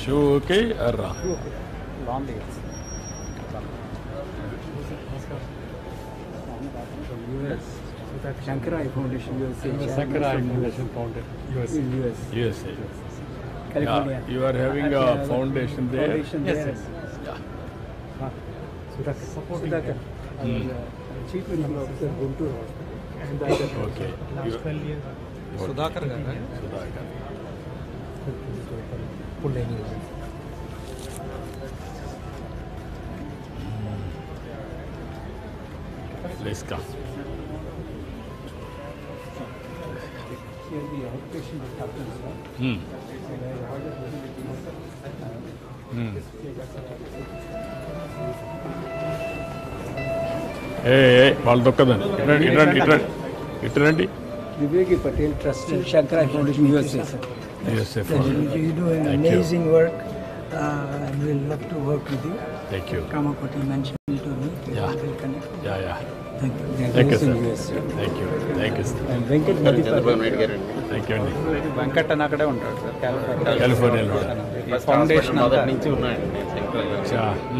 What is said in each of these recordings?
Shoe okay అర్రా Shankara Eye Foundation USA. Shankara Eye Foundation founded USA. USA. California. You are having a foundation there. Foundation Yes, there. yes. Yeah. Supporting Sudhakar. Chief Medical Officer, Guntur Hospital. Okay. last 12 years. Sudhakar garu. Sudhakar. Puleni. Let's come. Here the outpatient happens, sir. Hmm. వాళ్ళు దొక్కదండి ఇట్రండి Viveki Patel Trust, Shankara Eye Foundation USA, sir. USA You do an Thank you. amazing work, and we'll love to work with you. Thank you Kamakoti mentioned to me. Yeah. We'll connect. Yeah Thank you. Thank you Based in sir US, sir. Thank you sir And Venkat Madhipati. Thank you అండి వెంకట్ అని అక్కడే ఉంటాడు sir కాలిఫోర్నియాలో ఈ foundation మొదటి నుంచి ఉన్నాయండి నేను సెంట్రల్లో.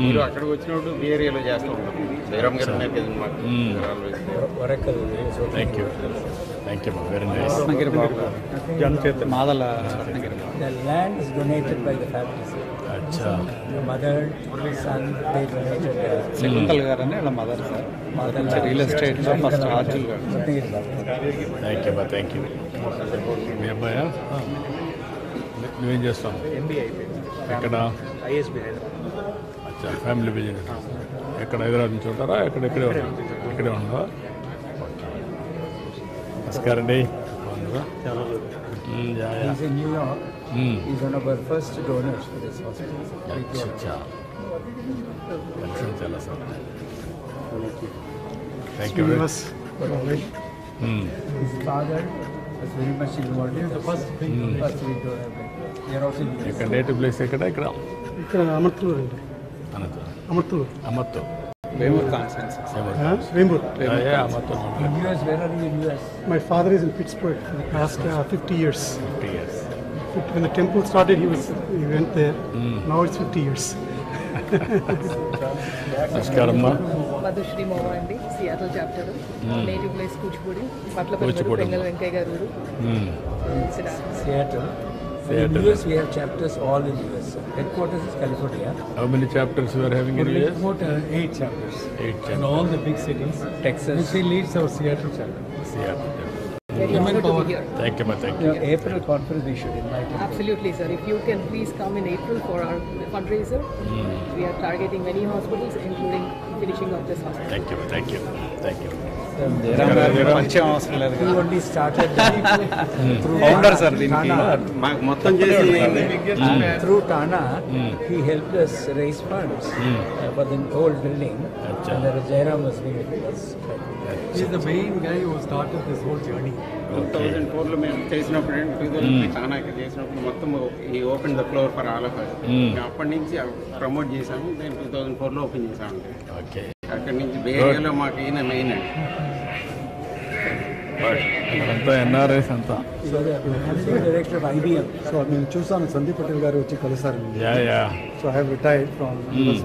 మీరు అక్కడికి వచ్చినప్పుడు బి ఏరియాలో చేస్తూ ఉంటాం. జయరామ్ గారు ఉన్నాయి కదండి మాకు. Oracle. Thank you very nice Ratnagiri Babu Madala Ratnagiri The land is donated by the family, sir. అచ్చా The mother, son, they donated. శకుంతల్ గారు అని వాళ్ళ మదర్ సార్ మంచి రియల్ ఎస్టేట్లో ఫస్ట్ రాజులు గారు Ratnagiri Babu. థ్యాంక్ యూ మీ అబ్బాయా నువ్వేం చేస్తావు ఎంబీఏ అయిపోయింది ఎక్కడ ఐఎస్బీ అచ్చా ఫ్యామిలీ బిజినెస్ ఎక్కడ హైదరాబాద్ నుంచి ఉంటారా ఇక్కడే ఉండవా నమస్కారం అండి బాగున్నారా yeah yeah He's in New York. He's one of our first donors for this hospital. అచ్చా కలిసి చాలా sir thank you His father was very much involved. He was the first big donor. We are also in US. ఇక్కడ native place ఇక్కడ ఇక్కడ అమర్తూరు అండి అమర్తూరు అమ్మత్తు వేమూర్ కాన్సెన్సెస్ వేంబూర్ అమ్మత్తు In US, where are you in US? My father is in Pittsburgh for the past 50 years. 50 years When the temple started, he went there. Now it's 50 years. నమస్కారం అమ్మా మధుశ్రీ మోవా అండి Seattle chapter native place Kuchipudi Patlapalli Pingali Venkayya గారు Seattle. In US, we have chapters all in US. Headquarters is California. How many chapters you are having in US About 8 chapters. 8 In all the big cities. Texas. He leads our Seattle chapter. Very honoured to be here thank you మా thank you April conference we should invite him. Absolutely, sir. If you can please come in April for our fundraiser. We are targeting many hospitals, including finishing of this hospital. Thank you Jayaram గారు పరిచయం అవసరం లేదు He only started through founder sir దీనికి Tana. మాకు మొత్తం చేసి Through Tana, he helped us raise funds for the old building. And there was Jairam was with us. He's the main guy who started this whole journey. 2004లో మేము చేసినప్పుడు 2003 చాలా ఇక్కడ చేసినప్పుడు మొత్తం ఈ open the floor for all of us. మేము అప్పటి నుంచి ప్రమోట్ చేసాము. నేను 2004లో ఓపెన్ చేసాము. ఓకే అక్కడి నుంచి బే ఏరియాలో మాకు ఈయన మెయిన్ అండి. అంతా ఎన్ఆర్ఐస్ అంతా So the managing director of IBM. So నేను చూసాను సందీప్ పటేల్ గారు వచ్చి కలిసారు. Yeah So I have retired from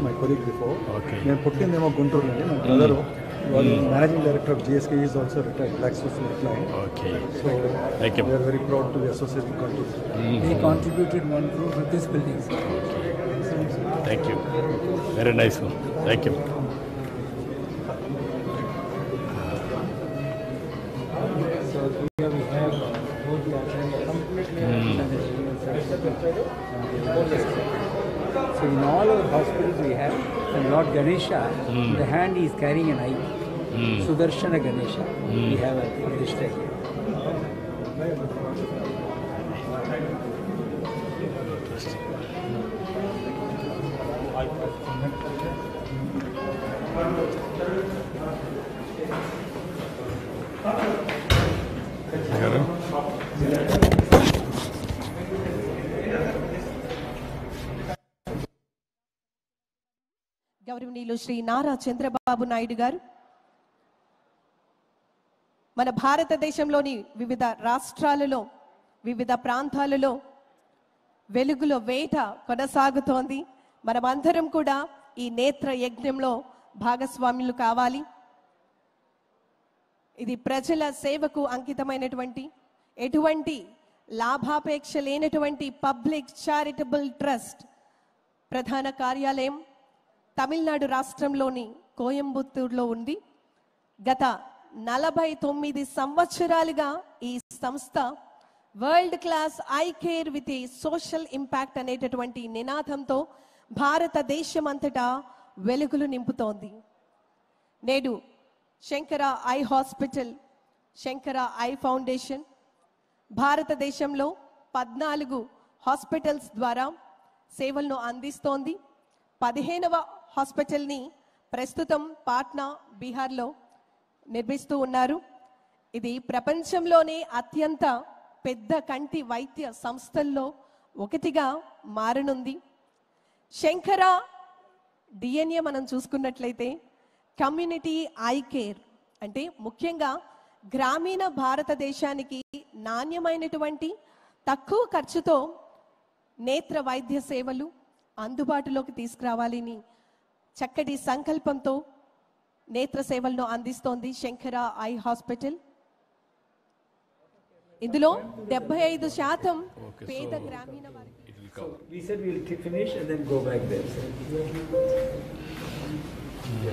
my colleague before. Okay నేను పుట్టిందేమో గుంటూరు అండి. My brother, managing director of GSK, is also retired. Blackstone client. Okay So thank you we are very proud to be associated with Gunturu. They contributed 1 crore for this building. Thank you very nice thank you So here we have both the So in all our hospitals we have, and Lord Ganesha, in the hand he is carrying an eye. Sudarshana Ganesha. We have a Pradishta here. గారు గౌరవనీయులు శ్రీ నారా చంద్రబాబు నాయుడు గారు మన భారతదేశంలోని వివిధ రాష్ట్రాలలో వివిధ ప్రాంతాలలో వెలుగులో వేట కొనసాగుతోంది. మనమందరం కూడా ఈ నేత్ర యజ్ఞంలో భాగస్వాములు కావాలి. ఇది ప్రజల సేవకు అంకితమైనటువంటి, ఎటువంటి లాభాపేక్ష లేనటువంటి పబ్లిక్ చారిటబుల్ ట్రస్ట్ ప్రధాన కార్యాలయం తమిళనాడు రాష్ట్రంలోని కోయంబత్తూరులో ఉంది. గత 49 సంవత్సరాలుగా ఈ సంస్థ world class I care with a social impact అనేటటువంటి నినాదంతో భారతదేశం అంతటా వెలుగులు నింపుతోంది. నేడు Shankara eye hospital, Shankara eye foundation భారతదేశంలో 14 హాస్పిటల్స్ ద్వారా సేవలను అందిస్తోంది. 15వ హాస్పిటల్ని ప్రస్తుతం పాట్నా, బీహార్లో నిర్మిస్తూ ఉన్నారు. ఇది ప్రపంచంలోనే అత్యంత పెద్ద కంటి వైద్య సంస్థల్లో ఒకటిగా మారనుంది. శంకర డిఎన్ఏ మనం చూసుకున్నట్లయితే కమ్యూనిటీ ఐ కేర్ అంటే ముఖ్యంగా గ్రామీణ భారతదేశానికి నాణ్యమైనటువంటి తక్కువ ఖర్చుతో నేత్ర వైద్య సేవలు అందుబాటులోకి తీసుకురావాలని చక్కటి సంకల్పంతో నేత్ర సేవలను అందిస్తోంది శంకర ఐ హాస్పిటల్. ఇందులో 75% పేద గ్రామీణ వారికి. We said we'll finish and then go back there.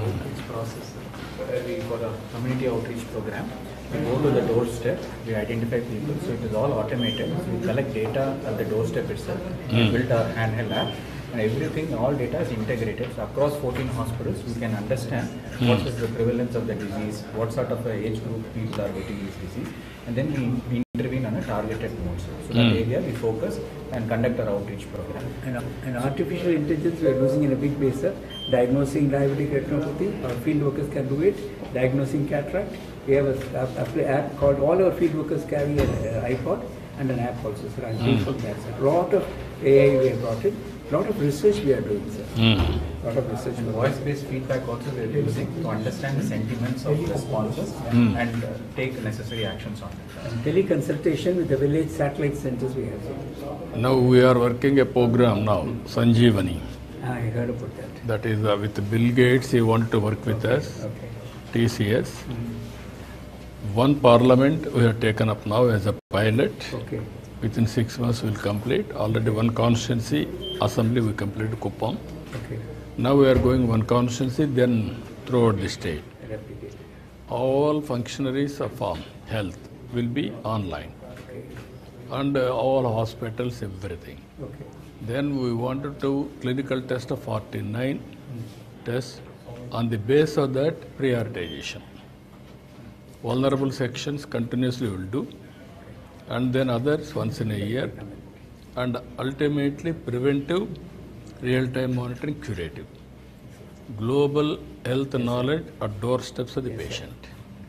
Outreach process. For the community outreach program, we go to the doorstep, we identify people, so it is all automated. So we collect data at the doorstep itself. We built our handheld app, and everything, all data is integrated. So across 14 hospitals, we can understand what is the prevalence of the disease, what sort of age group people are getting this disease, and then we intervene on a targeted mode. So that area we focus and conduct our outreach program. And artificial intelligence we are using in a big way, sir. Diagnosing diabetic retinopathy, our field workers can do it. Diagnosing cataract, we have a app called, all our field workers carry an iPod and an app also, sir. I'm grateful for that, sir. Lot of AI we have brought in. Lot of research we are doing, sir. Lot of research. And voice-based feedback also we are using to understand the sentiments of responses and take necessary actions on it. And teleconsultation with the village satellite centers we have, sir. Now we are working a program now, Sanjeevani. I heard about that. That is with Bill Gates, he wanted to work with us, Okay. TCS. One parliament we have taken up now as a pilot. Okay. Within 6 months we will complete. Already one constituency, assembly we completed Kuppam. Okay. Now we are going one constituency, then throughout the state. Replicate. All functionaries of health will be online. Okay. And all hospitals, everything. Okay. Then we wanted to clinical test of 49 tests. On the base of that, prioritization. Vulnerable sections continuously will do, and then others once in a year, and ultimately preventive, real-time monitoring, curative. Global health knowledge at doorsteps of the patient.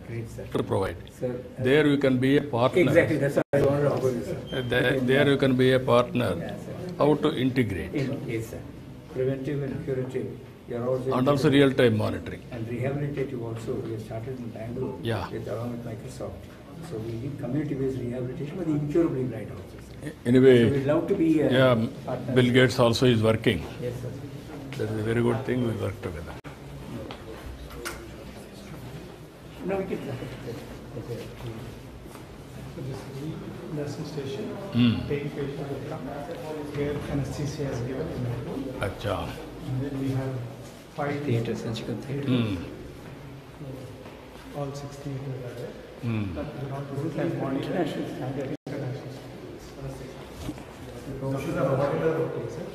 Great, sir. To provide. Sir, There you can be a partner. exactly, that's what I wanted to offer you, sir. There you can be a partner. How to integrate. Yes, sir. Preventive and curative. You're also And also real-time monitoring. and rehabilitative also. We have started in Bangalore Yeah. along with Microsoft. So we need community-based rehabilitation, but incurably bright also, sir. Anyway, So we'd love to be partners. Bill Gates also is working. Yes, sir. That is a very good thing, we work together. No, we can. Nursing station, taking patient will come. Here anesthesia is given. Acha. And then we have 5 Theatre, surgical theatre. all 6 theaters are there. International standard. This is a modular routine, sir.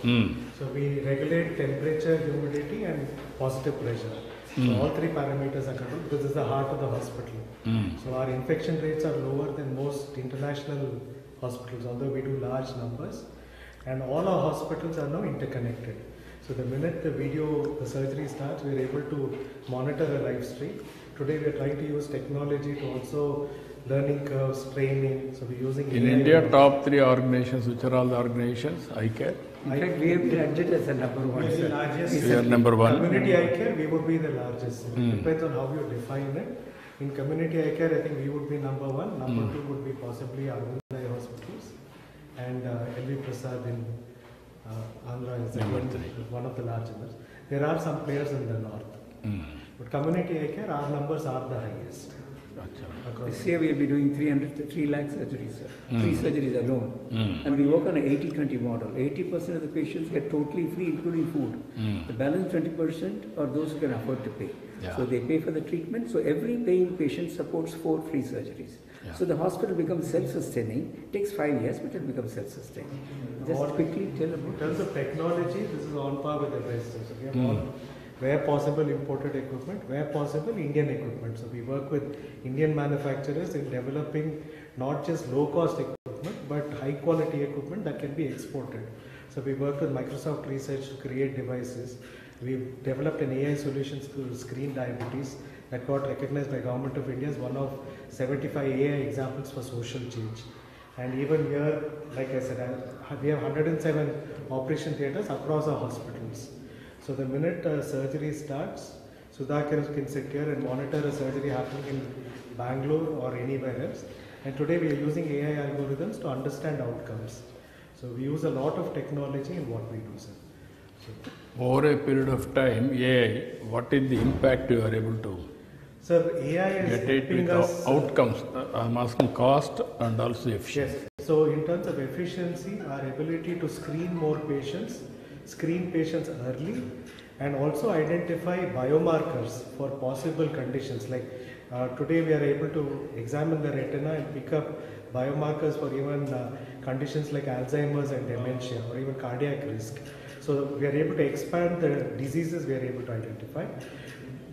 So we regulate temperature, humidity, and positive pressure. So all 3 parameters are controlled. This is the heart of the hospital. So our infection rates are lower than most international hospitals, although we do large numbers. And all our hospitals are now interconnected. So the minute the surgery starts, we are able to monitor a live stream. Today we are trying to use technology to also learning curves, training. So we're using In AI. India, top 3 organizations, which are all the organizations? ICARE? In fact, we have ranked as a number one, We are the sir. largest. We are number 1. Community eye care, we would be the largest. It depends on how you define it. In community eye care, I think we would be number 1. Number 2 would be possibly Arvind Eye hospitals. and LV Prasad in Andhra is Number again 3. one of the largest. There are some players in the north. But community eye care, our numbers are the highest. Across This year we will be doing 3 lakh surgeries, sir. 3 surgeries alone. And we work on an 80-20 model. 80% of the patients get totally free, including food. The balance 20% are those who can afford to pay. Yeah. So they pay for the treatment. So every paying patient supports 4 free surgeries. Yeah. So the hospital becomes self-sustaining. It takes 5 years, but it becomes self-sustaining. Just quickly tell in about terms of technology, this is on par with the best. So we have all, where possible, imported equipment, where possible, Indian equipment. So we work with Indian manufacturers in developing not just low-cost equipment, but high-quality equipment that can be exported. So we work with Microsoft Research to create devices. We've developed an AI solution to screen diabetes that got recognized by Government of India as one of 75 AI examples for social change. And even here, like I said, we have 107 operation theatres across our hospitals. So the minute surgery starts, Sudhakar can sit here and monitor a surgery happening in Bangalore or anywhere else. And today we are using AI algorithms to understand outcomes. So we use a lot of technology in what we do, sir. So, Over a period of time, AI, what is the impact you are able to sir, AI is get it helping with us. outcomes? I'm asking cost and also efficiency. Yes. So in terms of efficiency, our ability to screen more patients, screen patients early, and also identify biomarkers for possible conditions. Like today we are able to examine the retina and pick up biomarkers for even conditions like Alzheimer's and dementia or even cardiac risk. So we are able to expand the diseases we are able to identify.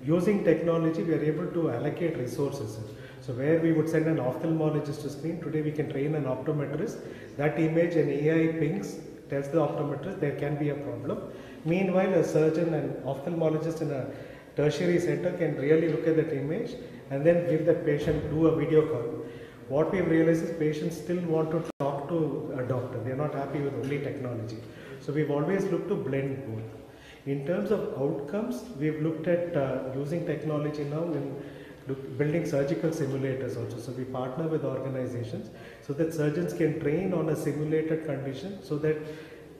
Using technology, we are able to allocate resources. So where we would send an ophthalmologist to screen, today we can train an optometrist. That image an AI pings, tells the optometrist there can be a problem. Meanwhile, a surgeon and ophthalmologist in a tertiary center can really look at that image and then give that patient, do a video call. What we've realized is patients still want to talk to a doctor. They're not happy with only technology. So we've always looked to blend both. In terms of outcomes, we've looked at using technology now in building surgical simulators also. So we partner with organizations so that surgeons can train on a simulated condition so that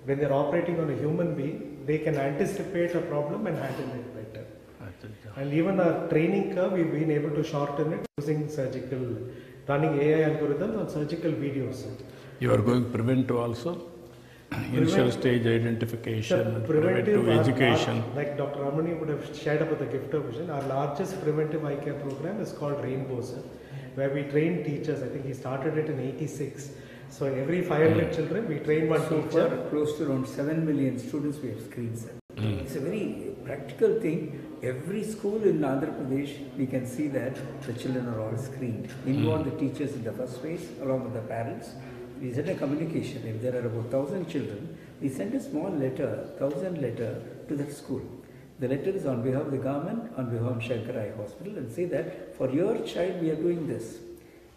when they're operating on a human being, they can anticipate a problem and handle it better. And even our training curve, we've been able to shorten it using running AI algorithms on surgical videos. You are going preventive also? Initial stage identification, preventive education. Like Dr. Ramani would have shared about the gift of vision, our largest preventive eye care program is called Rainbow, sir, where we train teachers. I think he started it in '86. So every 500 children, we train one teacher. far, close to around 7 million students we have screened, sir. It's a very practical thing. Every school in Andhra Pradesh, we can see that the children are all screened. Involve the teachers in the first phase, along with the parents. We send a communication. If there are about 1,000 children, we send a small letter, 1,000 letter to that school. The letter is on behalf of the government, on behalf of Shankara Eye Hospital, and say that for your child we are doing this.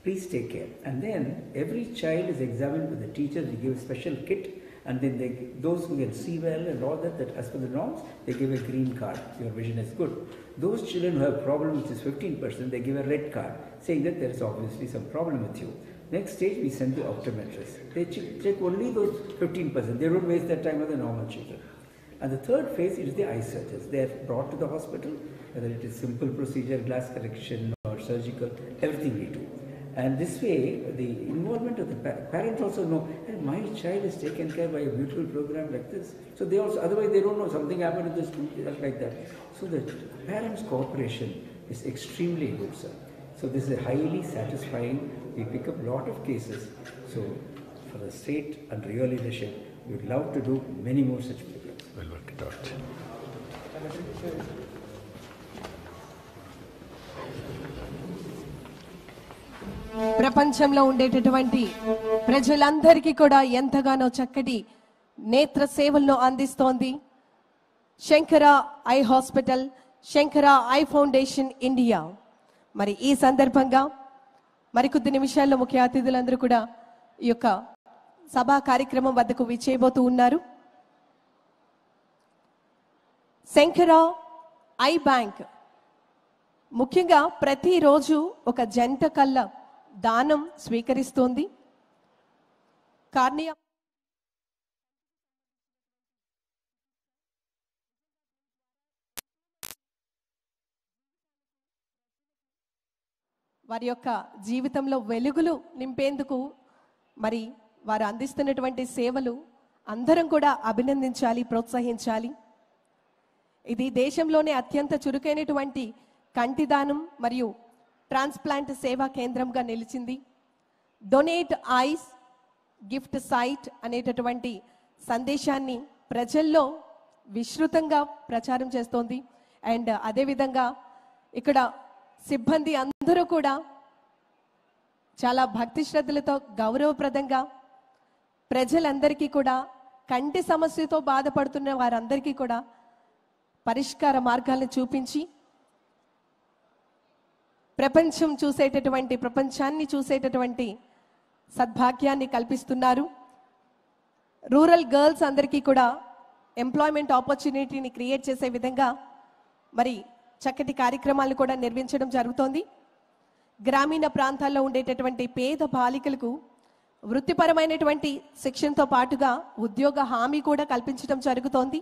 Please take care. And then every child is examined with the teachers. We give a special kit, and then those who can see well and all that as per the norms, they give a green card. Your vision is good. Those children who have problem, which is 15%, they give a red card, saying that there is obviously some problem with you. Next stage, we send the optometrist. They check only those 15%. They don't waste their time with the normal children. And the third phase is the eye surgeons. They are brought to the hospital, whether it is simple procedure, glass correction or surgical, everything we do. And this way, the involvement of the parents also know, hey, my child is taken care by a beautiful program like this. So they also, otherwise they don't know something happened in the school like that. So the parents' cooperation is extremely good, sir. So this is highly satisfying. We pick up a lot of cases. So for the state and Rio leadership, we would love to do many more such programs. We'll work it out. ప్రపంచంలో ఉండేటటువంటి ప్రజలందరికీ కూడా ఎంతగానో చక్కటి నేత్ర సేవలను అందిస్తోంది Shankara eye hospital, Shankara eye foundation India. మరి ఈ సందర్భంగా మరికొద్ది నిమిషాల్లో ముఖ్య అతిథులందరూ కూడా ఈ యొక్క సభా కార్యక్రమం వద్దకు విచ్చేయబోతూ ఉన్నారు. శంకర ఐ బ్యాంక్ ముఖ్యంగా ప్రతిరోజు ఒక జంట కళ్ళ దానం స్వీకరిస్తోంది. కార్నియా వారి యొక్క జీవితంలో వెలుగులు నింపేందుకు మరి వారు అందిస్తున్నటువంటి సేవలు అందరం కూడా అభినందించాలి, ప్రోత్సహించాలి. ఇది దేశంలోనే అత్యంత చురుకైనటువంటి కంటిదానం మరియు ట్రాన్స్ప్లాంట్ సేవా కేంద్రంగా నిలిచింది. డొనేట్ ఐస్ గిఫ్ట్ సైట్ అనేటటువంటి సందేశాన్ని ప్రజల్లో విస్తృతంగా ప్రచారం చేస్తోంది. అండ్ అదేవిధంగా ఇక్కడ సిబ్బంది అందరూ కూడా చాలా భక్తి శ్రద్ధలతో గౌరవప్రదంగా ప్రజలందరికీ కూడా కంటి సమస్యతో బాధపడుతున్న వారందరికీ కూడా పరిష్కార మార్గాలను చూపించి ప్రపంచాన్ని చూసేటటువంటి సద్భాగ్యాన్ని కల్పిస్తున్నారు. రూరల్ గర్ల్స్ అందరికీ కూడా ఎంప్లాయ్మెంట్ ఆపర్చునిటీని క్రియేట్ చేసే విధంగా మరి చక్కటి కార్యక్రమాలు కూడా నిర్వహించడం జరుగుతోంది. గ్రామీణ ప్రాంతాల్లో ఉండేటటువంటి పేద బాలికలకు వృత్తిపరమైనటువంటి శిక్షణతో పాటుగా ఉద్యోగ హామీ కూడా కల్పించడం జరుగుతోంది.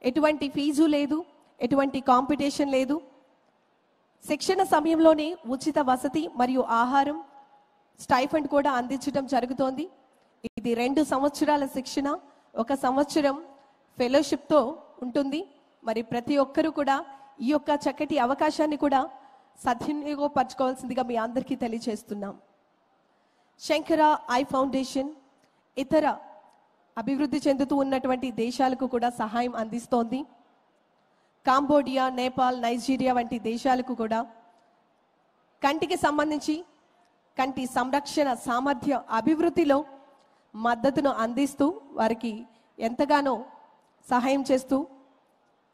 ఎటువంటి ఫీజు లేదు, ఎటువంటి కాంపిటీషన్ లేదు. శిక్షణ సమయంలోనే ఉచిత వసతి మరియు ఆహారం స్టైఫండ్ కూడా అందించడం జరుగుతోంది. ఇది 2 సంవత్సరాల శిక్షణ, 1 సంవత్సరం ఫెలోషిప్తో ఉంటుంది. మరి ప్రతి ఒక్కరూ కూడా ఈ యొక్క చక్కటి అవకాశాన్ని కూడా సద్వినియోగపరచుకోవాల్సిందిగా మీ అందరికీ తెలియజేస్తున్నాం. శంకర ఐ ఫౌండేషన్ ఇతర అభివృద్ధి చెందుతూ ఉన్నటువంటి దేశాలకు కూడా సహాయం అందిస్తోంది. కాంబోడియా, నేపాల్, నైజీరియా వంటి దేశాలకు కూడా కంటికి సంబంధించి కంటి సంరక్షణ సామర్థ్య అభివృద్ధిలో మద్దతును అందిస్తూ వారికి ఎంతగానో సహాయం చేస్తూ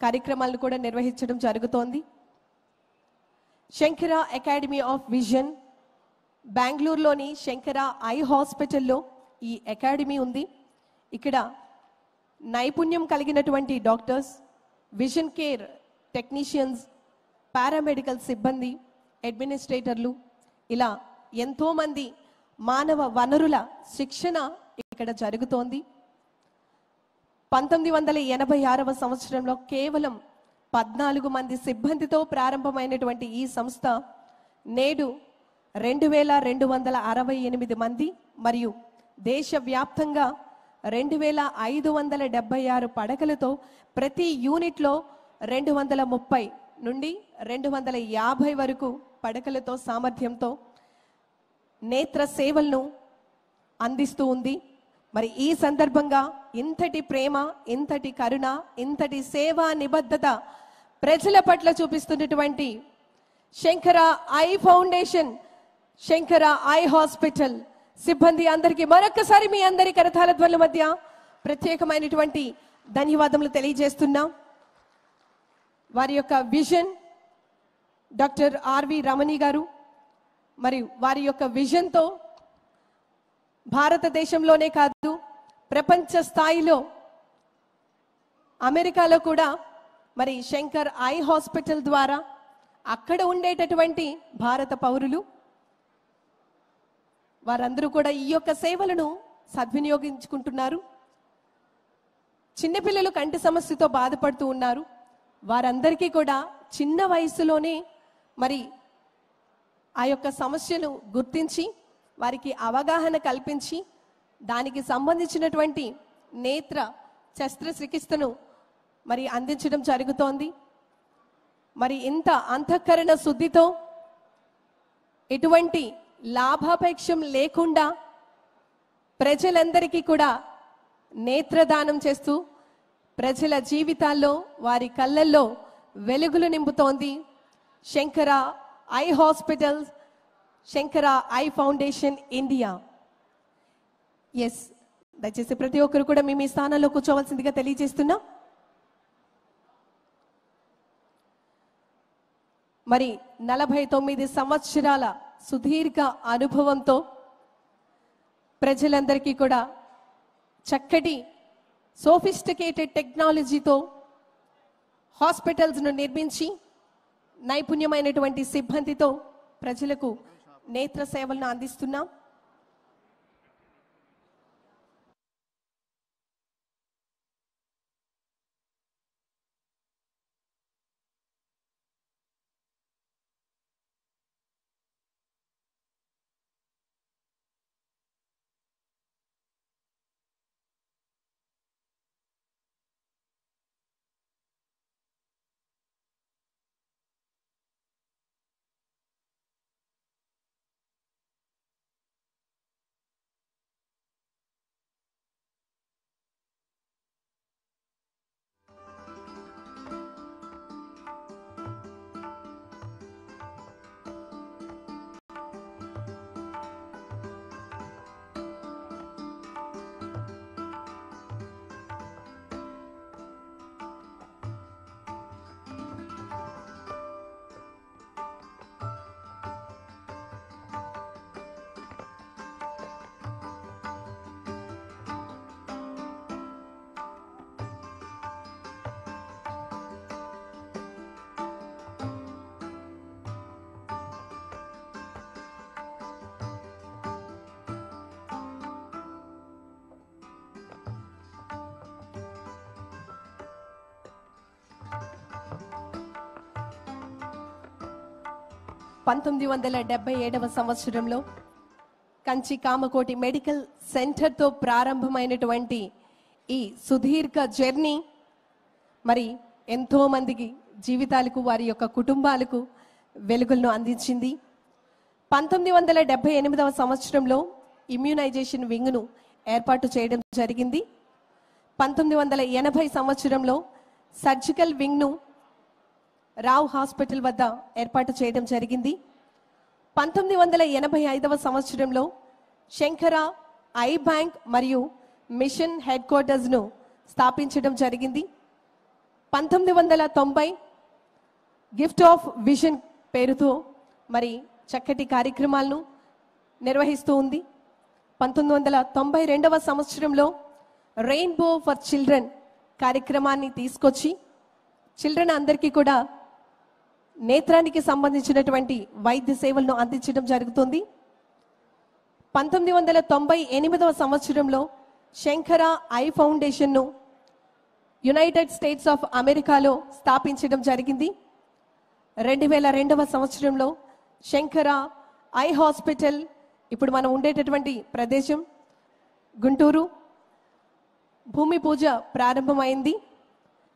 కార్యక్రమాలను కూడా నిర్వహించడం జరుగుతోంది. శంకర అకాడమీ ఆఫ్ విజన్ బెంగళూరులోని శంకర ఐ హాస్పిటల్లో ఈ అకాడమీ ఉంది. ఇక్కడ నైపుణ్యం కలిగినటువంటి doctors, vision care technicians, paramedical సిబ్బంది, అడ్మినిస్ట్రేటర్లు ఇలా ఎంతోమంది మానవ వనరుల శిక్షణ ఇక్కడ జరుగుతోంది. 1986వ సంవత్సరంలో కేవలం 14 మంది సిబ్బందితో ప్రారంభమైనటువంటి ఈ సంస్థ నేడు 2268 మంది మరియు దేశవ్యాప్తంగా 2576 పడకలతో ప్రతి యూనిట్లో 230 నుండి 250 వరకు పడకలతో సామర్థ్యంతో నేత్ర సేవలను అందిస్తూ ఉంది. మరి ఈ సందర్భంగా ఇంతటి ప్రేమ, ఇంతటి కరుణ, ఇంతటి సేవా నిబద్ధత ప్రజల పట్ల చూపిస్తున్నటువంటి Shankara eye foundation, Shankara eye hospital సిబ్బంది అందరికీ మరొకసారి మీ అందరి కరతాళ ధ్వనుల మధ్య ప్రత్యేకమైనటువంటి ధన్యవాదములు తెలియజేస్తున్నాం. వారి యొక్క విజన్ డాక్టర్ ఆర్వి రమణి గారు మరియు వారి యొక్క విజన్తో భారతదేశంలోనే కాదు ప్రపంచ స్థాయిలో అమెరికాలో కూడా మరి శంకర్ ఐ హాస్పిటల్ ద్వారా అక్కడ ఉండేటటువంటి భారత పౌరులు వారందరూ కూడా ఈ యొక్క సేవలను సద్వినియోగించుకుంటున్నారు. చిన్నపిల్లలు కంటి సమస్యతో బాధపడుతూ ఉన్నారు. వారందరికీ కూడా చిన్న వయసులోనే మరి ఆ యొక్క సమస్యను గుర్తించి వారికి అవగాహన కల్పించి దానికి సంబంధించినటువంటి నేత్ర శస్త్రచికిత్సను మరి అందించడం జరుగుతోంది. మరి ఇంత అంతఃకరణ శుద్ధితో ఎటువంటి లాభాపేక్షం లేకుండా ప్రజలందరికీ కూడా నేత్రదానం చేస్తూ ప్రజల జీవితాల్లో వారి కళ్ళల్లో వెలుగులు నింపుతోంది Shankara eye hospital, Shankara eye foundation India. Yes, దయచేసి ప్రతి ఒక్కరు కూడా మీ స్థానంలో కూర్చోవలసిందిగా తెలియజేస్తున్నా. మరి 49 సంవత్సరాల సుదీర్ఘ అనుభవంతో ప్రజలందరికీ కూడా చక్కటి సోఫిస్టికేటెడ్ టెక్నాలజీతో హాస్పిటల్స్ను నిర్మించి నైపుణ్యమైనటువంటి సిబ్బందితో ప్రజలకు నేత్ర సేవలను అందిస్తున్నాం. 1977వ సంవత్సరంలో కంచి కామకోటి మెడికల్ సెంటర్తో ప్రారంభమైనటువంటి ఈ సుదీర్ఘ జర్నీ మరి ఎంతో మందికి జీవితాలకు వారి యొక్క కుటుంబాలకు వెలుగులను అందించింది. 1978వ సంవత్సరంలో ఇమ్యూనైజేషన్ వింగ్ను ఏర్పాటు చేయడం జరిగింది. 1980 సంవత్సరంలో సర్జికల్ వింగ్ను రావ్ హాస్పిటల్ వద్ద ఏర్పాటు చేయడం జరిగింది. 1985వ సంవత్సరంలో శంకర ఐ బ్యాంక్ మరియు మిషన్ హెడ్ క్వార్టర్స్ను స్థాపించడం జరిగింది. 1990 గిఫ్ట్ ఆఫ్ విజన్ పేరుతో మరి చక్కటి కార్యక్రమాలను నిర్వహిస్తూ ఉంది. 1992వ సంవత్సరంలో రెయిన్బో ఫర్ చిల్డ్రన్ కార్యక్రమాన్ని తీసుకొచ్చి చిల్డ్రన్ అందరికీ కూడా నేత్రానికి సంబంధించినటువంటి వైద్య సేవలను అందించడం జరుగుతుంది. 1998వ సంవత్సరంలో శంకర ఐ ఫౌండేషన్ను యునైటెడ్ స్టేట్స్ ఆఫ్ అమెరికాలో స్థాపించడం జరిగింది. 2002వ సంవత్సరంలో శంకర ఐ హాస్పిటల్ ఇప్పుడు మనం ఉండేటటువంటి ప్రదేశం గుంటూరు భూమి పూజ ప్రారంభమైంది.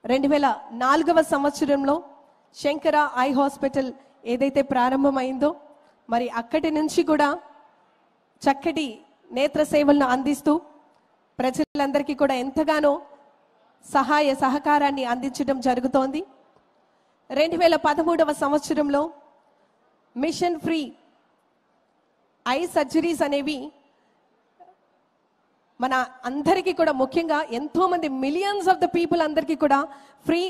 2004వ సంవత్సరంలో శంకర ఐ హాస్పిటల్ ఏదైతే ప్రారంభమైందో మరి అక్కడి నుంచి కూడా చక్కటి నేత్ర సేవలను అందిస్తూ ప్రజలందరికీ కూడా ఎంతగానో సహాయ సహకారాన్ని అందించడం జరుగుతోంది. 2013వ సంవత్సరంలో మిషన్ ఫ్రీ ఐ సర్జరీస్ అనేవి మన అందరికీ కూడా ముఖ్యంగా ఎంతో మంది మిలియన్స్ ఆఫ్ ద పీపుల్ అందరికీ కూడా ఫ్రీ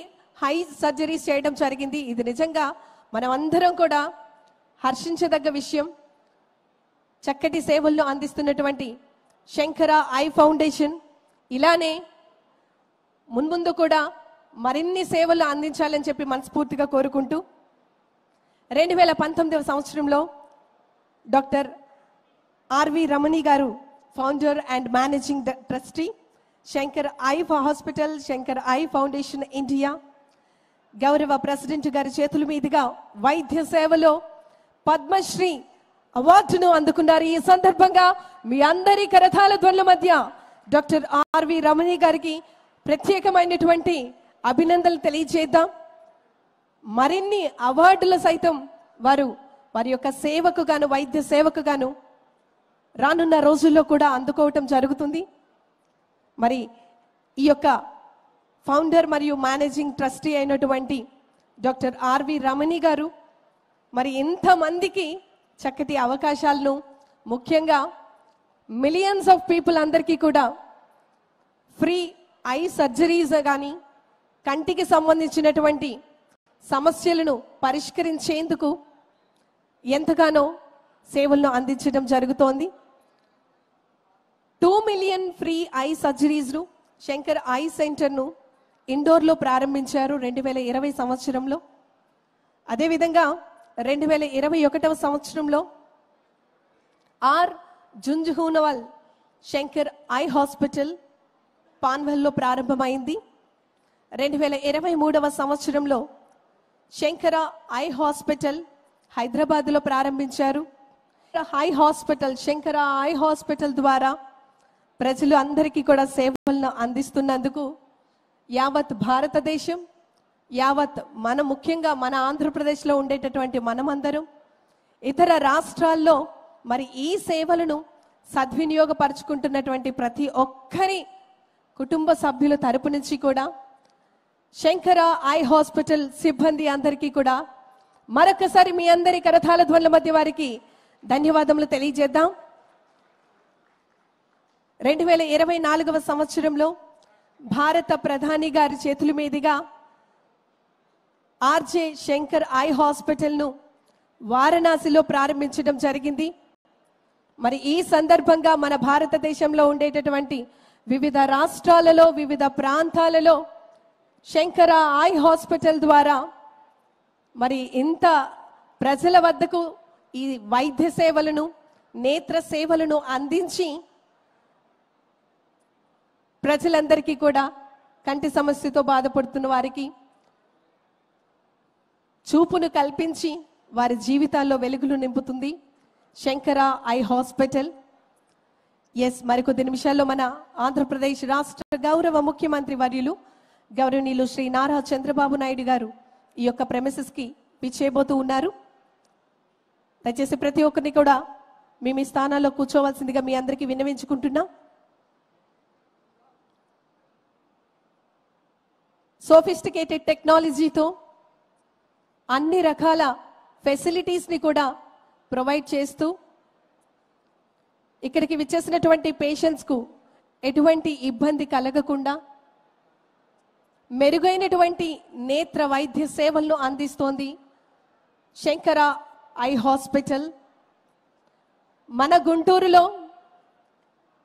హై సర్జరీస్ చేయడం జరిగింది. ఇది నిజంగా మనం అందరం కూడా హర్షించదగ్గ విషయం. చక్కటి సేవలను అందిస్తున్నటువంటి శంకర ఐ ఫౌండేషన్ ఇలానే మున్ముందు కూడా మరిన్ని సేవలు అందించాలని చెప్పి మనస్ఫూర్తిగా కోరుకుంటూ 2019వ సంవత్సరంలో డాక్టర్ ఆర్వి రమణి గారు founder and managing trustee Shankar eye hospital Shankar I foundation India గౌరవ ప్రెసిడెంట్ గారి చేతుల మీదుగా వైద్య సేవలో పద్మశ్రీ అవార్డును అందుకున్నారు. ఈ సందర్భంగా మీ అందరి కరతాళ ధ్వనుల మధ్య డాక్టర్ ఆర్వి రమణి గారికి ప్రత్యేకమైనటువంటి అభినందనలు తెలియజేద్దాం. మరిన్ని అవార్డులు సైతం వారి యొక్క సేవకు గాను వైద్య సేవకు గాను రానున్న రోజుల్లో కూడా అందుకోవటం జరుగుతుంది. మరి ఈ యొక్క ఫౌండర్ మరియు మేనేజింగ్ ట్రస్టీ అయినటువంటి డాక్టర్ ఆర్వి రమణి గారు మరి ఇంతమందికి చక్కటి అవకాశాలను ముఖ్యంగా మిలియన్స్ ఆఫ్ పీపుల్ అందరికీ కూడా ఫ్రీ ఐ సర్జరీస్ కానీ కంటికి సంబంధించినటువంటి సమస్యలను పరిష్కరించేందుకు ఎంతగానో సేవలను అందించడం జరుగుతోంది. 2 మిలియన్ ఫ్రీ ఐ సర్జరీస్ను శంకర్ ఐ సెంటర్ను ఇండోర్లో ప్రారంభించారు 2020 సంవత్సరంలో. అదేవిధంగా 2021వ సంవత్సరంలో R Jhunjhunwala Shankar eye hospital పాన్వెల్లో ప్రారంభమైంది. 2023వ సంవత్సరంలో శంకర ఐ హాస్పిటల్ హైదరాబాద్లో ప్రారంభించారు. Eye hospital Shankara eye hospital ద్వారా ప్రజలు అందరికీ కూడా సేవలను అందిస్తున్నందుకు యావత్ భారతదేశం యావత్ ముఖ్యంగా మన ఆంధ్రప్రదేశ్లో ఉండేటటువంటి మనమందరం ఇతర రాష్ట్రాల్లో మరి ఈ సేవలను సద్వినియోగపరుచుకుంటున్నటువంటి ప్రతి ఒక్కరి కుటుంబ సభ్యుల తరపు నుంచి కూడా శంకర ఐ హాస్పిటల్ సిబ్బంది అందరికీ కూడా మరొకసారి మీ అందరి కరతాళ ధ్వనుల మధ్య వారికి ధన్యవాదములు తెలియజేద్దాం. 2024వ సంవత్సరంలో భారత ప్రధాని గారి చేతుల మీదుగా ఆర్జే శంకర్ ఐ హాస్పిటల్ను వారణాసిలో ప్రారంభించడం జరిగింది. మరి ఈ సందర్భంగా మన భారతదేశంలో ఉండేటటువంటి వివిధ రాష్ట్రాలలో వివిధ ప్రాంతాలలో శంకర ఐ హాస్పిటల్ ద్వారా మరి ఇంత ప్రజల వద్దకు ఈ వైద్య సేవలను నేత్ర సేవలను అందించి ప్రజలందరికీ కూడా కంటి సమస్యతో బాధపడుతున్న వారికి చూపును కల్పించి వారి జీవితాల్లో వెలుగులు నింపుతుంది శంకర ఐ హాస్పిటల్. ఎస్, మరికొద్ది నిమిషాల్లో మన ఆంధ్రప్రదేశ్ రాష్ట్ర గౌరవ ముఖ్యమంత్రి వర్యులు గౌరవనీయులు శ్రీ నారా చంద్రబాబు నాయుడు గారు ఈ యొక్క ప్రెమిసెస్కి పిచ్చేయబోతూ ఉన్నారు. దయచేసి ప్రతి ఒక్కరిని కూడా మీ మీ స్థానాల్లో కూర్చోవలసిందిగా మీ అందరికీ విన్నవించుకుంటున్నాం. సోఫిస్టికేటెడ్ టెక్నాలజీతో అన్ని రకాల ఫెసిలిటీస్ని కూడా ప్రొవైడ్ చేస్తూ ఇక్కడికి విచ్చేసినటువంటి పేషెంట్స్కు ఎటువంటి ఇబ్బంది కలగకుండా మెరుగైనటువంటి నేత్ర వైద్య సేవలను అందిస్తోంది శంకర ఐ హాస్పిటల్. మన గుంటూరులో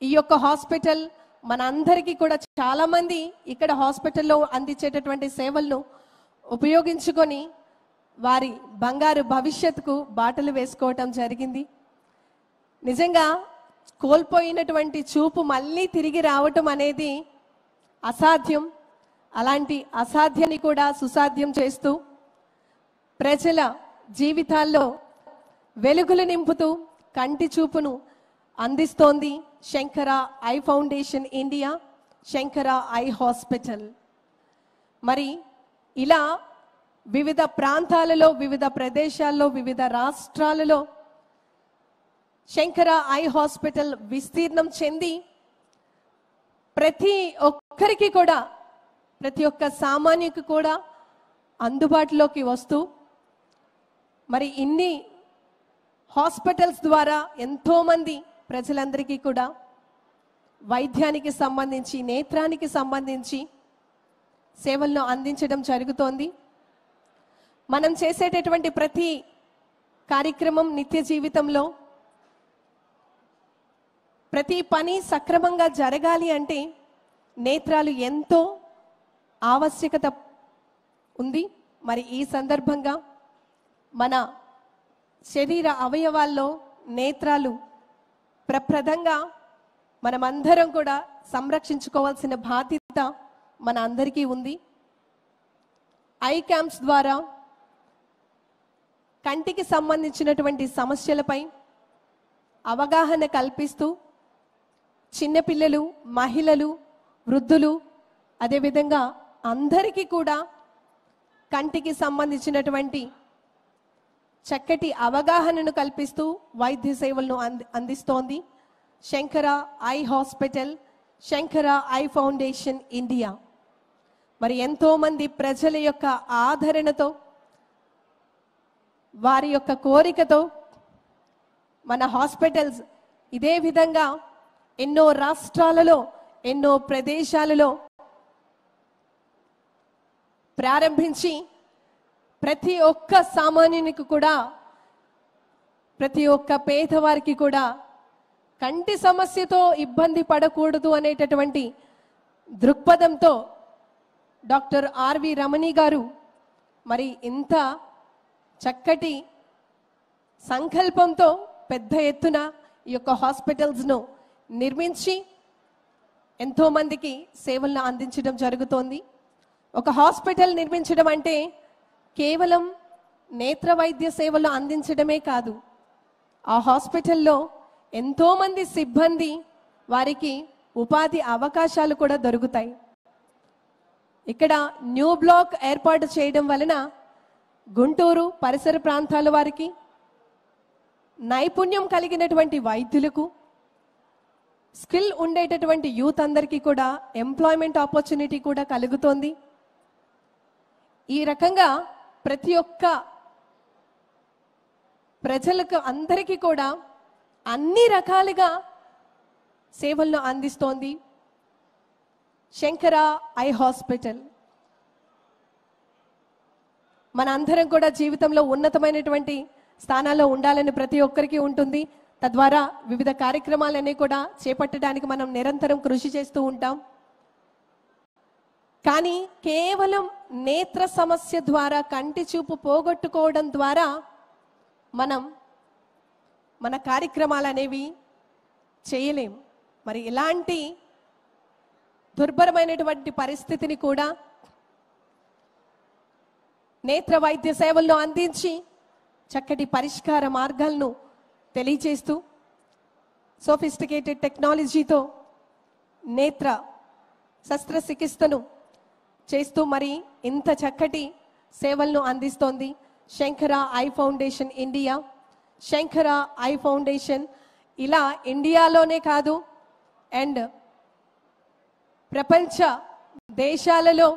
ఈ యొక్క హాస్పిటల్ మన అందరికీ కూడా చాలామంది ఇక్కడ హాస్పిటల్లో అందించేటటువంటి సేవలను ఉపయోగించుకొని వారి బంగారు భవిష్యత్తుకు బాటలు వేసుకోవటం జరిగింది. నిజంగా కోల్పోయినటువంటి చూపు మళ్ళీ తిరిగి రావటం అనేది అసాధ్యం. అలాంటి అసాధ్యాన్ని కూడా సుసాధ్యం చేస్తూ ప్రజల జీవితాల్లో వెలుగులు నింపుతూ కంటి చూపును అందిస్తోంది Shankara eye foundation India, Shankara eye hospital. మరి ఇలా వివిధ ప్రాంతాలలో, వివిధ ప్రదేశాల్లో, వివిధ రాష్ట్రాలలో శంకర ఐ హాస్పిటల్ విస్తీర్ణం చెంది ప్రతి ఒక్కరికి కూడా, ప్రతి ఒక్క సామాన్యుకి కూడా అందుబాటులోకి వస్తూ మరి ఇన్ని హాస్పిటల్స్ ద్వారా ఎంతోమంది ప్రజలందరికీ కూడా వైద్యానికి సంబంధించి, నేత్రానికి సంబంధించి సేవలను అందించడం జరుగుతోంది. మనం చేసేటటువంటి ప్రతి కార్యక్రమం నిత్య జీవితంలో ప్రతి పని సక్రమంగా జరగాలి అంటే నేత్రాలు ఎంతో ఆవశ్యకత ఉంది. మరి ఈ సందర్భంగా మన శరీర అవయవాల్లో నేత్రాలు ప్రప్రదంగా మనమందరం కూడా సంరక్షించుకోవాల్సిన బాధ్యత మన అందరికీ ఉంది. ఐ క్యాంప్స్ ద్వారా కంటికి సంబంధించినటువంటి సమస్యలపై అవగాహన కల్పిస్తూ చిన్నపిల్లలు, మహిళలు, వృద్ధులు, అదేవిధంగా అందరికీ కూడా కంటికి సంబంధించినటువంటి చక్కటి అవగాహనను కల్పిస్తూ వైద్య సేవలను అందిస్తోంది Shankara eye hospital, Shankara eye foundation India. మరి ఎంతోమంది ప్రజల యొక్క ఆదరణతో, వారి యొక్క కోరికతో మన హాస్పిటల్స్ ఇదే విధంగా ఎన్నో రాష్ట్రాలలో, ఎన్నో ప్రదేశాలలో ప్రారంభించి ప్రతి ఒక్క సామాన్యునికి కూడా, ప్రతి ఒక్క పేదవారికి కూడా కంటి సమస్యతో ఇబ్బంది పడకూడదు అనేటటువంటి దృక్పథంతో డాక్టర్ ఆర్వి రమణి గారు మరి ఇంత చక్కటి సంకల్పంతో పెద్ద ఎత్తున ఈ యొక్క హాస్పిటల్స్ను నిర్మించి ఎంతోమందికి సేవలను అందించడం జరుగుతోంది. ఒక హాస్పిటల్ నిర్మించడం అంటే కేవలం నేత్ర వైద్య సేవలు అందించడమే కాదు, ఆ హాస్పిటల్లో ఎంతోమంది సిబ్బంది, వారికి ఉపాధి అవకాశాలు కూడా దొరుకుతాయి. ఇక్కడ న్యూ బ్లాక్ ఏర్పాటు చేయడం వలన గుంటూరు పరిసర ప్రాంతాల వారికి, నైపుణ్యం కలిగినటువంటి వైద్యులకు, స్కిల్ ఉండేటటువంటి యూత్ అందరికీ కూడా ఎంప్లాయ్మెంట్ ఆపర్చునిటీ కూడా కలుగుతోంది. ఈ రకంగా ప్రతి ఒక్క ప్రజలకు అందరికీ కూడా అన్ని రకాలుగా సేవలను అందిస్తోంది శంకర ఐ హాస్పిటల్. మన అందరం కూడా జీవితంలో ఉన్నతమైనటువంటి స్థానాల్లో ఉండాలని ప్రతి ఒక్కరికి ఉంటుంది. తద్వారా వివిధ కార్యక్రమాలన్నీ కూడా చేపట్టడానికి మనం నిరంతరం కృషి చేస్తూ ఉంటాం. కానీ కేవలం నేత్ర సమస్య ద్వారా, కంటి చూపు పోగొట్టుకోవడం ద్వారా మనం మన కార్యక్రమాలు అనేవి చేయలేం. మరి ఇలాంటి దుర్భరమైనటువంటి పరిస్థితిని కూడా నేత్ర వైద్య సేవలను అందించి చక్కటి పరిష్కార మార్గాలను తెలియజేస్తూ సోఫిస్టికేటెడ్ టెక్నాలజీతో నేత్ర శస్త్రచికిత్సను చేస్తూ మరి ఇంత చక్కటి సేవలను అందిస్తోంది Shankara eye foundation India. Shankara eye foundation ఇలా ఇండియాలోనే కాదు అండ్ ప్రపంచ దేశాలలో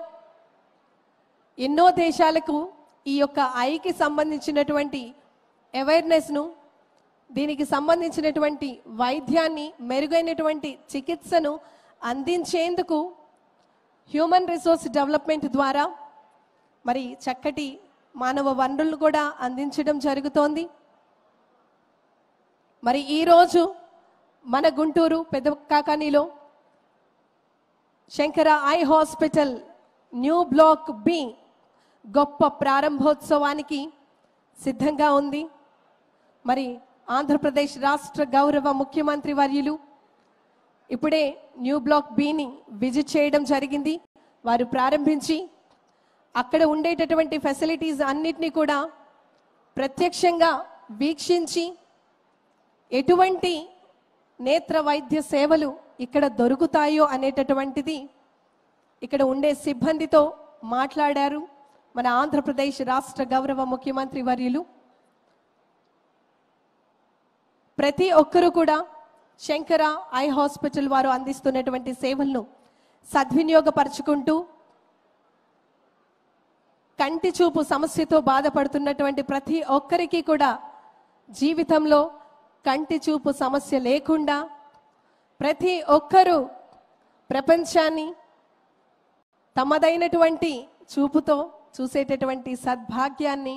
ఎన్నో దేశాలకు ఈ యొక్క ఐకి సంబంధించినటువంటి అవేర్నెస్ను, దీనికి సంబంధించినటువంటి వైద్యాన్ని, మెరుగైనటువంటి చికిత్సను అందించేందుకు హ్యూమన్ రిసోర్స్ డెవలప్మెంట్ ద్వారా మరి చక్కటి మానవ వనరులను కూడా అందించడం జరుగుతోంది. మరి ఈరోజు మన గుంటూరు పెదకాకానిలో Shankara eye hospital new block B గొప్ప ప్రారంభోత్సవానికి సిద్ధంగా ఉంది. మరి ఆంధ్రప్రదేశ్ రాష్ట్ర గౌరవ ముఖ్యమంత్రి వర్యులు ఇప్పుడే న్యూ బ్లాక్ బిని విజిట్ చేయడం జరిగింది. వారు ప్రారంభించి అక్కడ ఉండేటటువంటి ఫెసిలిటీస్ అన్నిటినీ కూడా ప్రత్యక్షంగా వీక్షించి ఎటువంటి నేత్ర వైద్య సేవలు ఇక్కడ దొరుకుతాయో అనేటటువంటిది ఇక్కడ ఉండే సిబ్బందితో మాట్లాడారు మన ఆంధ్రప్రదేశ్ రాష్ట్ర గౌరవ ముఖ్యమంత్రి వర్యులు. ప్రతి ఒక్కరూ కూడా శంకర ఐ హాస్పిటల్ వారు అందిస్తున్నటువంటి సేవలను సద్వినియోగపరుచుకుంటూ కంటి చూపు సమస్యతో బాధపడుతున్నటువంటి ప్రతి ఒక్కరికి కూడా జీవితంలో కంటి చూపు సమస్య లేకుండా ప్రతి ఒక్కరూ ప్రపంచాన్ని తమదైనటువంటి చూపుతో చూసేటటువంటి సద్భాగ్యాన్ని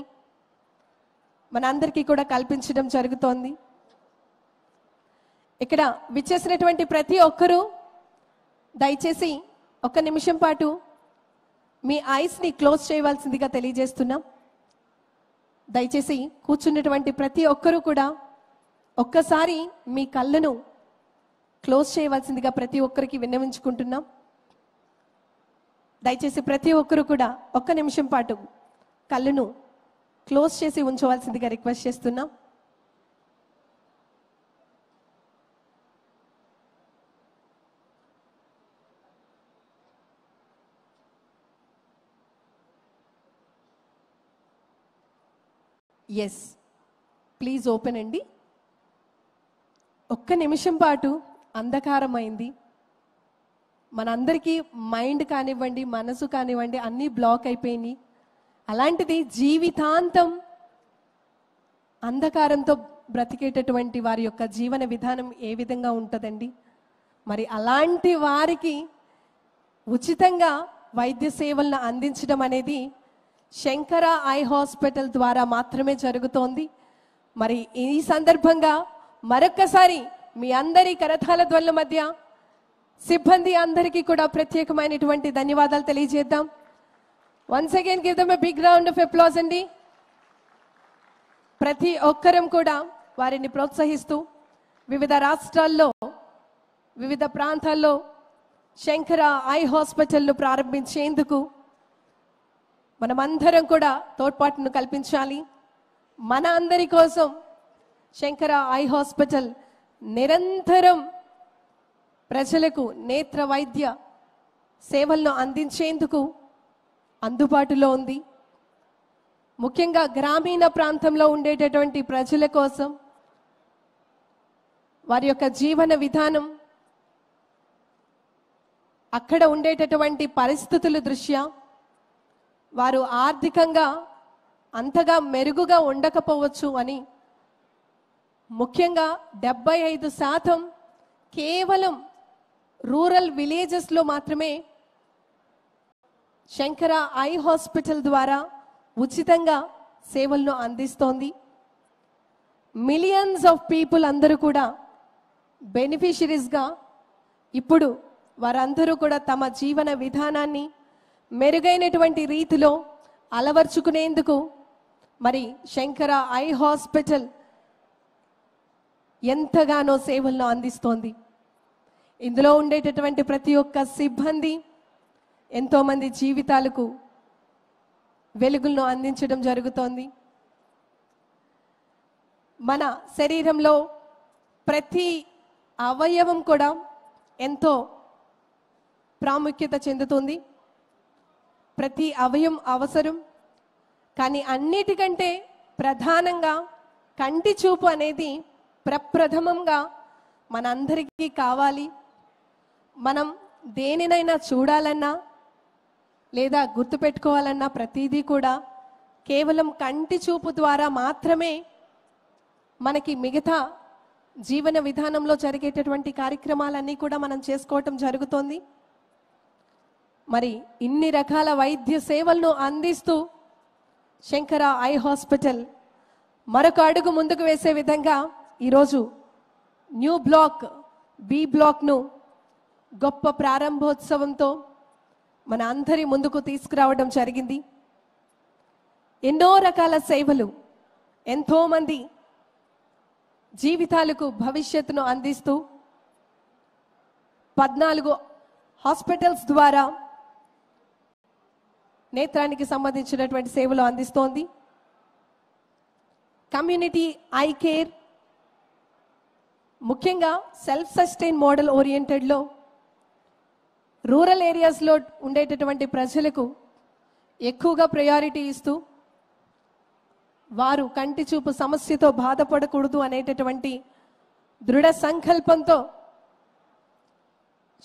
మనందరికీ కూడా కల్పించడం జరుగుతోంది. ఇక్కడ విచ్చేసినటువంటి ప్రతి ఒక్కరూ దయచేసి 1 నిమిషం పాటు మీ ఐస్ని క్లోజ్ చేయవలసిందిగా తెలియజేస్తున్నాం. దయచేసి కూర్చున్నటువంటి ప్రతి ఒక్కరూ కూడా ఒక్కసారి మీ కళ్ళను క్లోజ్ చేయవలసిందిగా ప్రతి ఒక్కరికి విన్నవించుకుంటున్నాం. దయచేసి ప్రతి ఒక్కరూ కూడా 1 నిమిషం పాటు కళ్ళను క్లోజ్ చేసి ఉంచవలసిందిగా రిక్వెస్ట్ చేస్తున్నాం. ఎస్, ప్లీజ్ ఓపెన్ అండి. 1 నిమిషం పాటు అంధకారమైంది. మనందరికీ మైండ్ కానివ్వండి, మనసు కానివ్వండి, అన్నీ బ్లాక్ అయిపోయినాయి. అలాంటిది జీవితాంతం అంధకారంతో బ్రతికేటటువంటి వారి యొక్క జీవన విధానం ఏ విధంగా ఉంటుందండి? మరి అలాంటి వారికి ఉచితంగా వైద్య సేవలను అందించడం అనేది శంకర ఐ హాస్పిటల్ ద్వారా మాత్రమే జరుగుతోంది. మరి ఈ సందర్భంగా మరొక్కసారి మీ అందరి కరతాళ ధ్వనుల మధ్య సిబ్బంది అందరికీ కూడా ప్రత్యేకమైనటువంటి ధన్యవాదాలు తెలియజేద్దాం. Once again give them a big round of applause అండి. ప్రతి ఒక్కరం కూడా వారిని ప్రోత్సహిస్తూ వివిధ రాష్ట్రాల్లో, వివిధ ప్రాంతాల్లో శంకర ఐ హాస్పిటల్ను ప్రారంభించేందుకు మనమందరం కూడా తోడ్పాటును కల్పించాలి. మన అందరి కోసం శంకర ఐ హాస్పిటల్ నిరంతరం ప్రజలకు నేత్ర వైద్య సేవలను అందించేందుకు అందుబాటులో ఉంది. ముఖ్యంగా గ్రామీణ ప్రాంతంలో ఉండేటటువంటి ప్రజల కోసం వారి యొక్క జీవన విధానం, అక్కడ ఉండేటటువంటి పరిస్థితుల దృష్ట్యా వారు ఆర్థికంగా అంతగా మెరుగుగా ఉండకపోవచ్చు అని, ముఖ్యంగా 75% కేవలం రూరల్ విలేజెస్లో మాత్రమే శంకర ఐ హాస్పిటల్ ద్వారా ఉచితంగా సేవలను అందిస్తోంది. మిలియన్స్ ఆఫ్ పీపుల్ అందరూ కూడా బెనిఫిషరీస్గా ఇప్పుడు వారందరూ కూడా తమ జీవన విధానాన్ని మెరుగైనటువంటి రీతిలో అలవర్చుకునేందుకు మరి శంకర ఐ హాస్పిటల్ ఎంతగానో సేవలను అందిస్తోంది. ఇందులో ఉండేటటువంటి ప్రతి ఒక్క సిబ్బంది ఎంతోమంది జీవితాలకు వెలుగులను అందించడం జరుగుతోంది. మన శరీరంలో ప్రతి అవయవం కూడా ఎంతో ప్రాముఖ్యత చెందుతుంది. ప్రతి అవయవం అవసరం. కానీ అన్నిటికంటే ప్రధానంగా కంటి చూపు అనేది ప్రప్రథమంగా మనందరికీ కావాలి. మనం దేనినైనా చూడాలన్నా లేదా గుర్తుపెట్టుకోవాలన్నా ప్రతిదీ కూడా కేవలం కంటి చూపు ద్వారా మాత్రమే మనకి మిగతా జీవన విధానంలో జరిగేటటువంటి కార్యక్రమాలన్నీ కూడా మనం చేసుకోవటం జరుగుతోంది. మరి ఇన్ని రకాల వైద్య సేవలను అందిస్తూ శంకర ఐ హాస్పిటల్ మరొక అడుగు ముందుకు వేసే విధంగా ఈరోజు న్యూ బ్లాక్ బి బ్లాక్ను గొప్ప ప్రారంభోత్సవంతో మన అందరి ముందుకు తీసుకురావడం జరిగింది. ఎన్నో రకాల సేవలు, ఎంతోమంది జీవితాలకు భవిష్యత్తును అందిస్తూ 14 హాస్పిటల్స్ ద్వారా నేత్రానికి సంబంధించినటువంటి సేవలు అందిస్తోంది. కమ్యూనిటీ ఐ కేర్, ముఖ్యంగా సెల్ఫ్ సస్టైన్ మోడల్ ఓరియంటెడ్లో రూరల్ ఏరియాస్లో ఉండేటటువంటి ప్రజలకు ఎక్కువగా ప్రయారిటీ ఇస్తూ వారు కంటి చూపు సమస్యతో బాధపడకూడదు అనేటటువంటి దృఢ సంకల్పంతో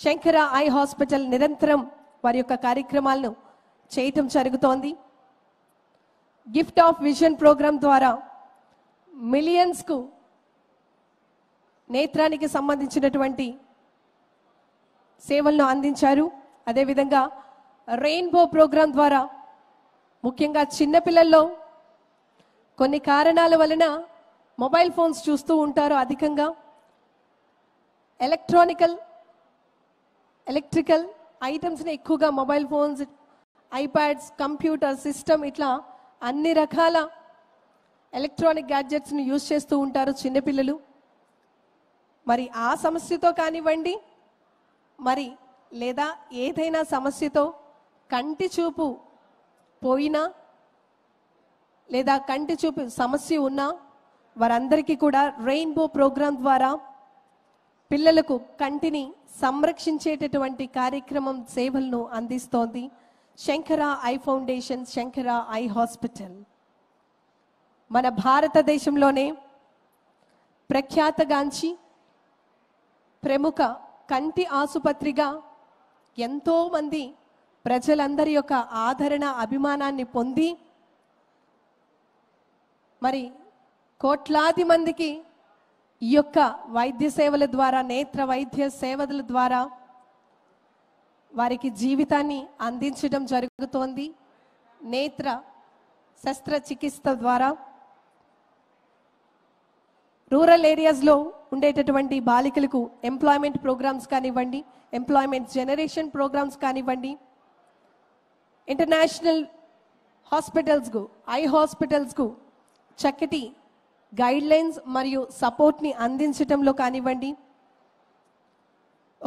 శంకర ఐ హాస్పిటల్ నిరంతరం వారి యొక్క కార్యక్రమాలను చేయటం జరుగుతోంది. గిఫ్ట్ ఆఫ్ విజన్ ప్రోగ్రాం ద్వారా మిలియన్స్కు నేత్రానికి సంబంధించినటువంటి సేవలను అందించారు. అదేవిధంగా రెయిన్బో ప్రోగ్రాం ద్వారా ముఖ్యంగా చిన్నపిల్లల్లో కొన్ని కారణాల వలన మొబైల్ ఫోన్స్ చూస్తూ ఉంటారు అధికంగా. ఎలక్ట్రికల్ ఐటమ్స్ని ఎక్కువగా mobile phones, iPads, computer system ఇట్లా అన్ని రకాల ఎలక్ట్రానిక్ గ్యాడ్జెట్స్ని యూజ్ చేస్తూ ఉంటారు చిన్నపిల్లలు. మరి ఆ సమస్యతో కానివ్వండి, మరి లేదా ఏదైనా సమస్యతో కంటి చూపు పోయినా లేదా కంటి చూపు సమస్య ఉన్నా వారందరికీ కూడా రెయిన్బో ప్రోగ్రాం ద్వారా పిల్లలకు కంటిని సంరక్షించేటటువంటి కార్యక్రమం సేవలను అందిస్తోంది Shankara eye foundation, Shankara eye hospital. మన భారతదేశంలోనే ప్రఖ్యాతగాంచి ప్రముఖ కంటి ఆసుపత్రిగా ఎంతో మంది ప్రజలందరి యొక్క ఆదరణ, అభిమానాన్ని పొంది మరి కోట్లాది మందికి ఈ యొక్క వైద్య సేవల ద్వారా, నేత్ర వైద్య సేవల ద్వారా వారికి జీవితాన్ని అందించడం జరుగుతోంది. నేత్ర శస్త్రచికిత్స ద్వారా రూరల్ ఏరియాస్లో ఉండేటటువంటి బాలికలకు ఎంప్లాయ్మెంట్ ప్రోగ్రామ్స్ కానివ్వండి, ఎంప్లాయ్మెంట్ జనరేషన్ ప్రోగ్రామ్స్ కానివ్వండి, ఇంటర్నేషనల్ హాస్పిటల్స్కు, ఐ హాస్పిటల్స్కు చక్కటి గైడ్లైన్స్ మరియు సపోర్ట్ని అందించడంలో కానివ్వండి,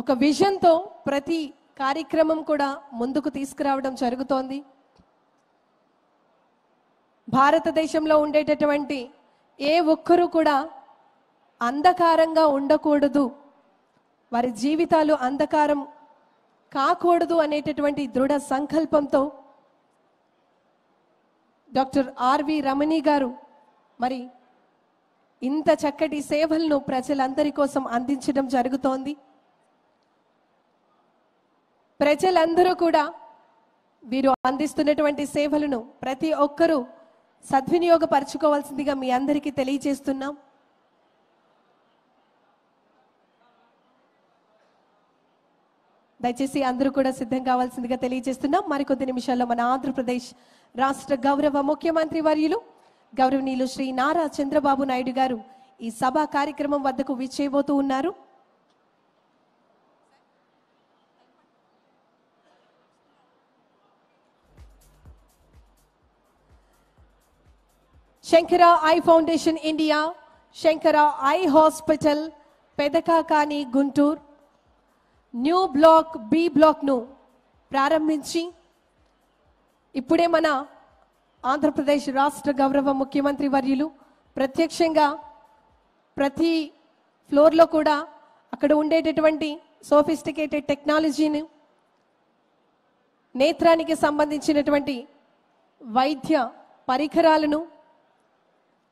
ఒక విజన్తో ప్రతి కార్యక్రమం కూడా ముందుకు తీసుకురావడం జరుగుతోంది. భారతదేశంలో ఉండేటటువంటి ఏ ఒక్కరూ కూడా అంధకారంగా ఉండకూడదు, వారి జీవితాలు అంధకారం కాకూడదు అనేటటువంటి దృఢ సంకల్పంతో డాక్టర్ ఆర్వి రమణి గారు మరి ఇంత చక్కటి సేవలను ప్రజలందరి కోసం అందించడం జరుగుతోంది. ప్రజలందరూ కూడా వీరు అందిస్తున్నటువంటి సేవలను ప్రతి ఒక్కరూ సద్వినియోగపరచుకోవాల్సిందిగా మీ అందరికీ తెలియజేస్తున్నాం. దయచేసి అందరూ కూడా సిద్ధం కావాల్సిందిగా తెలియజేస్తున్నాం. మరికొద్ది నిమిషాల్లో మన ఆంధ్రప్రదేశ్ రాష్ట్ర గౌరవ ముఖ్యమంత్రి వర్యులు గౌరవనీయులు శ్రీ నారా చంద్రబాబు నాయుడు గారు ఈ సభా కార్యక్రమం వద్దకు విచ్చేయబోతూ ఉన్నారు. Sankara eye foundation India, Shankara eye hospital, Pedakakani, Guntur new block B బ్లాక్ను ప్రారంభించి ఇప్పుడే మన ఆంధ్రప్రదేశ్ రాష్ట్ర గౌరవ ముఖ్యమంత్రి వర్యులు ప్రత్యక్షంగా ప్రతి ఫ్లోర్లో కూడా అక్కడ ఉండేటటువంటి సోఫిస్టికేటెడ్ టెక్నాలజీని, నేత్రానికి సంబంధించినటువంటి వైద్య పరికరాలను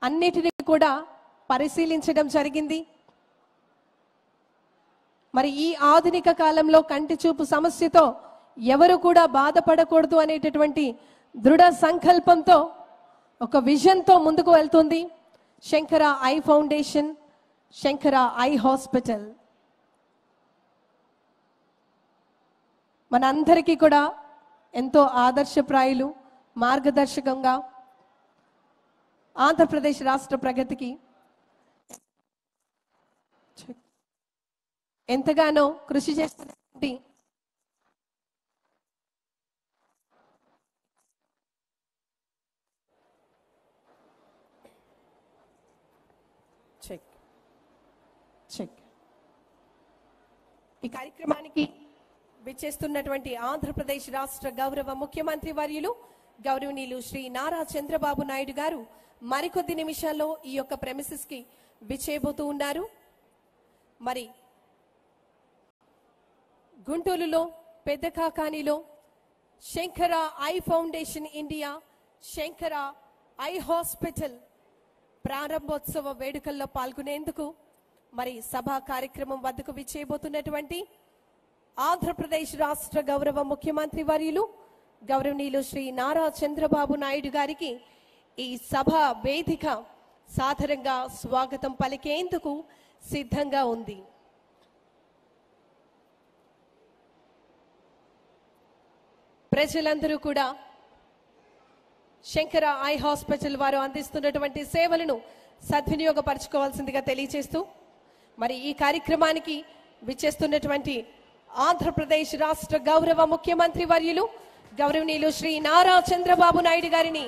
అన్నిటినీ కూడా పరిశీలించడం జరిగింది. మరి ఈ ఆధునిక కాలంలో కంటి చూపు సమస్యతో ఎవరు కూడా బాధపడకూడదు అనేటటువంటి దృఢ సంకల్పంతో ఒక విజన్తో ముందుకు వెళ్తుంది Shankara eye foundation, Shankara eye hospital. మనందరికీ కూడా ఎంతో ఆదర్శప్రాయులు, మార్గదర్శకంగా ఆంధ్రప్రదేశ్ రాష్ట్ర ప్రగతికి ఎంతగానో కృషి చేస్తున్నటువంటి ఈ కార్యక్రమానికి విచ్చేస్తున్నటువంటి ఆంధ్రప్రదేశ్ రాష్ట్ర గౌరవ ముఖ్యమంత్రి వర్యులు గౌరవనీయులు శ్రీ నారా చంద్రబాబు నాయుడు గారు మరికొద్ది నిమిషాల్లో ఈ యొక్క ప్రెమిసెస్ కి విచ్చేయబోతూ ఉన్నారు. మరి గుంటూరులో పెద్దకాకానిలో Shankara eye foundation India, Shankara eye hospital ప్రారంభోత్సవ వేడుకల్లో పాల్గొనేందుకు మరి సభా కార్యక్రమం వద్దకు విచ్చేయబోతున్నటువంటి ఆంధ్రప్రదేశ్ రాష్ట్ర గౌరవ ముఖ్యమంత్రి వర్యులు గౌరవనీయులు శ్రీ నారా చంద్రబాబు నాయుడు గారికి ఈ సభా వేదిక సాదరంగా స్వాగతం పలికేందుకు సిద్ధంగా ఉంది. ప్రజలందరూ కూడా శంకర ఐ హాస్పిటల్ వారు అందిస్తున్నటువంటి సేవలను సద్వినియోగపరచుకోవాల్సిందిగా తెలియజేస్తూ మరి ఈ కార్యక్రమానికి విచ్చేస్తున్నటువంటి ఆంధ్రప్రదేశ్ రాష్ట్ర గౌరవ ముఖ్యమంత్రి వర్యులు గౌరవనీయులు శ్రీ నారా చంద్రబాబు నాయుడు గారిని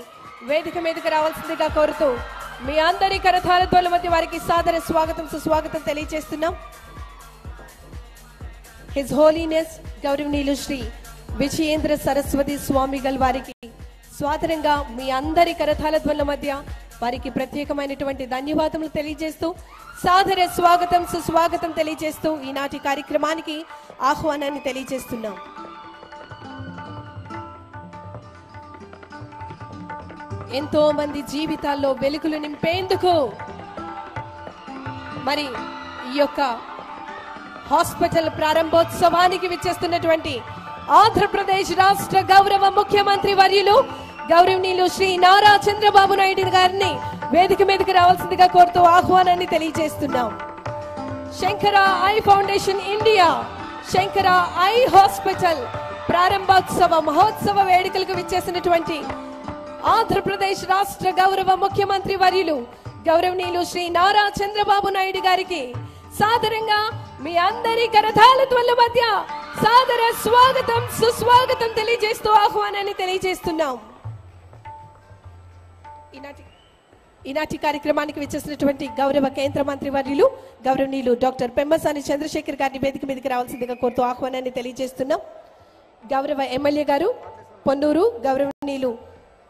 వేదిక మీదకు రావాల్సిందిగా కోరుతూ మీ అందరి కరతాళ ధ్వనుల మధ్య వారికి సాదర స్వాగతం, సుస్వాగతం తెలియజేస్తున్నాం. హిజ్ హోలీనెస్ గౌరవనీయులు శ్రీ విజయేంద్ర సరస్వతి స్వామిగల్ వారికి స్వాతంత్రంగా మీ అందరి కరతాళ ధ్వనుల మధ్య వారికి ప్రత్యేకమైనటువంటి ధన్యవాదములు తెలియజేస్తూ సాదర స్వాగతం, సుస్వాగతం తెలియజేస్తూ ఈనాటి కార్యక్రమానికి ఆహ్వానాన్ని తెలియజేస్తున్నాం. ఎంతో మంది జీవితాల్లో వెలుగులు నింపేందుకు మరి ఈ యొక్క హాస్పిటల్ ప్రారంభోత్సవానికి విచ్చేస్తున్నటువంటి ఆంధ్రప్రదేశ్ రాష్ట్ర గౌరవ ముఖ్యమంత్రి వర్యులు గౌరవనీయులు శ్రీ నారా చంద్రబాబు నాయుడు గారిని వేదిక మీదకి రావాల్సిందిగా కోరుతూ ఆహ్వానాన్ని తెలియజేస్తున్నాం. Shankara eye foundation India, Shankara eye hospital ప్రారంభోత్సవ మహోత్సవ వేడుకలకు విచ్చేసినటువంటి ఆంధ్రప్రదేశ్ రాష్ట్ర గౌరవ ముఖ్యమంత్రి వర్యులు గౌరవనీయులు శ్రీ నారా చంద్రబాబు నాయుడు గారికి సాదరంగా మీ అందరి కరతాళ ధ్వనుల మధ్య సాదర స్వాగతం, సుస్వాగతం తెలియజేస్తూ ఆహ్వానాన్ని తెలియజేస్తున్నాం. ఈనాటి కార్యక్రమానికి విచ్చేసినటువంటి గౌరవ కేంద్ర మంత్రి వర్యులు గౌరవనీయులు డాక్టర్ పెమ్మసాని చంద్రశేఖర్ గారిని వేదిక మీదకి రావాల్సిందిగా కోరుతూ ఆహ్వానాన్ని తెలియజేస్తున్నాం. గౌరవ ఎమ్మెల్యే గారు పొన్నూరు గౌరవనీయులు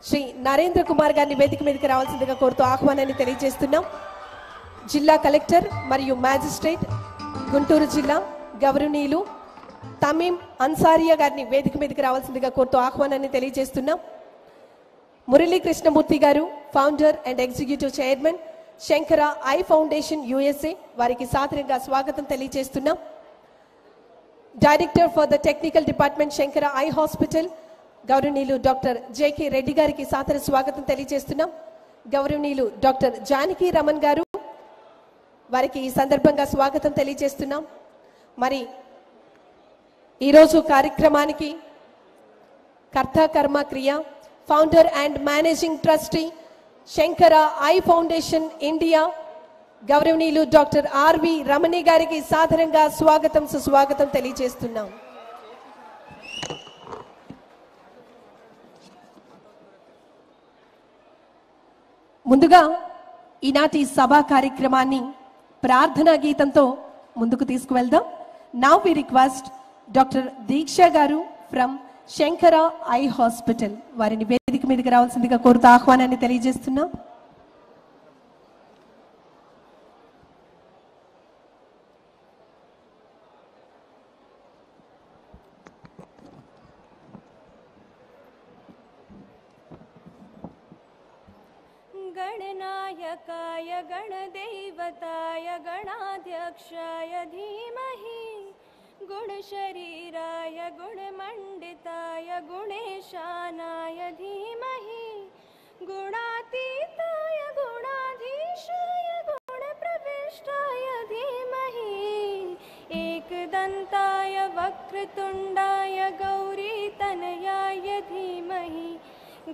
శ్రీ నరేంద్ర కుమార్ గారిని వేదిక మీదకి రావాల్సిందిగా కోరుతూ ఆహ్వానాన్ని తెలియజేస్తున్నాం. జిల్లా కలెక్టర్ మరియు మ్యాజిస్ట్రేట్ గుంటూరు జిల్లా గౌరవనీయులు తమీం అన్సారియా గారిని వేదిక మీదకి రావాల్సిందిగా కోరుతూ ఆహ్వానాన్ని తెలియజేస్తున్నాం. మురళీ కృష్ణమూర్తి గారు founder and executive chairman Shankara eye foundation USA వారికి సాదరంగా స్వాగతం తెలియజేస్తున్నాం. Director for the technical department Shankara eye hospital గౌరవనీయులు డాక్టర్ జేకే రెడ్డి గారికి సాదర స్వాగతం తెలియజేస్తున్నాం. గౌరవనీయులు డాక్టర్ జానకి రమణ్ గారు వారికి ఈ సందర్భంగా స్వాగతం తెలియజేస్తున్నాం. మరి ఈరోజు కార్యక్రమానికి కర్త కర్మ క్రియ founder and managing trustee Shankara eye foundation India గౌరవనీయులు డాక్టర్ ఆర్వి రమణి గారికి సాదరంగా స్వాగతం, సుస్వాగతం తెలియజేస్తున్నాం. ముందుగా ఈనాటి సభా కార్యక్రమాన్ని ప్రార్థనా గీతంతో ముందుకు తీసుకువెళ్దాం. నౌ వి రిక్వెస్ట్ డాక్టర్ దీక్ష గారు ఫ్రమ్ శంకర ఐ హాస్పిటల్ వారిని వేదిక మీదకి రావాల్సిందిగా కోరుతూ ఆహ్వానాన్ని తెలియజేస్తున్నాం. गणनायकाय गणदेवताय गणाध्यक्षाय धीमहि गुणशरीराय गुणमण्डिताय गुणेशानाय धीमहि गुणातीताय गुणाधीशाय गुणप्रविष्टाय धीमहि एकदन्ताय वक्रतुण्डाय गौरीतनयाय धीमहि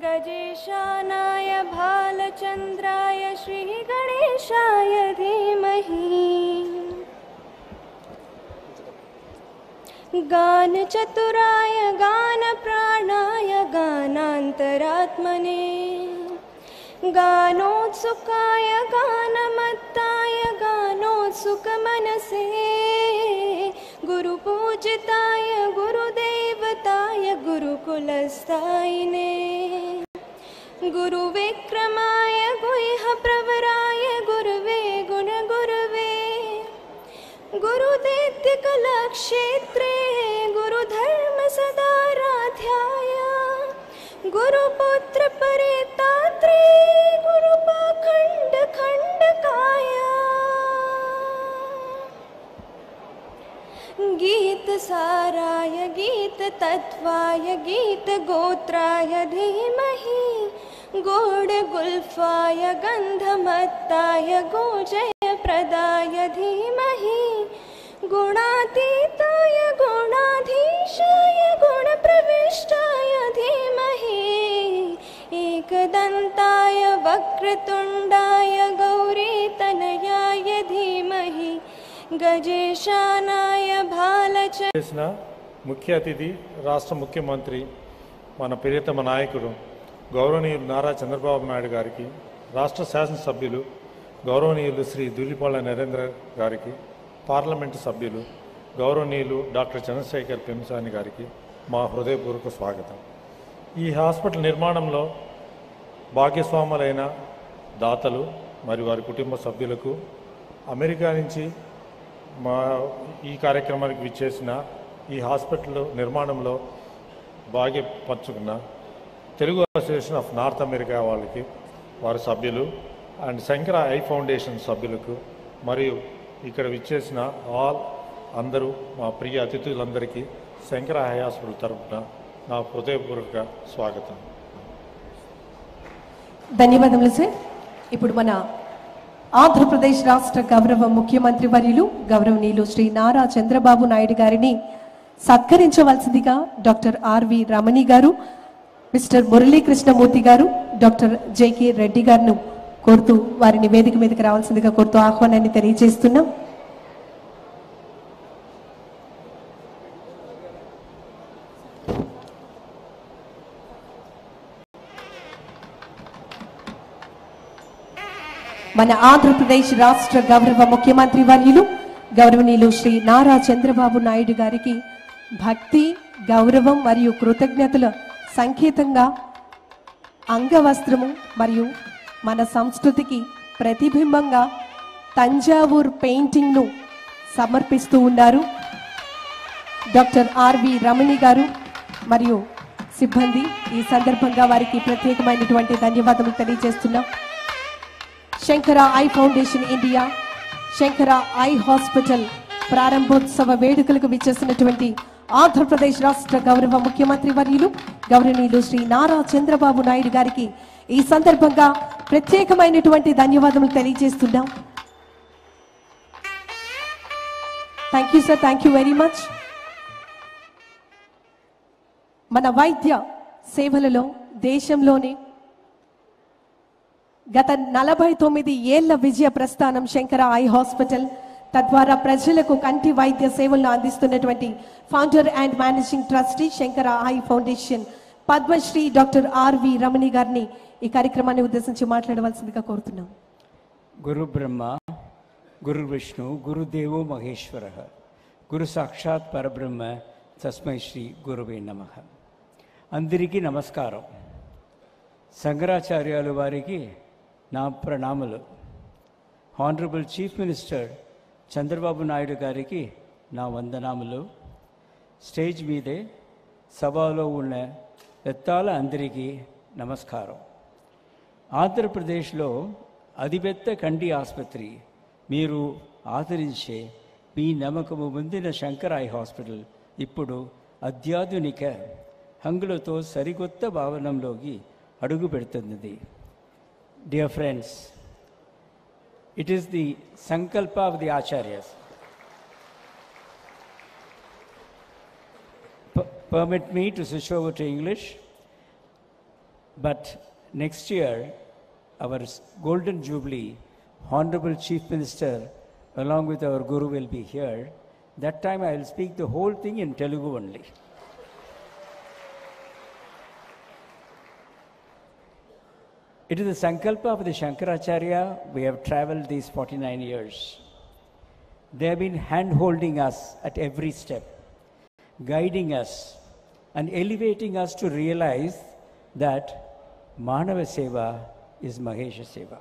गजेशानाय भालचन्द्राय श्रीगणेशाय धीमहि गानचतुराय गानप्राणाय गानान्तरात्मने गानोत्सुकाय गानमत्ताय गानोत्सुकमनसे गुरुपूजिताय गुरुदेवताय गुरुकुलस्थायिने गुरुविक्रमाय गुह्यप्रवराय गुरुवे गुणगुरुवे गुरुदैत्यकलाक्षेत्रे गुरुधर्मसदाराध्याय गुरुपुत्रपरितात्रे गुरुपाखण्डखण्डकाय गीतसाराय गीततत्त्वाय गीतगोत्राय धीमहि गोडगुल्फाय गन्धमत्ताय गोजयप्रदाय धीमहि गुणातीताय गुणाधीशाय गुणप्रविष्टाय धीमहि एकदन्ताय वक्रतुण्डाय गौरीतनयाय धीमहि गजेशानाय भालचन्द्राय मुख्य अतिथि राष्ट्र मुख्यमंत्री मन प्रियतम नायकुడు గౌరవనీయులు నారా చంద్రబాబు నాయుడు గారికి, రాష్ట్ర శాసనసభ్యులు గౌరవనీయులు శ్రీ ధూళిపాళ్ల నరేంద్ర గారికి, పార్లమెంటు సభ్యులు గౌరవనీయులు డాక్టర్ చంద్రశేఖర్ పెంసాని గారికి మా హృదయపూర్వక స్వాగతం. ఈ హాస్పిటల్ నిర్మాణంలో భాగ్యస్వాములైన దాతలు మరియు వారి కుటుంబ సభ్యులకు, అమెరికా నుంచి మా ఈ కార్యక్రమానికి విచ్చేసిన ఈ హాస్పిటల్ నిర్మాణంలో భాగ్య పంచుకున్న Telugu association of north America వాళ్ళకి, వారి సభ్యులు అండ్ శంకర ఐ ఫౌండేషన్ సభ్యులకు మరియు ఇక్కడ విచ్చేసిన అందరూ మా ప్రియ అతిథులందరికీ శంకర ఐ హాస్పిటల్ తరఫున నా హృదయపూర్వక స్వాగతం. ధన్యవాదములు సార్. ఇప్పుడు మన ఆంధ్రప్రదేశ్ రాష్ట్ర గౌరవ ముఖ్యమంత్రి వర్యులు గౌరవనీయులు శ్రీ నారా చంద్రబాబు నాయుడు గారిని సత్కరించవలసిందిగా డాక్టర్ ఆర్వి రమణి గారు, మిస్టర్ మురళీకృష్ణమూర్తి గారు, డాక్టర్ జేకే రెడ్డి గారిను కోరుతూ వారిని వేదిక మీదకి రావాల్సిందిగా కోరుతూ ఆహ్వానాన్ని తెలియజేస్తున్నాం. మన ఆంధ్రప్రదేశ్ రాష్ట్ర గౌరవ ముఖ్యమంత్రి వర్యులు గౌరవనీయులు శ్రీ నారా చంద్రబాబు నాయుడు గారికి భక్తి, గౌరవం మరియు కృతజ్ఞతల సంకేతంగా అంగవస్త్రము మరియు మన సంస్కృతికి ప్రతిబింబంగా తంజావూర్ పెయింటింగ్ను సమర్పిస్తూ ఉన్నారు. డాక్టర్ ఆర్వి రమణి గారు మరియు సిబ్బంది ఈ సందర్భంగా వారికి ప్రత్యేకమైనటువంటి ధన్యవాదాలు తెలియజేస్తున్నాం. Shankara eye foundation India, Shankara eye hospital ప్రారంభోత్సవ వేడుకలకు విచ్చేసినటువంటి ఆంధ్రప్రదేశ్ రాష్ట్ర గౌరవ ముఖ్యమంత్రి వర్యులు గౌరవనీయులు శ్రీ నారా చంద్రబాబు నాయుడు గారికి ఈ సందర్భంగా ప్రత్యేకమైనటువంటి ధన్యవాదాలు తెలియజేస్తున్నాం. Thank you sir, thank you very much. మన వైద్య సేవలలో దేశంలోనే గత 49 ఏళ్ల విజయ ప్రస్థానం శంకర ఐ హాస్పిటల్, తద్వారా ప్రజలకు కంటి వైద్య సేవలను అందిస్తున్నటువంటి founder and managing trustee Shankara eye foundation Padmashri doctor RV Ramani గారిని ఈ కార్యక్రమాన్ని ఉద్దేశించి మాట్లాడవలసిందిగా కోరుతున్నాం. గురు బ్రహ్మ, గురు విష్ణు, గురుదేవో మహేశ్వర, గురు సాక్షాత్ పరబ్రహ్మ, తస్మై శ్రీ గురువే నమః. అందరికీ నమస్కారం. శంకరాచార్యుల వారికి నా ప్రణామములు. Honourable chief minister Chandrababu Naidu గారికి నా వందనాములు. స్టేజ్ మీదే సభలో ఉన్న పెద్దాల అందరికీ నమస్కారం. ఆంధ్రప్రదేశ్లో అతిపెద్ద కంటి ఆసుపత్రి మీరు ఆదరించే మీ నమ్మకము పొందిన శంకర ఐ హాస్పిటల్ ఇప్పుడు అత్యాధునిక హంగులతో సరికొత్త భవనంలోకి అడుగు పెడుతున్నది. Dear friends, it is the sankalpa of the acharyas. Permit me to switch over to English, but next year, our Golden Jubilee, Honorable Chief Minister, along with our Guru, will be here. That time I will speak the whole thing in Telugu only. It is the Sankalpa of the Shankaracharya. We have traveled these 49 years. They have been hand-holding us at every step, guiding us and elevating us to realize that Manava Seva is Mahesha Seva.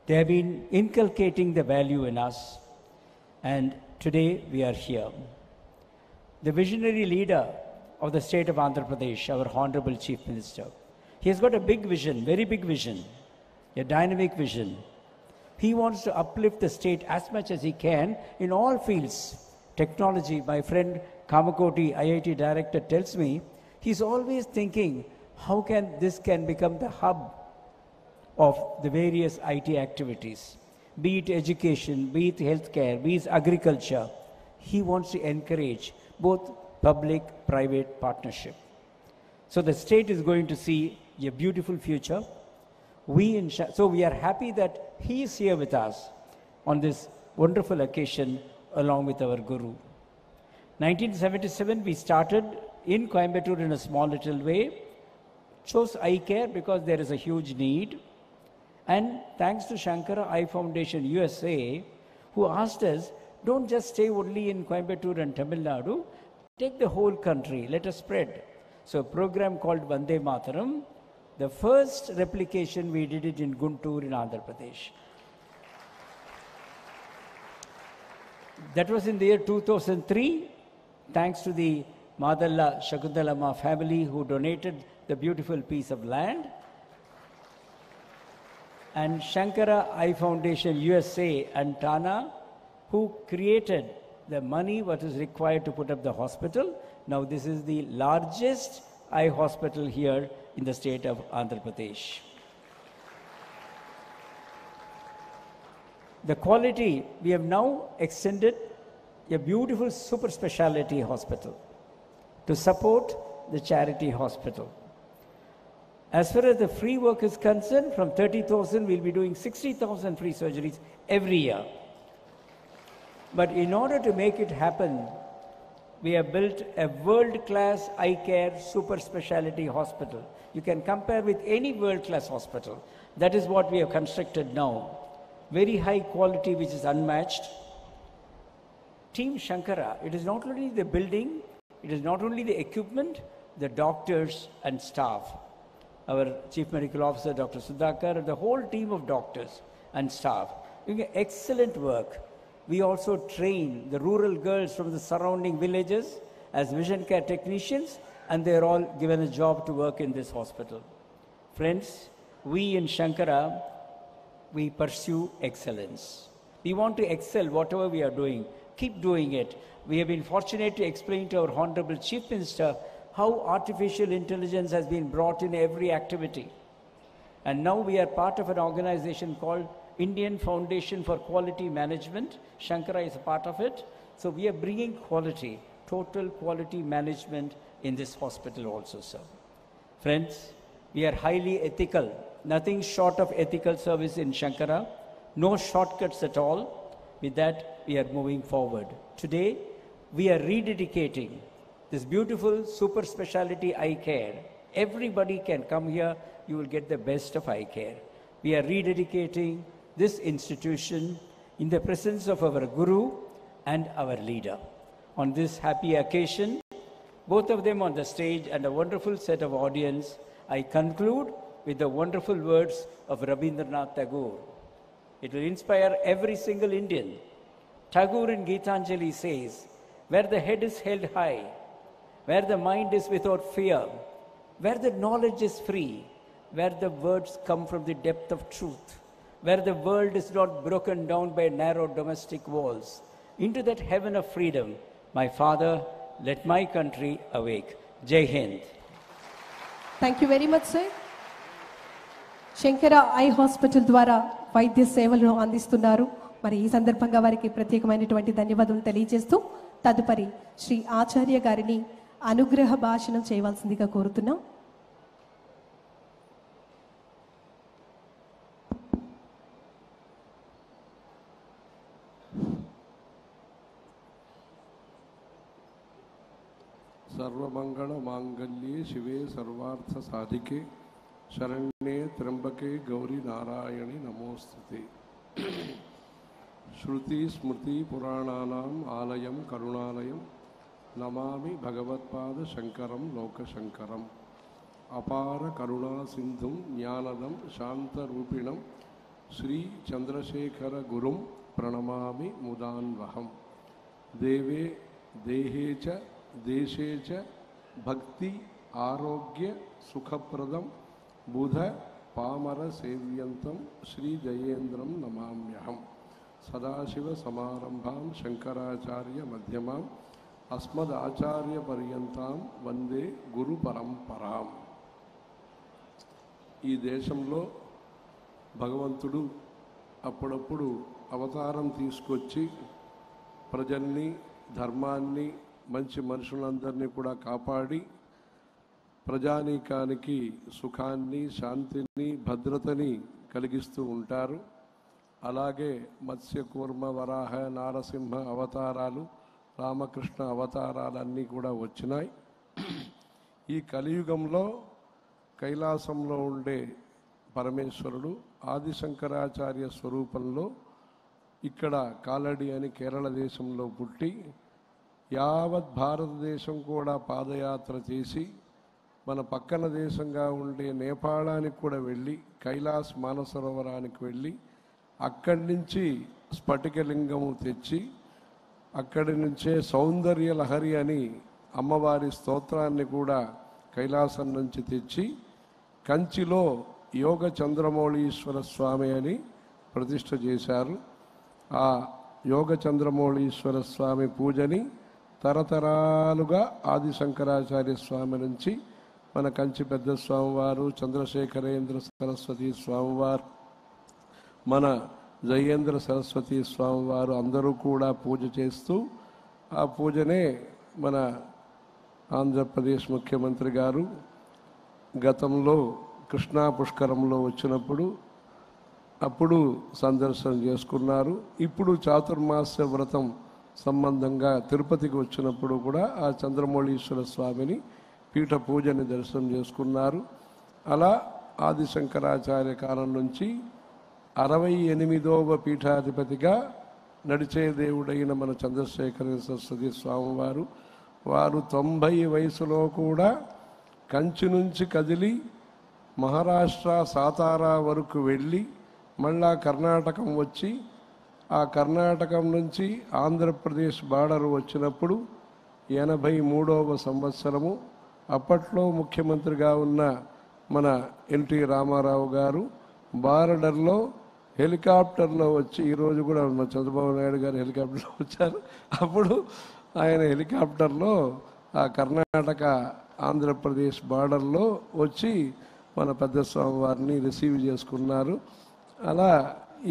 They have been inculcating the value in us, and today we are here. The visionary leader of the state of Andhra Pradesh, our Honorable Chief Minister, he has got a big vision, very big vision, a dynamic vision. He wants to uplift the state as much as he can in all fields. Technology, my friend Kamakoti, IIT director, tells me, he's always thinking, how can this become the hub of the various IT activities, be it education, be it healthcare, be it agriculture. He wants to encourage both public-private partnership. So the state is going to see a beautiful future. So we are happy that he is here with us on this wonderful occasion along with our Guru. 1977 we started in Coimbatore in a small little way, chose eye care because there is a huge need, and thanks to Shankara Eye Foundation USA, who asked us, don't just stay only in Coimbatore and Tamil Nadu, take the whole country, let us spread. So a program called Vande Mataram, the first replication we did it in Guntur in Andhra Pradesh. That was in the year 2003, thanks to the Madalla Shakuntalamma family who donated the beautiful piece of land. And Shankara Eye Foundation USA and Tana, who created the money what is required to put up the hospital. Now this is the largest eye hospital here in the state of Andhra Pradesh. The quality, we have now extended a beautiful super speciality hospital to support the charity hospital. As far as the free work is concerned, from 30,000 we'll be doing 60,000 free surgeries every year. But in order to make it happen, we have built a world-class eye care super speciality hospital. You can compare with any world-class hospital. That is what we have constructed now. Very high quality, which is unmatched. Team Shankara, it is not only the building, it is not only the equipment, the doctors and staff. Our Chief Medical Officer, Dr. Sudhakar, and the whole team of doctors and staff doing excellent work. We also train the rural girls from the surrounding villages as vision care technicians, and they are all given a job to work in this hospital. Friends, we in Shankara, we pursue excellence. We want to excel whatever we are doing. Keep doing it. We have been fortunate to explain to our Honorable Chief Minister how artificial intelligence has been brought in every activity. And now we are part of an organization called Indian Foundation for Quality Management. Shankara is a part of it. So we are bringing quality, total quality management in this hospital also, sir. Friends, we are highly ethical. Nothing short of ethical service in Shankara. No shortcuts at all. With that, we are moving forward. Today, we are rededicating this beautiful super speciality eye care. Everybody can come here. You will get the best of eye care. We are rededicating this institution in the presence of our Guru and our leader. On this happy occasion, both of them on the stage and a wonderful set of audience, I conclude with the wonderful words of Rabindranath Tagore. It will inspire every single Indian. Tagore in Gitanjali says, where the head is held high, where the mind is without fear, where the knowledge is free, where the words come from the depth of truth, where the world is not broken down by narrow domestic walls. Into that heaven of freedom, my Father, let my country awake. Jai Hind. Thank you very much, sir. Shankara eye hospital ద్వారా వైద్య సేవలను అందిస్తున్నారు. మరి ఈ సందర్భంగా వారికి ప్రత్యేకమైనటువంటి ధన్యవాదాలు తెలియజేస్తూ తదుపరి శ్రీ ఆచార్య గారిని అనుగ్రహ భాషణం చేయవలసిందిగా కోరుతున్నాం. सर्वमंगल मांगल्ये शिवे सर्वार्थ साधिके शरण्ये त्र्यंबके गौरी नारायणी नमोस्तुते. श्रुति स्मृति पुराणानाम् आलयं करुणालयं नमामि भगवत्पाद शंकरं लोकशंकरम्. अपार करुणा सिंधुं ज्ञानदं शांतरूपिणं श्री चंद्रशेखर गुरुं प्रणमामि मुदान्वहम्. देवे देहे च देशे च भक्ति आरोग्य सुखप्रदं बुध पामर सेव्यन्तं श्री जयेन्द्रं नमाम्यहम्. सदाशिव समारंभां शंकराचार्य मध्यमाम् अस्मदाचार्य पर्यन्तां वंदे गुरु परंपराम्. ఈ దేశంలో భగవంతుడు అప్పుడప్పుడు అవతారం తీసుకొచ్చి ప్రజల్ని ధర్మాన్ని మంచి మనుషులందరినీ కూడా కాపాడి ప్రజానీకానికి సుఖాన్ని శాంతిని భద్రతని కలిగిస్తూ ఉంటారు. అలాగే మత్స్య కూర్మ వరాహ నారసింహ అవతారాలు రామకృష్ణ అవతారాలన్నీ కూడా వచ్చినాయి. ఈ కలియుగంలో కైలాసంలో ఉండే పరమేశ్వరుడు ఆదిశంకరాచార్య స్వరూపంలో ఇక్కడ కాలడి అని కేరళ దేశంలో పుట్టి యావత్ భారతదేశం కూడా పాదయాత్ర చేసి మన పక్కన దేశంగా ఉండే నేపాళానికి కూడా వెళ్ళి కైలాస్ మానసరోవరానికి వెళ్ళి అక్కడి నుంచి స్ఫటికలింగము తెచ్చి అక్కడి నుంచే సౌందర్య లహరి అని అమ్మవారి స్తోత్రాన్ని కూడా కైలాసం నుంచి తెచ్చి కంచిలో యోగ చంద్రమౌళీశ్వర స్వామి అని ప్రతిష్ఠ చేశారు. ఆ యోగ చంద్రమౌళీశ్వర స్వామి పూజని తరతరాలుగా ఆది శంకరాచార్య స్వామి నుంచి మన కంచి పెద్ద స్వామివారు, చంద్రశేఖరేంద్ర సరస్వతి స్వామివారు, మన జయేంద్ర సరస్వతి స్వామివారు అందరూ కూడా పూజ చేస్తూ ఆ పూజనే మన ఆంధ్రప్రదేశ్ ముఖ్యమంత్రి గారు గతంలో కృష్ణా పుష్కరంలో వచ్చినప్పుడు అప్పుడు సందర్శన చేసుకున్నారు. ఇప్పుడు చాతుర్మాస్య వ్రతం సంబంధంగా తిరుపతికి వచ్చినప్పుడు కూడా ఆ చంద్రమౌళీశ్వర స్వామిని పీఠ పూజని దర్శనం చేసుకున్నారు. అలా ఆది శంకరాచార్య కాలం నుంచి 68వ పీఠాధిపతిగా నడిచే దేవుడైన మన చంద్రశేఖర సరస్వతి స్వామివారు వారు 90 వయసులో కూడా కంచి నుంచి కదిలి మహారాష్ట్ర సాతారా వరకు వెళ్ళి మళ్ళా కర్ణాటకం వచ్చి ఆ కర్ణాటకం నుంచి ఆంధ్రప్రదేశ్ బార్డర్ వచ్చినప్పుడు 83వ సంవత్సరము అప్పట్లో ముఖ్యమంత్రిగా ఉన్న మన ఎన్టీ రామారావు గారు బార్డర్లో హెలికాప్టర్లో వచ్చి ఈరోజు కూడా మన చంద్రబాబు నాయుడు గారు హెలికాప్టర్లో వచ్చారు. అప్పుడు ఆయన హెలికాప్టర్లో ఆ కర్ణాటక ఆంధ్రప్రదేశ్ బార్డర్లో వచ్చి మన పెద్ద స్వామి వారిని రిసీవ్ చేసుకున్నారు. అలా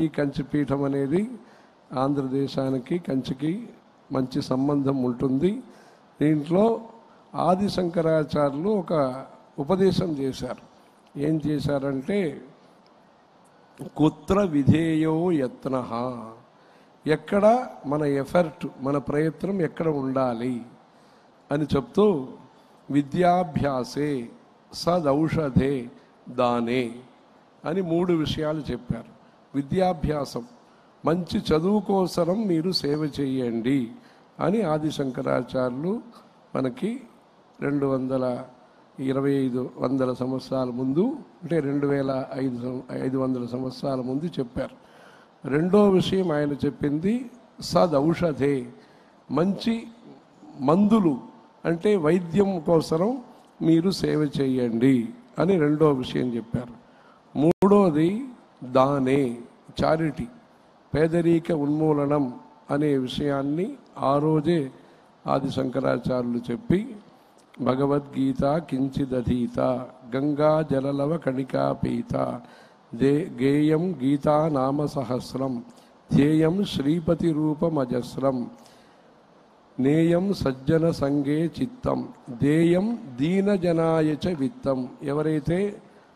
ఈ కంచిపీఠం అనేది ఆంధ్రదేశానికి కంచికి మంచి సంబంధం ఉంటుంది. దీంట్లో ఆది శంకరాచార్యులు ఒక ఉపదేశం చేశారు. ఏం చేశారంటే కుత్ర విధేయో యత్నః, ఎక్కడ మన ఎఫర్ట్ మన ప్రయత్నం ఎక్కడ ఉండాలి అని చెప్తూ విద్యాభ్యాసే సదౌషధే దానే అని 3 విషయాలు చెప్పారు. విద్యాభ్యాసం మంచి చదువు కోసరం మీరు సేవ చేయండి అని ఆది శంకరాచార్యులు మనకి 225 సంవత్సరాల ముందు అంటే 2500 సంవత్సరాల ముందు చెప్పారు. రెండో విషయం ఆయన చెప్పింది సదౌషధే, మంచి మందులు అంటే వైద్యం కోసరం మీరు సేవ చేయండి అని రెండో విషయం చెప్పారు. మూడోది దానే, చారిటీ, పేదరిక ఉన్మూలనం అనే విషయాన్ని ఆ రోజే ఆది శంకరాచార్యులు చెప్పి, భగవద్గీత కించిదధీత గంగా జలలవ కణికాపీత గేయం గీతా నామ సహస్రం ధ్యేయం శ్రీపతి రూపమజస్రం నేయం సజ్జన సంగే చిత్తం దేయం దీనజనాయ చ విత్తం. ఎవరైతే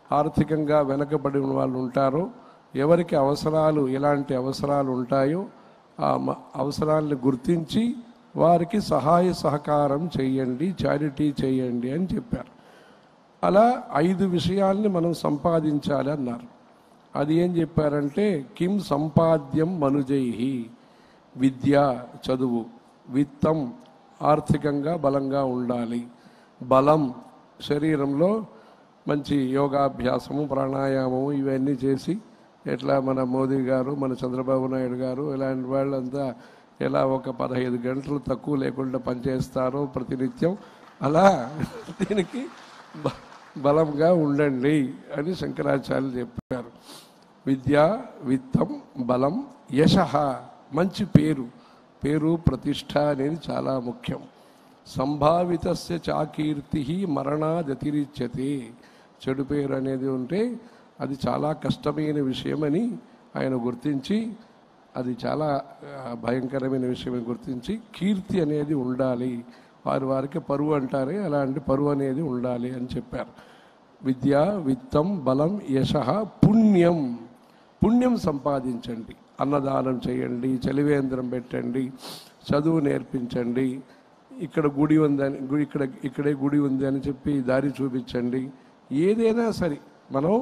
ఆర్థికంగా వెనకబడిన వాళ్ళు ఉంటారో, ఎవరికి అవసరాలు ఎలాంటి అవసరాలు ఉంటాయో ఆ అవసరాలను గుర్తించి వారికి సహాయ సహకారం చేయండి, చారిటీ చేయండి అని చెప్పారు. అలా 5 విషయాల్ని మనం సంపాదించాలి అన్నారు. అది ఏం చెప్పారంటే, కిం సంపాద్యం మనుజైహి, విద్య చదువు, విత్తం ఆర్థికంగా బలంగా ఉండాలి, బలం శరీరంలో మంచి యోగాభ్యాసము ప్రాణాయామము ఇవన్నీ చేసి, ఎట్లా మన మోదీ గారు మన చంద్రబాబు నాయుడు గారు ఇలాంటి వాళ్ళంతా ఎలా ఒక 15 గంటలు తక్కువ లేకుండా పనిచేస్తారో ప్రతినిత్యం, అలా దీనికి బలంగా ఉండండి అని శంకరాచార్యులు చెప్పారు. విద్య విత్తం బలం యశః మంచి పేరు ప్రతిష్ట అనేది చాలా ముఖ్యం. సంభావితస్య చాకీర్తి మరణాదతిరిచ్యతే. చెడు పేరు అనేది ఉంటే అది చాలా కష్టమైన విషయమని ఆయన గుర్తించి, అది చాలా భయంకరమైన విషయమని గుర్తించి, కీర్తి అనేది ఉండాలి, వారికి పరువు అంటారే అలాంటి పరువు అనేది ఉండాలి అని చెప్పారు. విద్య విత్తం బలం యశః పుణ్యం సంపాదించండి, అన్నదానం చేయండి, చలివేంద్రం పెట్టండి, చదువు నేర్పించండి, ఇక్కడ గుడి ఉందని ఇక్కడే గుడి ఉంది అని చెప్పి దారి చూపించండి. ఏదైనా సరే మనం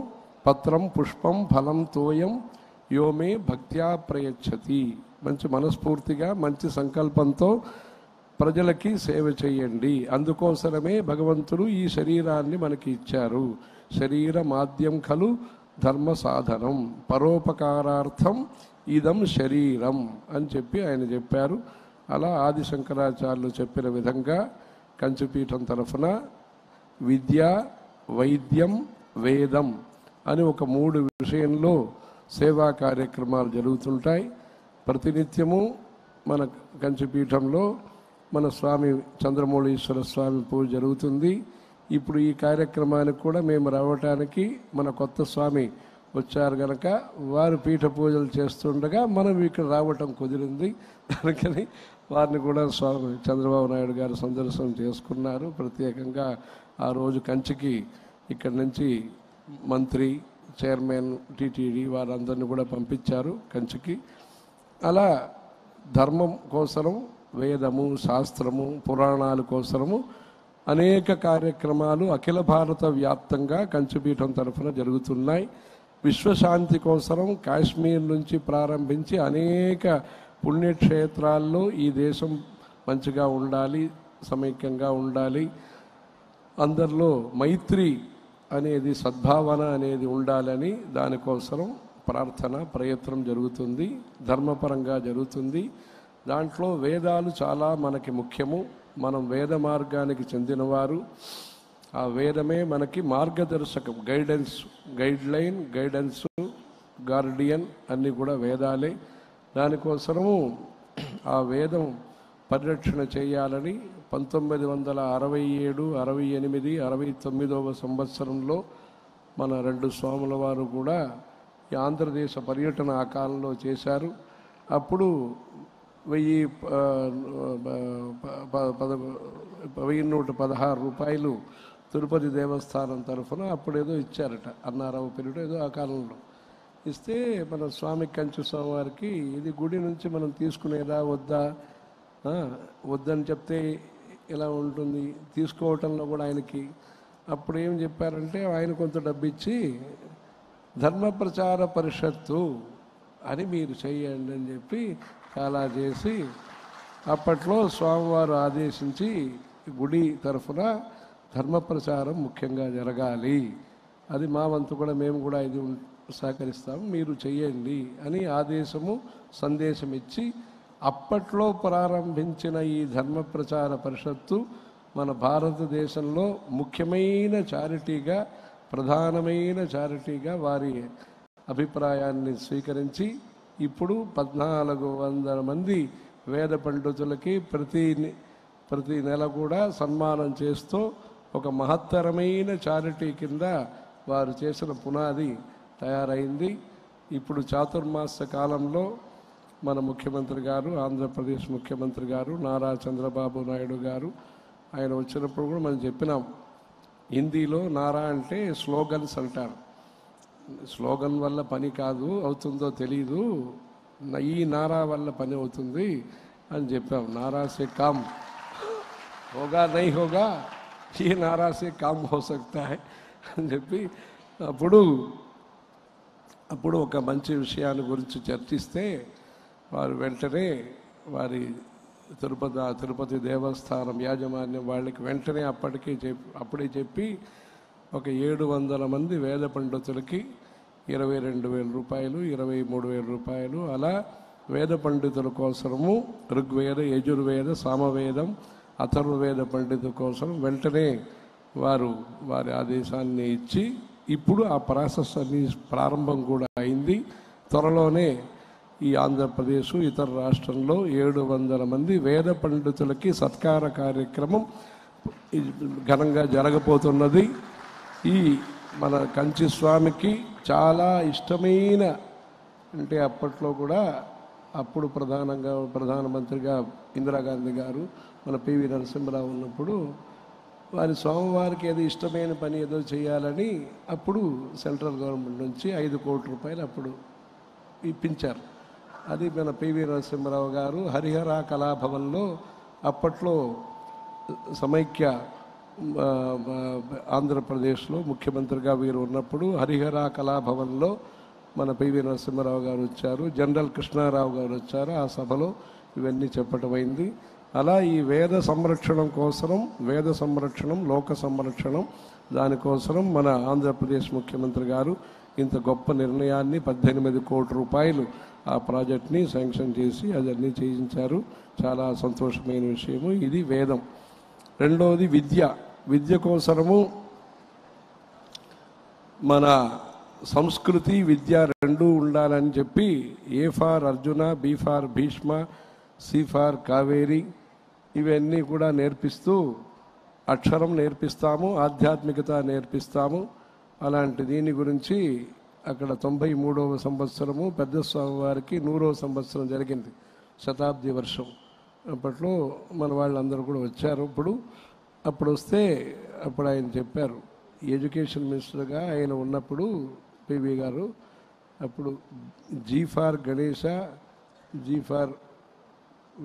పత్రం పుష్పం ఫలం తోయం యోమే భక్త్యా ప్రయచ్చతి, మంచి మనస్ఫూర్తిగా మంచి సంకల్పంతో ప్రజలకి సేవ చేయండి. అందుకోసమే భగవంతుడు ఈ శరీరాన్ని మనకి ఇచ్చారు. శరీర మాధ్యం ఖలు ధర్మ సాధనం పరోపకారార్థం ఇదం శరీరం అని చెప్పి ఆయన చెప్పారు. అలా ఆది శంకరాచార్యులు చెప్పిన విధంగా కంచిపీఠం తరఫున విద్య వైద్యం వేదం అని ఒక 3 విషయంలో సేవా కార్యక్రమాలు జరుగుతుంటాయి. ప్రతినిత్యము మన కంచిపీఠంలో మన స్వామి చంద్రమౌళీశ్వర స్వామి పూజ జరుగుతుంది. ఇప్పుడు ఈ కార్యక్రమానికి కూడా మేము రావటానికి మన కొత్త స్వామి వచ్చారు కనుక వారు పీఠ పూజలు చేస్తుండగా మనం ఇక్కడ రావటం కుదిరింది. దానికని వారిని కూడా స్వామి చంద్రబాబు నాయుడు గారు సందర్శనం చేసుకున్నారు. ప్రత్యేకంగా ఆ రోజు కంచికి ఇక్కడి నుంచి మంత్రి చైర్మన్ టీటీడీ వారందరినీ కూడా పంపించారు కంచికి. అలా ధర్మం కోసరం వేదము శాస్త్రము పురాణాల కోసరము అనేక కార్యక్రమాలు అఖిల భారత వ్యాప్తంగా కంచిపీఠం తరఫున జరుగుతున్నాయి. విశ్వశాంతి కోసరం కాశ్మీర్ నుంచి ప్రారంభించి అనేక పుణ్యక్షేత్రాల్లో ఈ దేశం మంచిగా ఉండాలి, సమైక్యంగా ఉండాలి, అందరిలో మైత్రి అనేది సద్భావన అనేది ఉండాలని దానికోసం ప్రార్థన ప్రయత్నం జరుగుతుంది. ధర్మపరంగా జరుగుతుంది. దాంట్లో వేదాలు చాలా మనకి ముఖ్యము. మనం వేద మార్గానికి చెందినవారు. ఆ వేదమే మనకి మార్గదర్శకం, గైడెన్స్ గార్డియన్ అన్నీ కూడా వేదాలే. దానికోసము ఆ వేదం పరిరక్షణ చేయాలని 1967, 68, 69వ సంవత్సరంలో మన 2 స్వాముల వారు కూడా ఈ ఆంధ్రదేశ పర్యటన ఆ కాలంలో చేశారు. అప్పుడు 1116 రూపాయలు తిరుపతి దేవస్థానం తరఫున అప్పుడేదో ఇచ్చారట, అన్నారావు పీరియడ్ ఏదో ఆ కాలంలో ఇస్తే మన స్వామి కంచి స్వామివారికి ఇది గుడి నుంచి మనం తీసుకునేదా వద్దని చెప్తే ఎలా ఉంటుంది, తీసుకోవటంలో కూడా ఆయనకి అప్పుడు ఏం చెప్పారంటే ఆయన కొంత డబ్బు ఇచ్చి ధర్మ ప్రచార పరిషత్తు అని మీరు చేయండి అని చెప్పి చాలా చేసి అప్పట్లో స్వామివారు ఆదేశించి గుడి తరఫున ధర్మ ప్రచారం ముఖ్యంగా జరగాలి, అది మా వంతు కూడా మేము కూడా ఇది సహకరిస్తాము, మీరు చెయ్యండి అని సందేశం ఇచ్చి అప్పట్లో ప్రారంభించిన ఈ ధర్మ ప్రచార పరిషత్తు మన భారతదేశంలో ముఖ్యమైన చారిటీగా, ప్రధానమైన చారిటీగా వారి అభిప్రాయాన్ని స్వీకరించి ఇప్పుడు 1400 మంది వేద పండితులకి ప్రతి నెల కూడా సన్మానం చేస్తూ ఒక మహత్తరమైన చారిటీ కింద వారు చేసిన పునాది తయారైంది. ఇప్పుడు చాతుర్మాస కాలంలో మన ముఖ్యమంత్రి గారు, ఆంధ్రప్రదేశ్ ముఖ్యమంత్రి గారు నారా చంద్రబాబు నాయుడు గారు ఆయన వచ్చినప్పుడు కూడా మనం చెప్పినాం, హిందీలో నారా అంటే స్లోగన్స్ అంటారు. స్లోగన్ వల్ల పని కాదు, అవుతుందో తెలీదు, ఈ నారా వల్ల పని అవుతుంది అని చెప్పాం. నారా సే కామ్ హోగా నహీ హోగా, ఈ నారా సే కామ్ హో సక్తా హై అని చెప్పి అప్పుడు ఒక మంచి విషయాన్ని గురించి చర్చిస్తే వారు వెంటనే వారి తిరుపతి దేవస్థానం యాజమాన్యం వాళ్ళకి వెంటనే అప్పుడే చెప్పి ఒక 700 మంది వేద పండితులకి 22,000 రూపాయలు, 23,000 రూపాయలు అలా వేద పండితుల కోసము ఋగ్వేద, యజుర్వేద, సామవేదం, అథర్వవేద పండితుల కోసం వెంటనే వారి ఆదేశాన్ని ఇచ్చి ఇప్పుడు ఆ ప్రాసెస్ అన్ని ప్రారంభం కూడా అయింది. త్వరలోనే ఈ ఆంధ్రప్రదేశ్ ఇతర రాష్ట్రంలో 700 మంది వేద పండితులకి సత్కార కార్యక్రమం ఘనంగా జరగబోతున్నది. ఈ మన కంచి స్వామికి చాలా ఇష్టమైన, అంటే అప్పట్లో కూడా అప్పుడు ప్రధానమంత్రిగా ఇందిరాగాంధీ గారు, మన పివి నరసింహరావు ఉన్నప్పుడు వారి స్వామివారికి ఏదో ఇష్టమైన పని ఏదో చేయాలని అప్పుడు సెంట్రల్ గవర్నమెంట్ నుంచి 5 కోట్ల రూపాయలు అప్పుడు ఇప్పించారు. అది మన పివి నరసింహరావు గారు హరిహర కళాభవన్లో అప్పట్లో సమైక్య ఆంధ్రప్రదేశ్లో ముఖ్యమంత్రిగా వీరు ఉన్నప్పుడు హరిహర కళాభవన్లో మన పివి నరసింహరావు గారు వచ్చారు, జనరల్ కృష్ణారావు గారు వచ్చారు. ఆ సభలో ఇవన్నీ చెప్పటమైంది. అలా ఈ వేద సంరక్షణం కోసరం, వేద సంరక్షణం, లోక సంరక్షణం, దానికోసం మన ఆంధ్రప్రదేశ్ ముఖ్యమంత్రి గారు ఇంత గొప్ప నిర్ణయాన్ని 18 కోట్ల రూపాయలు ఆ ప్రాజెక్ట్ని శాంక్షన్ చేసి అదన్నీ చేయించారు. చాలా సంతోషమైన విషయము. ఇది వేదం. రెండవది విద్య కోసము మన సంస్కృతి విద్య రెండూ ఉండాలని చెప్పి A for Arjuna, B for Bhishma, C for Kaveri ఇవన్నీ కూడా నేర్పిస్తూ అక్షరం నేర్పిస్తాము, ఆధ్యాత్మికత నేర్పిస్తాము. అలాంటి దీని గురించి అక్కడ 93వ సంవత్సరము పెద్ద స్వామి వారికి 100వ సంవత్సరం జరిగింది, శతాబ్ది వర్షం. అప్పట్లో మన వాళ్ళందరూ కూడా వచ్చారు. అప్పుడు వస్తే అప్పుడు ఆయన చెప్పారు, ఎడ్యుకేషన్ మినిస్టర్గా ఆయన ఉన్నప్పుడు పివి గారు అప్పుడు G for Ganesha, G for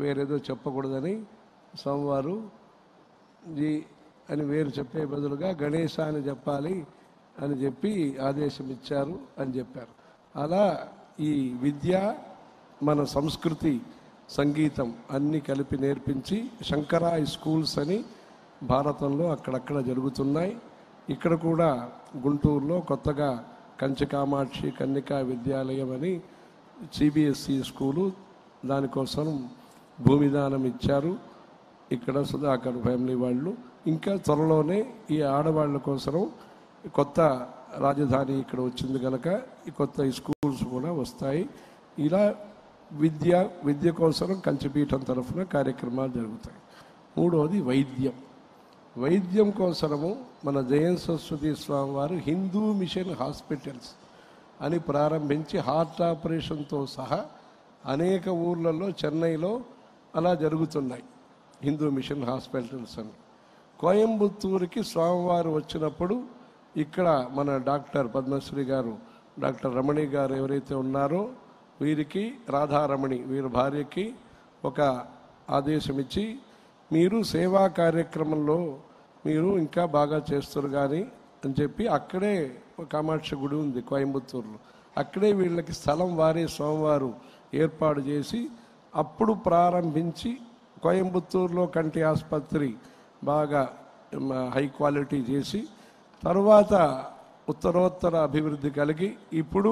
వేరేదో చెప్పకూడదని స్వామివారు జీ అని వేరు చెప్పే బదులుగా గణేశ అని చెప్పాలి అని చెప్పి ఆదేశం ఇచ్చారు అని చెప్పారు. అలా ఈ విద్య, మన సంస్కృతి, సంగీతం అన్నీ కలిపి నేర్పించి శంకరాయ్ స్కూల్స్ అని భారతంలో అక్కడక్కడ జరుగుతున్నాయి. ఇక్కడ కూడా గుంటూరులో కొత్తగా కంచి కామాక్షి కన్నికా విద్యాలయం అని సిబిఎస్ఈ స్కూలు, దానికోసం భూమిదానం ఇచ్చారు ఇక్కడ సుధాకర్ ఫ్యామిలీ వాళ్ళు. ఇంకా త్వరలోనే ఈ ఆడవాళ్ళ కోసం కొత్త రాజధాని ఇక్కడ వచ్చింది కనుక ఈ కొత్త స్కూల్స్ కూడా వస్తాయి. ఇలా విద్య కోసం కంచిపీఠం తరఫున కార్యక్రమాలు జరుగుతాయి. మూడవది వైద్యం కోసము మన జయన్ సరస్వతి స్వామి వారు హిందూ మిషన్ హాస్పిటల్స్ అని ప్రారంభించి హార్ట్ ఆపరేషన్తో సహా అనేక ఊర్లలో, చెన్నైలో అలా జరుగుతున్నాయి హిందూ మిషన్ హాస్పిటల్స్ అని. కోయంబత్తూరుకి స్వామివారు వచ్చినప్పుడు ఇక్కడ మన డాక్టర్ పద్మశ్రీ గారు, డాక్టర్ రమణి గారు ఎవరైతే ఉన్నారో వీరికి, రాధారమణి వీరి భార్యకి ఒక ఆదేశం ఇచ్చి, మీరు సేవా కార్యక్రమంలో మీరు ఇంకా బాగా చేస్తారు కానీ అని చెప్పి అక్కడే కామాక్షి గుడి ఉంది కోయంబత్తూరులో, అక్కడే వీళ్ళకి స్థలం వారే స్వామివారు ఏర్పాటు చేసి అప్పుడు ప్రారంభించి కోయంబత్తూరులో కంటి ఆసుపత్రి బాగా హై క్వాలిటీ చేసి తరువాత ఉత్తరోత్తర అభివృద్ధి కలిగి ఇప్పుడు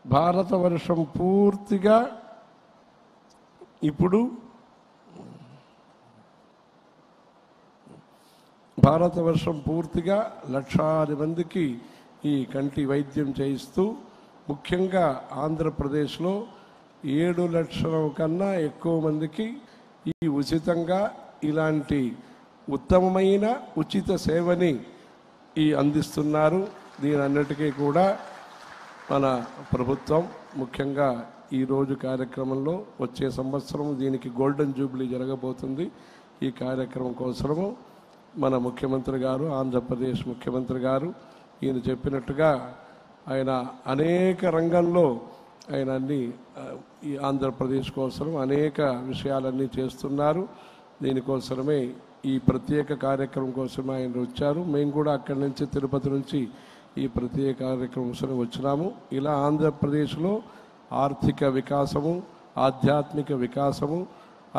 భారతవర్షం పూర్తిగా భారతవర్షం పూర్తిగా లక్షాది మందికి ఈ కంటి వైద్యం చేయిస్తూ ముఖ్యంగా ఆంధ్రప్రదేశ్లో 7 లక్షల కన్నా ఎక్కువ మందికి ఈ ఉచితంగా ఇలాంటి ఉత్తమమైన ఉచిత సేవని అందిస్తున్నారు. దీనన్నిటికీ కూడా మన ప్రభుత్వం ముఖ్యంగా ఈరోజు కార్యక్రమంలో వచ్చే సంవత్సరం దీనికి గోల్డెన్ జూబ్లీ జరగబోతుంది. ఈ కార్యక్రమం కోసము మన ముఖ్యమంత్రి గారు, ఆంధ్రప్రదేశ్ ముఖ్యమంత్రి గారు ఈయన చెప్పినట్టుగా ఆయన అనేక రంగంలో ఆయన అన్ని ఈ ఆంధ్రప్రదేశ్ కోసం అనేక విషయాలన్నీ చేస్తున్నారు. దీనికోసమే ఈ ప్రత్యేక కార్యక్రమం కోసమే ఆయన వచ్చారు. మేము కూడా అక్కడి నుంచి తిరుపతి నుంచి ఈ ప్రత్యేక కార్యక్రమం కోసం వచ్చినాము. ఇలా ఆంధ్రప్రదేశ్లో ఆర్థిక వికాసము, ఆధ్యాత్మిక వికాసము,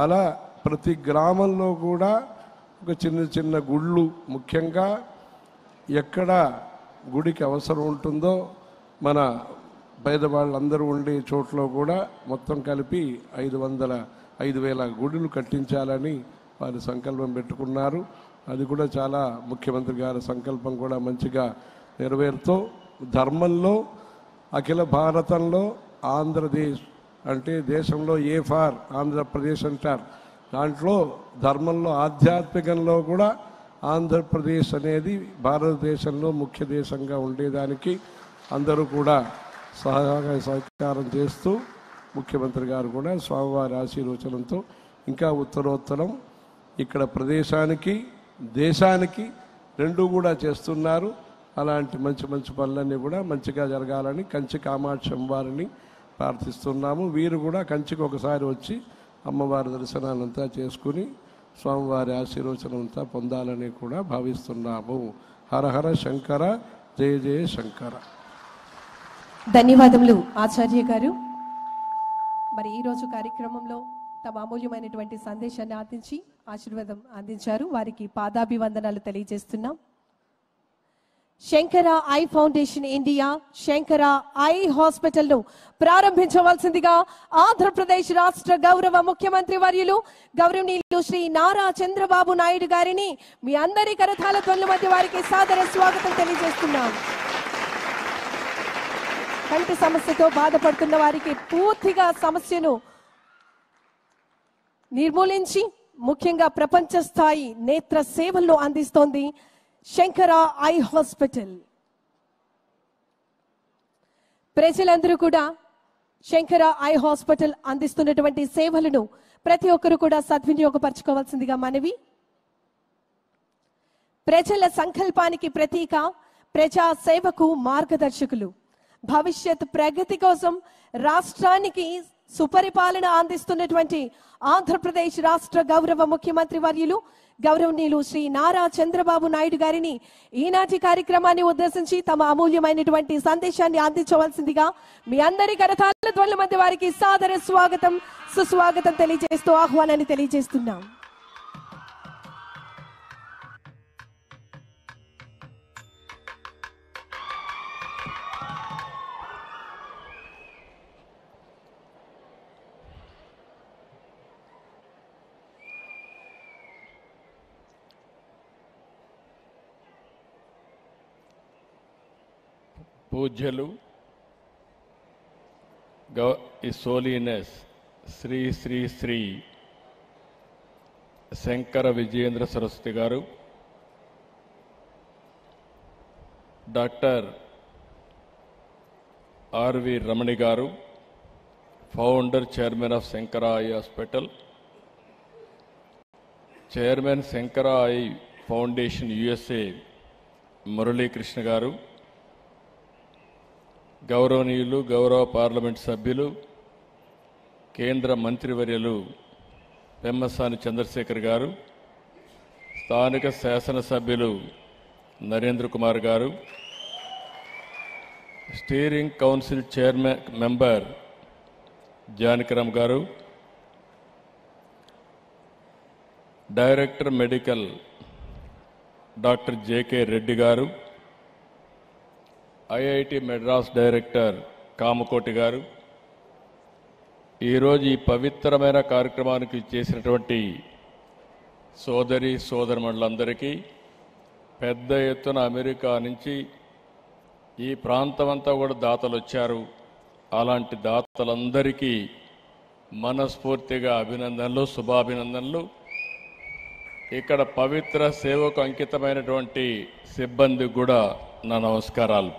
అలా ప్రతి గ్రామంలో కూడా ఒక చిన్న చిన్న గుళ్ళు, ముఖ్యంగా ఎక్కడ గుడికి అవసరం ఉంటుందో మన పేదవాళ్ళందరూ ఉండే చోట్ల కూడా మొత్తం కలిపి 5,000 గుడులు కట్టించాలని వారు సంకల్పం పెట్టుకున్నారు. అది కూడా చాలా ముఖ్యమంత్రి గారి సంకల్పం కూడా మంచిగా నెరవేరుతూ ధర్మంలో అఖిల భారతంలో ఆంధ్రదేశ్ అంటే దేశంలో ఏ ఫార్ ఆంధ్రప్రదేశ్ అంటారు. దాంట్లో ధర్మంలో ఆధ్యాత్మికంలో కూడా ఆంధ్రప్రదేశ్ అనేది భారతదేశంలో ముఖ్య దేశంగా ఉండేదానికి అందరూ కూడా సహకారం చేస్తూ ముఖ్యమంత్రి గారు కూడా స్వామివారి ఆశీర్వచనంతో ఇంకా ఉత్తరోత్తరం ఇక్కడ ప్రదేశానికి దేశానికి రెండూ కూడా చేస్తున్నారు. అలాంటి మంచి మంచి పనులన్నీ కూడా మంచిగా జరగాలని కంచి కామాక్షి అమ్మవారిని ప్రార్థిస్తున్నాము. వీరు కూడా కంచికి ఒకసారి వచ్చి అమ్మవారి దర్శనాలంతా చేసుకుని స్వామివారి ఆశీర్వచనం అంతా పొందాలని కూడా భావిస్తున్నాము. హర హర శంకర, జయ జయ శంకర. ధన్యవాదములు ఆచార్య గారు. మరి ఈరోజు కార్యక్రమంలో తమ అమూల్యమైనటువంటి సందేశాన్ని అందించి ఆశీర్వాదం అందించారు. వారికి పాదాభివందనాలు తెలియజేస్తున్నాం. Shankara eye foundation India Shankara eye hospital ను ప్రారంభించవలసిందిగా ఆంధ్రప్రదేశ్ రాష్ట్ర గౌరవ ముఖ్యమంత్రి వర్యులు గౌరవనీయులు శ్రీ నారా చంద్రబాబు నాయుడు గారిని మీ అందరి కరతాళ ధ్వనుల మధ్య వారికి సాదర స్వాగతం తెలియజేస్తున్నాం. కంటి సమస్యతో బాధపడుతున్న వారికి పూర్తిగా సమస్యను నిర్మూలించి ముఖ్యంగా ప్రపంచ స్థాయి నేత్ర సేవలను అందిస్తోంది శంకర ఐ హాస్పిటల్. ప్రజలందరూ కూడా శంకర ఐ హాస్పిటల్ అందిస్తున్నటువంటి సేవలను ప్రతి ఒక్కరు కూడా సద్వినియోగపరచుకోవాల్సిందిగా మనవి. ప్రజల సంకల్పానికి ప్రతీక, ప్రజా సేవకు మార్గదర్శకులు, భవిష్యత్ ప్రగతి కోసం రాష్ట్రానికి సుపరిపాలన అందిస్తున్నటువంటి ఆంధ్రప్రదేశ్ రాష్ట్ర గౌరవ ముఖ్యమంత్రి వర్యులు గౌరవనీయులు శ్రీ నారా చంద్రబాబు నాయుడు గారిని ఈనాటి కార్యక్రమాన్ని ఉద్దేశించి తమ అమూల్యమైనటువంటి సందేశాన్ని అందించవలసిందిగా మీ అందరి కరతాళ ధ్వనుల మధ్య వారికి సాదర స్వాగతం, సుస్వాగతం తెలియజేస్తూ ఆహ్వానాన్ని తెలియజేస్తున్నాం. పూజ్యులు His Holiness శ్రీ శ్రీ శ్రీ శంకర విజయేంద్ర సరస్వతి గారు, డాక్టర్ ఆర్వి రమణి గారు, founder chairman of Shankara eye hospital, chairman Shankara eye foundation USA Muralikrishna గారు, గౌరవనీయులు గౌరవ పార్లమెంట్ సభ్యులు కేంద్ర మంత్రివర్యులు పెమ్మసాని చంద్రశేఖర్ గారు, స్థానిక శాసనసభ్యులు నరేంద్ర కుమార్ గారు, steering council chairman member Janakiram గారు, director medical doctor JK Reddy గారు, ఐఐటి మెడ్రాస్ డైరెక్టర్ కామకోటి గారు, ఈరోజు ఈ పవిత్రమైన కార్యక్రమానికి చేసినటువంటి సోదరి సోదరుమణులందరికీ, పెద్ద ఎత్తున అమెరికా నుంచి ఈ ప్రాంతం అంతా కూడా దాతలు వచ్చారు. అలాంటి దాతలందరికీ మనస్ఫూర్తిగా అభినందనలు, శుభాభినందనలు. ఇక్కడ పవిత్ర సేవకు అంకితమైనటువంటి సిబ్బందికి కూడా నా నమస్కారాలు.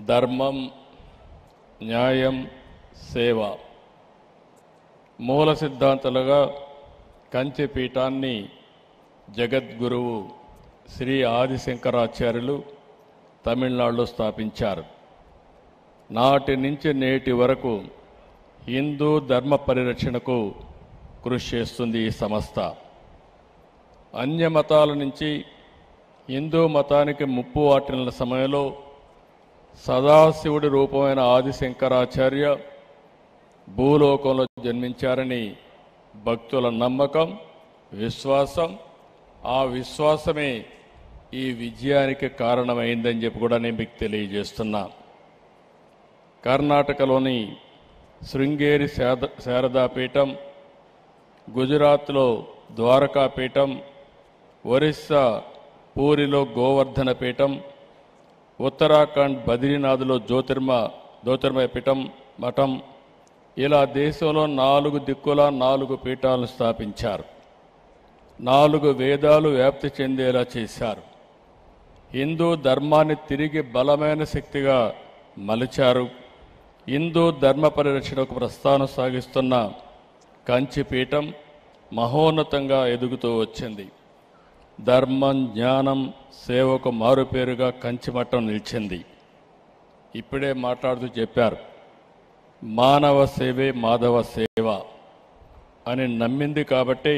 ధర్మం, న్యాయం, సేవ మూల సిద్ధాంతాలుగా కంచి పీఠాన్ని జగద్గురువు శ్రీ ఆదిశంకరాచార్యులు తమిళనాడులో స్థాపించారు. నాటి నుంచి నేటి వరకు హిందూ ధర్మ పరిరక్షణకు కృషి చేస్తుంది ఈ సంస్థ. అన్య మతాల నుంచి హిందూ మతానికి ముప్పు వాటిల్ల సమయంలో సదాశివుడి రూపమైన ఆదిశంకరాచార్య భూలోకంలో జన్మించారని భక్తుల నమ్మకం, విశ్వాసం. ఆ విశ్వాసమే ఈ విజయానికి కారణమైందని చెప్పి కూడా నేను మీకు తెలియజేస్తున్నా. కర్ణాటకలోని శృంగేరి శారదాపీఠం, గుజరాత్లో ద్వారకాపీఠం, ఒరిస్సా పూరిలో గోవర్ధన పీఠం, ఉత్తరాఖండ్ బద్రీనాథ్లో జ్యోతిర్మయ పీఠం మఠం, ఇలా దేశంలో 4 దిక్కుల 4 పీఠాలను స్థాపించారు. 4 వేదాలు వ్యాప్తి చెందేలా చేశారు. హిందూ ధర్మాన్ని తిరిగి బలమైన శక్తిగా మలిచారు. హిందూ ధర్మ పరిరక్షణకు ప్రస్థానం సాగిస్తున్న కంచిపీఠం మహోన్నతంగా ఎదుగుతూ వచ్చింది. ధర్మం, జ్ఞానం, సేవకు మారుపేరుగా కంచిమఠం నిలిచింది. ఇప్పుడే మాట్లాడుతూ చెప్పారు, మానవ సేవే మాధవ సేవ అని నమ్మింది. కాబట్టి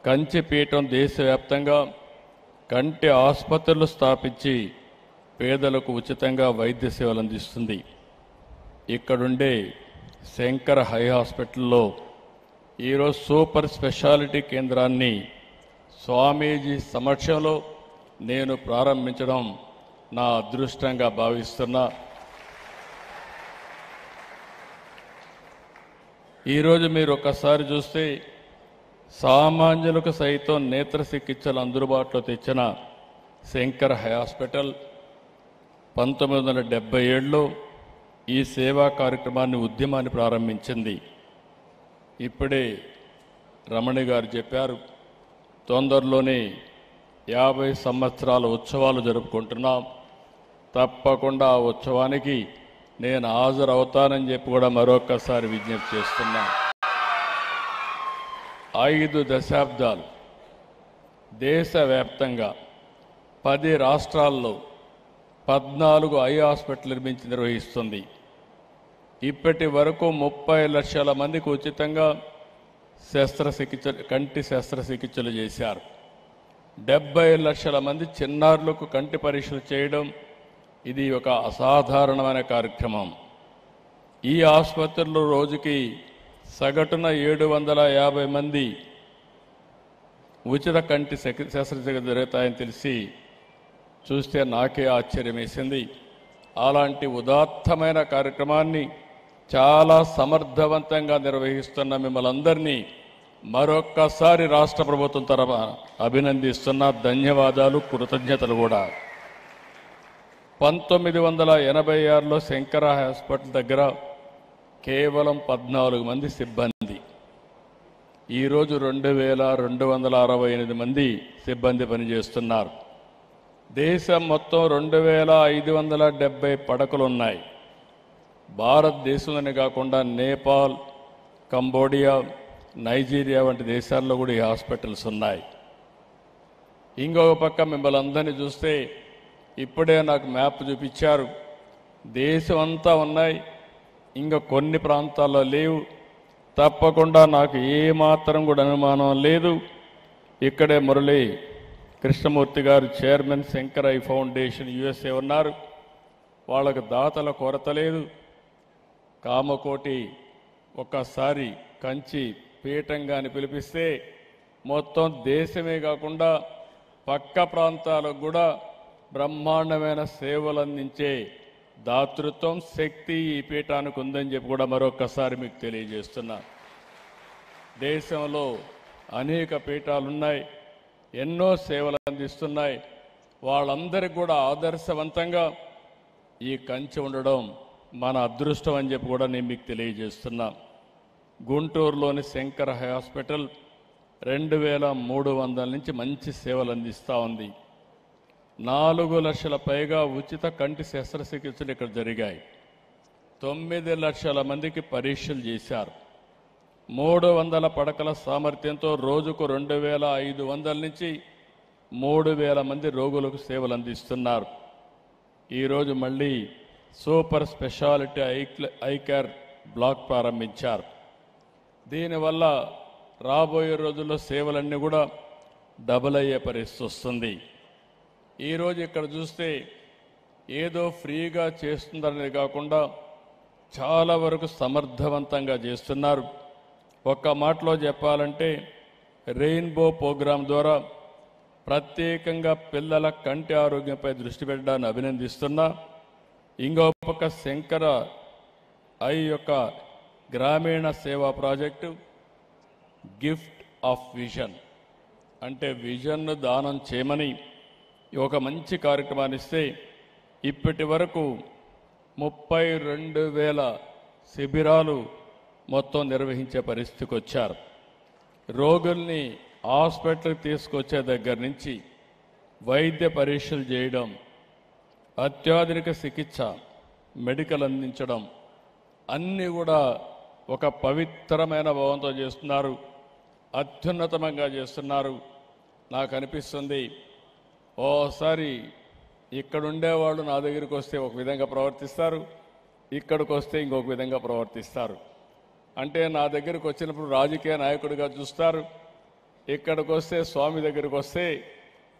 కంచిపీఠం దేశవ్యాప్తంగా కంటి ఆసుపత్రులు స్థాపించి పేదలకు ఉచితంగా వైద్య సేవలు అందిస్తుంది. ఇక్కడుండే శంకర హై హాస్పిటల్లో ఈరోజు సూపర్ స్పెషాలిటీ కేంద్రాన్ని స్వామీజీ సమక్షంలో నేను ప్రారంభించడం నా అదృష్టంగా భావిస్తున్నా. ఈరోజు మీరు ఒక్కసారి చూస్తే సామాన్యులకు సైతం నేత్ర చికిత్సలు అందుబాటులో తెచ్చిన శంకర్ హై హాస్పిటల్ 1977లో ఈ సేవా కార్యక్రమాన్ని, ఉద్యమాన్ని ప్రారంభించింది. ఇప్పుడే రమణి గారు చెప్పారు, తొందరలోనే 50 సంవత్సరాల ఉత్సవాలు జరుపుకుంటున్నాం. తప్పకుండా ఆ ఉత్సవానికి నేను హాజరవుతానని చెప్పి కూడా మరొక్కసారి విజ్ఞప్తి చేస్తున్నా. 5 దశాబ్దాలు దేశవ్యాప్తంగా 10 రాష్ట్రాల్లో 14 ఐ హాస్పిటల్ నిర్వహిస్తుంది. ఇప్పటి వరకు 30 లక్షల మందికి ఉచితంగా కంటి శస్త్రచికిత్సలు చేశారు. 70 లక్షల మంది చిన్నారులకు కంటి పరీక్షలు చేయడం ఇది ఒక అసాధారణమైన కార్యక్రమం. ఈ ఆసుపత్రిలో రోజుకి సగటున 750 మంది ఉచిత కంటి శస్త్రచికిత్స జరుగుతాయని తెలిసి చూస్తే నాకే ఆశ్చర్యం వేసింది. అలాంటి ఉదాత్తమైన కార్యక్రమాన్ని చాలా సమర్థవంతంగా నిర్వహిస్తున్న మిమ్మల్ని అందరినీ మరొక్కసారి రాష్ట్ర ప్రభుత్వం తరఫున అభినందిస్తున్న, ధన్యవాదాలు, కృతజ్ఞతలు కూడా. 1986లో శంకర హాస్పిటల్ దగ్గర కేవలం 14 మంది సిబ్బంది. ఈరోజు 2268 మంది సిబ్బంది పనిచేస్తున్నారు. దేశం మొత్తం 2570 పడకలు ఉన్నాయి. భారతదేశంలోనే కాకుండా నేపాల్, కంబోడియా, నైజీరియా వంటి దేశాల్లో కూడా ఈ హాస్పిటల్స్ ఉన్నాయి. ఇంకొక పక్క మిమ్మల్ని అందరినీ చూస్తే ఇప్పుడే నాకు మ్యాప్ చూపించారు. దేశం అంతా ఉన్నాయి, ఇంకా కొన్ని ప్రాంతాల్లో లేవు. తప్పకుండా నాకు ఏమాత్రం కూడా అనుమానం లేదు. ఇక్కడే మురళీ కృష్ణమూర్తి గారు chairman Shankar I foundation USA ఉన్నారు. వాళ్ళకు దాతల కొరత లేదు. కామకోటి ఒక్కసారి కంచి పీఠంగాని పిలిపిస్తే మొత్తం దేశమే కాకుండా పక్క ప్రాంతాలకు కూడా బ్రహ్మాండమైన సేవలు అందించే దాతృత్వం, శక్తి ఈ పీఠానికి ఉందని చెప్పి కూడా మరొకసారి మీకు తెలియజేస్తున్నా. దేశంలో అనేక పీఠాలున్నాయి. ఎన్నో సేవలు అందిస్తున్నాయి. వాళ్ళందరికీ కూడా ఆదర్శవంతంగా ఈ కంచె ఉండడం మన అదృష్టం అని చెప్పి కూడా నేను మీకు తెలియజేస్తున్నా. గుంటూరులోని శంకర హాస్పిటల్ 2300 నుంచి మంచి సేవలు అందిస్తూ ఉంది. 4 లక్షల పైగా ఉచిత కంటి శస్త్రచికిత్సలు ఇక్కడ జరిగాయి. 9 లక్షల మందికి పరీక్షలు చేశారు. 300 పడకల సామర్థ్యంతో రోజుకు 2500 నుంచి 3000 మంది రోగులకు సేవలు అందిస్తున్నారు. ఈరోజు మళ్ళీ super speciality eye care black ప్రారంభించారు. దీనివల్ల రాబోయే రోజుల్లో సేవలన్నీ కూడా డబుల్ అయ్యే పరిస్థితి వస్తుంది. ఈరోజు ఇక్కడ చూస్తే ఏదో ఫ్రీగా చేస్తుందనేది కాకుండా చాలా వరకు సమర్థవంతంగా చేస్తున్నారు. ఒక్క మాటలో చెప్పాలంటే రెయిన్బో ప్రోగ్రాం ద్వారా ప్రత్యేకంగా పిల్లల కంటి ఆరోగ్యంపై దృష్టి పెట్టడాన్ని అభినందిస్తున్నా. ఇంకో పక్క శంకర ఐ యొక్క గ్రామీణ సేవా ప్రాజెక్టు గిఫ్ట్ ఆఫ్ విజన్ అంటే విజన్ను దానం చేయమని ఒక మంచి కార్యక్రమాన్ని ఇస్తే ఇప్పటి వరకు 32,000 శిబిరాలు మొత్తం నిర్వహించే పరిస్థితికి వచ్చారు. రోగుల్ని హాస్పిటల్కి తీసుకొచ్చే దగ్గర నుంచి వైద్య పరీక్షలు చేయడం, అత్యాధునిక చికిత్స, మెడికల్ అందించడం అన్నీ కూడా ఒక పవిత్రమైన భావంతో చేస్తున్నారు. అత్యున్నతంగా చేస్తున్నారు. నాకు అనిపిస్తుంది ఓసారి ఇక్కడ ఉండేవాళ్ళు నా దగ్గరికి వస్తే ఒక విధంగా ప్రవర్తిస్తారు, ఇక్కడికి వస్తే ఇంకొక విధంగా ప్రవర్తిస్తారు. అంటే నా దగ్గరికి వచ్చినప్పుడు రాజకీయ నాయకుడిగా చూస్తారు, ఇక్కడికి వస్తే స్వామి దగ్గరికి వస్తే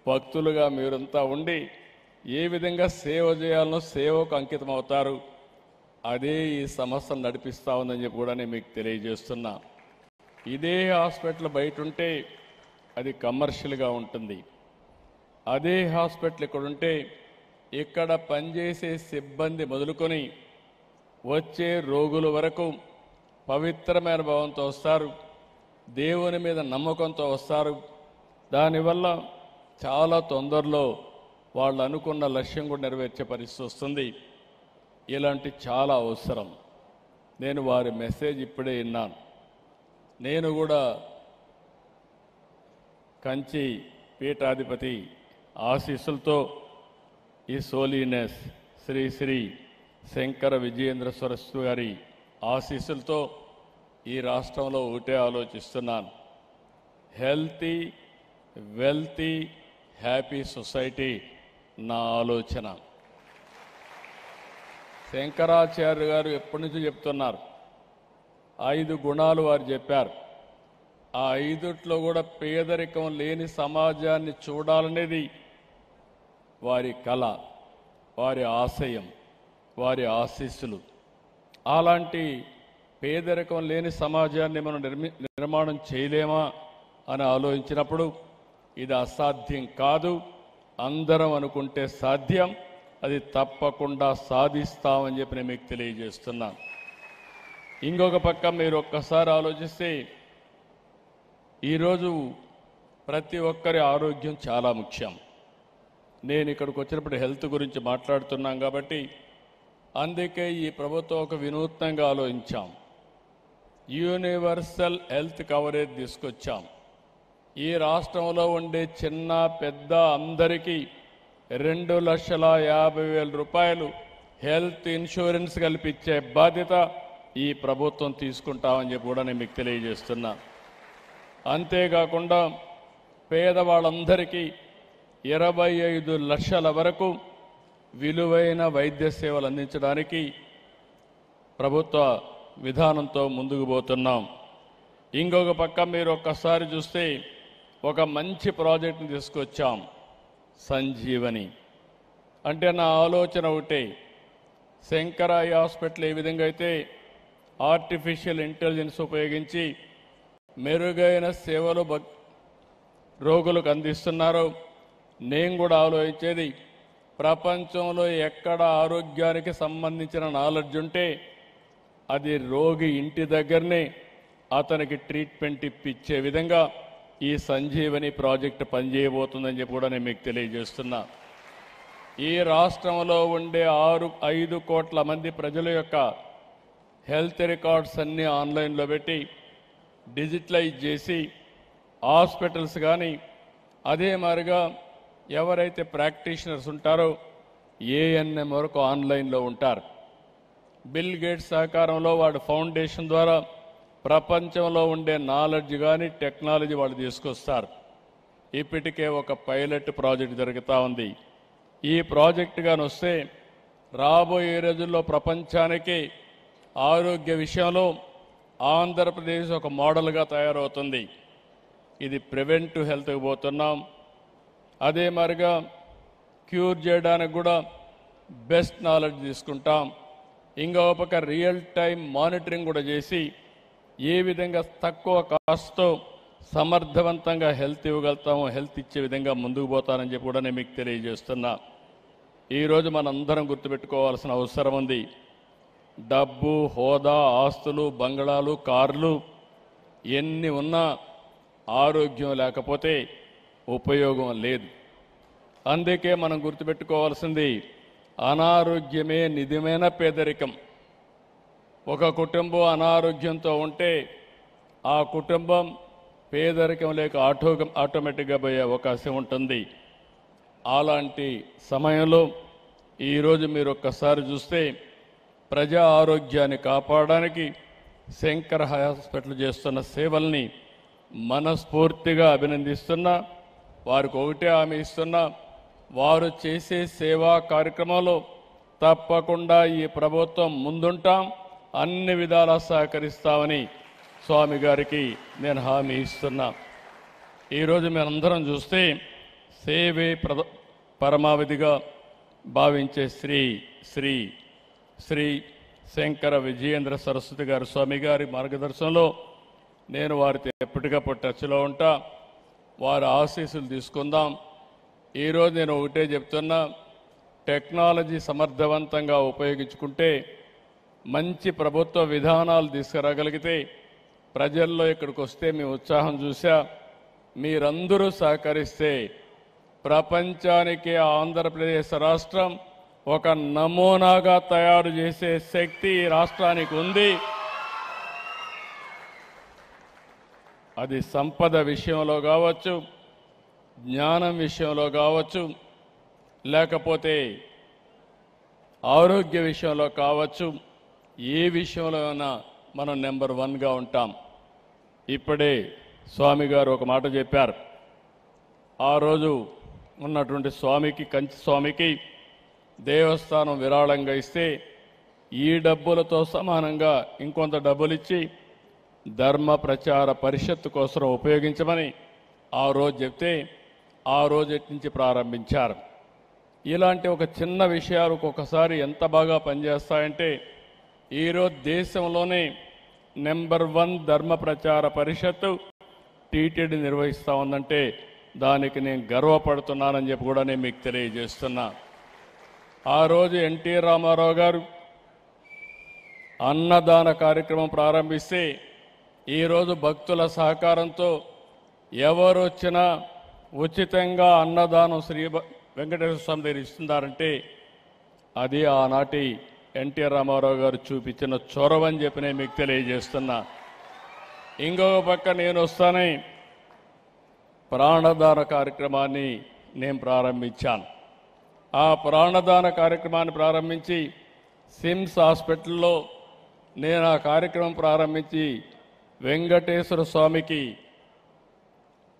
భక్తులుగా మీరంతా ఉండి ఏ విధంగా సేవ చేయాలనో సేవకు అంకితం అవుతారు. అదే ఈ సంస్థను నడిపిస్తూ ఉందని చెప్పి కూడా నేను మీకు తెలియజేస్తున్నా. ఇదే హాస్పిటల్ బయట ఉంటే అది కమర్షియల్గా ఉంటుంది. అదే హాస్పిటల్ ఇక్కడ ఉంటే ఇక్కడ పనిచేసే సిబ్బంది మొదలుకొని వచ్చే రోగుల వరకు పవిత్రమైన భావంతో వస్తారు, దేవుని మీద నమ్మకంతో వస్తారు. దానివల్ల చాలా తొందరలో వాళ్ళు అనుకున్న లక్ష్యం కూడా నెరవేర్చే పరిస్థితి వస్తుంది. ఇలాంటి చాలా అవసరం. నేను వారి మెసేజ్ ఇప్పుడే విన్నాను. నేను కూడా కంచి పీఠాధిపతి ఆశీస్సులతో ఈ సోలీనెస్ శ్రీ శ్రీ శంకర విజయేంద్ర సరస్వతి గారి ఆశీస్సులతో ఈ రాష్ట్రంలో ఒకటే ఆలోచిస్తున్నాను. హెల్తీ, వెల్తీ, హ్యాపీ సొసైటీ నా ఆలోచన. శంకరాచార్య గారు ఎప్పటి నుంచి చెప్తున్నారు, 5 గుణాలు వారు చెప్పారు. ఆ 5ట్లో కూడా పేదరికం లేని సమాజాన్ని చూడాలనేది వారి కళ, వారి ఆశయం, వారి ఆశీస్సులు. అలాంటి పేదరికం లేని సమాజాన్ని మనం నిర్మాణం చేయలేమా అని ఆలోచించినప్పుడు ఇది అసాధ్యం కాదు, అందరం అనుకుంటే సాధ్యం, అది తప్పకుండా సాధిస్తామని చెప్పి నేను మీకు తెలియజేస్తున్నాను. ఇంకొక పక్క మీరు ఒక్కసారి ఆలోచిస్తే ఈరోజు ప్రతి ఒక్కరి ఆరోగ్యం చాలా ముఖ్యం. నేను ఇక్కడికి వచ్చినప్పుడు హెల్త్ గురించి మాట్లాడుతున్నాం కాబట్టి అందుకే ఈ ప్రభుత్వం ఒక వినూత్నంగా ఆలోచించాం. యూనివర్సల్ హెల్త్ కవరేజ్ తీసుకొచ్చాం. ఈ రాష్ట్రంలో ఉండే చిన్న పెద్ద అందరికీ 2,50,000 రూపాయలు హెల్త్ ఇన్సూరెన్స్ కల్పించే బాధ్యత ఈ ప్రభుత్వం తీసుకుంటామని చెప్పి కూడా నేను మీకు తెలియజేస్తున్నా. అంతేకాకుండా పేదవాళ్ళందరికీ 25 లక్షల వరకు విలువైన వైద్య సేవలు అందించడానికి ప్రభుత్వ విధానంతో ముందుకు పోతున్నాం. ఇంకొక పక్క మీరు ఒక్కసారి చూస్తే ఒక మంచి ప్రాజెక్టుని తీసుకొచ్చాం, సంజీవని. అంటే నా ఆలోచన ఒకటే, శంకర ఐ హాస్పిటల్ ఏ విధంగా అయితే ఆర్టిఫిషియల్ ఇంటెలిజెన్స్ ఉపయోగించి మెరుగైన సేవలు రోగులకు అందిస్తున్నారో, నేను కూడా ఆలోచించేది ప్రపంచంలో ఎక్కడ ఆరోగ్యానికి సంబంధించిన నాలెడ్జ్ ఉంటే అది రోగి ఇంటి దగ్గరనే అతనికి ట్రీట్మెంట్ ఇప్పించే విధంగా ఈ సంజీవని ప్రాజెక్టు పనిచేయబోతుందని చెప్పి కూడా నేను మీకు తెలియజేస్తున్నా. ఈ రాష్ట్రంలో ఉండే 5 కోట్ల మంది ప్రజల యొక్క హెల్త్ రికార్డ్స్ అన్నీ ఆన్లైన్లో పెట్టి డిజిటలైజ్ చేసి హాస్పిటల్స్ కానీ అదే మాదిరిగా ఎవరైతే ప్రాక్టీషనర్స్ ఉంటారో ఏఎన్ఎం వరకు ఆన్లైన్లో ఉంటారు. బిల్ గేట్స్ సహకారంలో వాడు ఫౌండేషన్ ద్వారా ప్రపంచంలో ఉండే నాలెడ్జ్ కానీ టెక్నాలజీ వాళ్ళు తీసుకొస్తారు. ఇప్పటికే ఒక పైలట్ ప్రాజెక్ట్ జరుగుతూ ఉంది. ఈ ప్రాజెక్ట్ కానీ వస్తే రాబోయే రోజుల్లో ప్రపంచానికి ఆరోగ్య విషయంలో ఆంధ్రప్రదేశ్ ఒక మోడల్గా తయారవుతుంది. ఇది ప్రివెంటివ్ హెల్త్కి పోతున్నాం. అదే మరిగా క్యూర్ చేయడానికి కూడా బెస్ట్ నాలెడ్జ్ తీసుకుంటాం. ఇంకో పక్క రియల్ టైం మానిటరింగ్ కూడా చేసి ఏ విధంగా తక్కువ కాస్ట్తో సమర్థవంతంగా హెల్త్ ఇవ్వగలుగుతామో హెల్త్ ఇచ్చే విధంగా ముందుకు పోతానని చెప్పి కూడా నేను మీకు తెలియజేస్తున్నా. ఈరోజు మనందరం గుర్తుపెట్టుకోవాల్సిన అవసరం ఉంది. డబ్బు, హోదా, ఆస్తులు, బంగళాలు, కార్లు ఎన్ని ఉన్నా ఆరోగ్యం లేకపోతే ఉపయోగం లేదు. అందుకే మనం గుర్తుపెట్టుకోవాల్సింది అనారోగ్యమే నిజమైన పేదరికం. ఒక కుటుంబం అనారోగ్యంతో ఉంటే ఆ కుటుంబం పేదరికం లేక ఆటోమేటిక్గా పోయే అవకాశం ఉంటుంది. అలాంటి సమయంలో ఈరోజు మీరు ఒక్కసారి చూస్తే ప్రజా ఆరోగ్యాన్ని కాపాడడానికి శంకర హాస్పిటల్ చేస్తున్న సేవల్ని మనస్ఫూర్తిగా అభినందిస్తున్నా. వారికి ఒకటే హామీ ఇస్తున్నా, వారు చేసే సేవా కార్యక్రమంలో తప్పకుండా ఈ ప్రభుత్వం ముందుంటాం, అన్ని విధాలా సహకరిస్తామని స్వామి గారికి నేను హామీ ఇస్తున్నా. ఈరోజు మీరందరం చూస్తే సేవే పరమావధిగా భావించే శ్రీ శ్రీ శ్రీ శంకర విజయేంద్ర సరస్వతి గారి స్వామి గారి మార్గదర్శనంలో నేను వారితో ఎప్పటికప్పుడు టచ్లో ఉంటా. వారి ఆశీస్సులు తీసుకుందాం. ఈరోజు నేను ఒకటే చెప్తున్నా, టెక్నాలజీ సమర్థవంతంగా ఉపయోగించుకుంటే మంచి ప్రభుత్వ విధానాలు తీసుకురాగలిగితే ప్రజల్లో ఇక్కడికి వస్తే మీ ఉత్సాహం చూసా. మీరందరూ సహకరిస్తే ప్రపంచానికి ఆంధ్రప్రదేశ్ రాష్ట్రం ఒక నమూనాగా తయారు చేసే శక్తి ఈ రాష్ట్రానికి ఉంది. అది సంపద విషయంలో కావచ్చు, జ్ఞానం విషయంలో కావచ్చు, లేకపోతే ఆరోగ్య విషయంలో కావచ్చు, ఏ విషయంలో అయినా మనం నెంబర్ 1గా ఉంటాం. ఇప్పుడే స్వామి గారు ఒక మాట చెప్పారు. ఆ రోజు ఉన్నటువంటి స్వామికి, కంచి స్వామికి దేవస్థానం విరాళంగా ఇస్తే ఈ డబ్బులతో సమానంగా ఇంకొంత డబ్బులు ఇచ్చి ధర్మ ప్రచార పరిషత్తు కోసం ఉపయోగించమని ఆ రోజు చెప్తే ఆ రోజు నుంచి ప్రారంభించారు. ఇలాంటి ఒక చిన్న విషయాలు ఒక్కొక్కసారి ఎంత బాగా పనిచేస్తాయంటే ఈరోజు దేశంలోనే నెంబర్ 1 ధర్మ ప్రచార పరిషత్తు టీటీడీ నిర్వహిస్తూ ఉందంటే దానికి నేను గర్వపడుతున్నానని చెప్పి కూడా నేను మీకు తెలియజేస్తున్నా. ఆ రోజు ఎన్టీ రామారావు గారు అన్నదాన కార్యక్రమం ప్రారంభిస్తే ఈరోజు భక్తుల సహకారంతో ఎవరు వచ్చినా ఉచితంగా అన్నదానం శ్రీ వెంకటేశ్వర స్వామి దగ్గర ఇస్తున్నారంటే అది ఆనాటి ఎన్టీ రామారావు గారు చూపించిన చొరవని చెప్పి నేను మీకు తెలియజేస్తున్నా. ఇంకొక పక్క నేను వస్తానే ప్రాణదాన కార్యక్రమాన్ని నేను ప్రారంభించాను. ఆ ప్రాణదాన కార్యక్రమాన్ని ప్రారంభించి సిమ్స్ హాస్పిటల్లో నేను ఆ కార్యక్రమం ప్రారంభించి వెంకటేశ్వర స్వామికి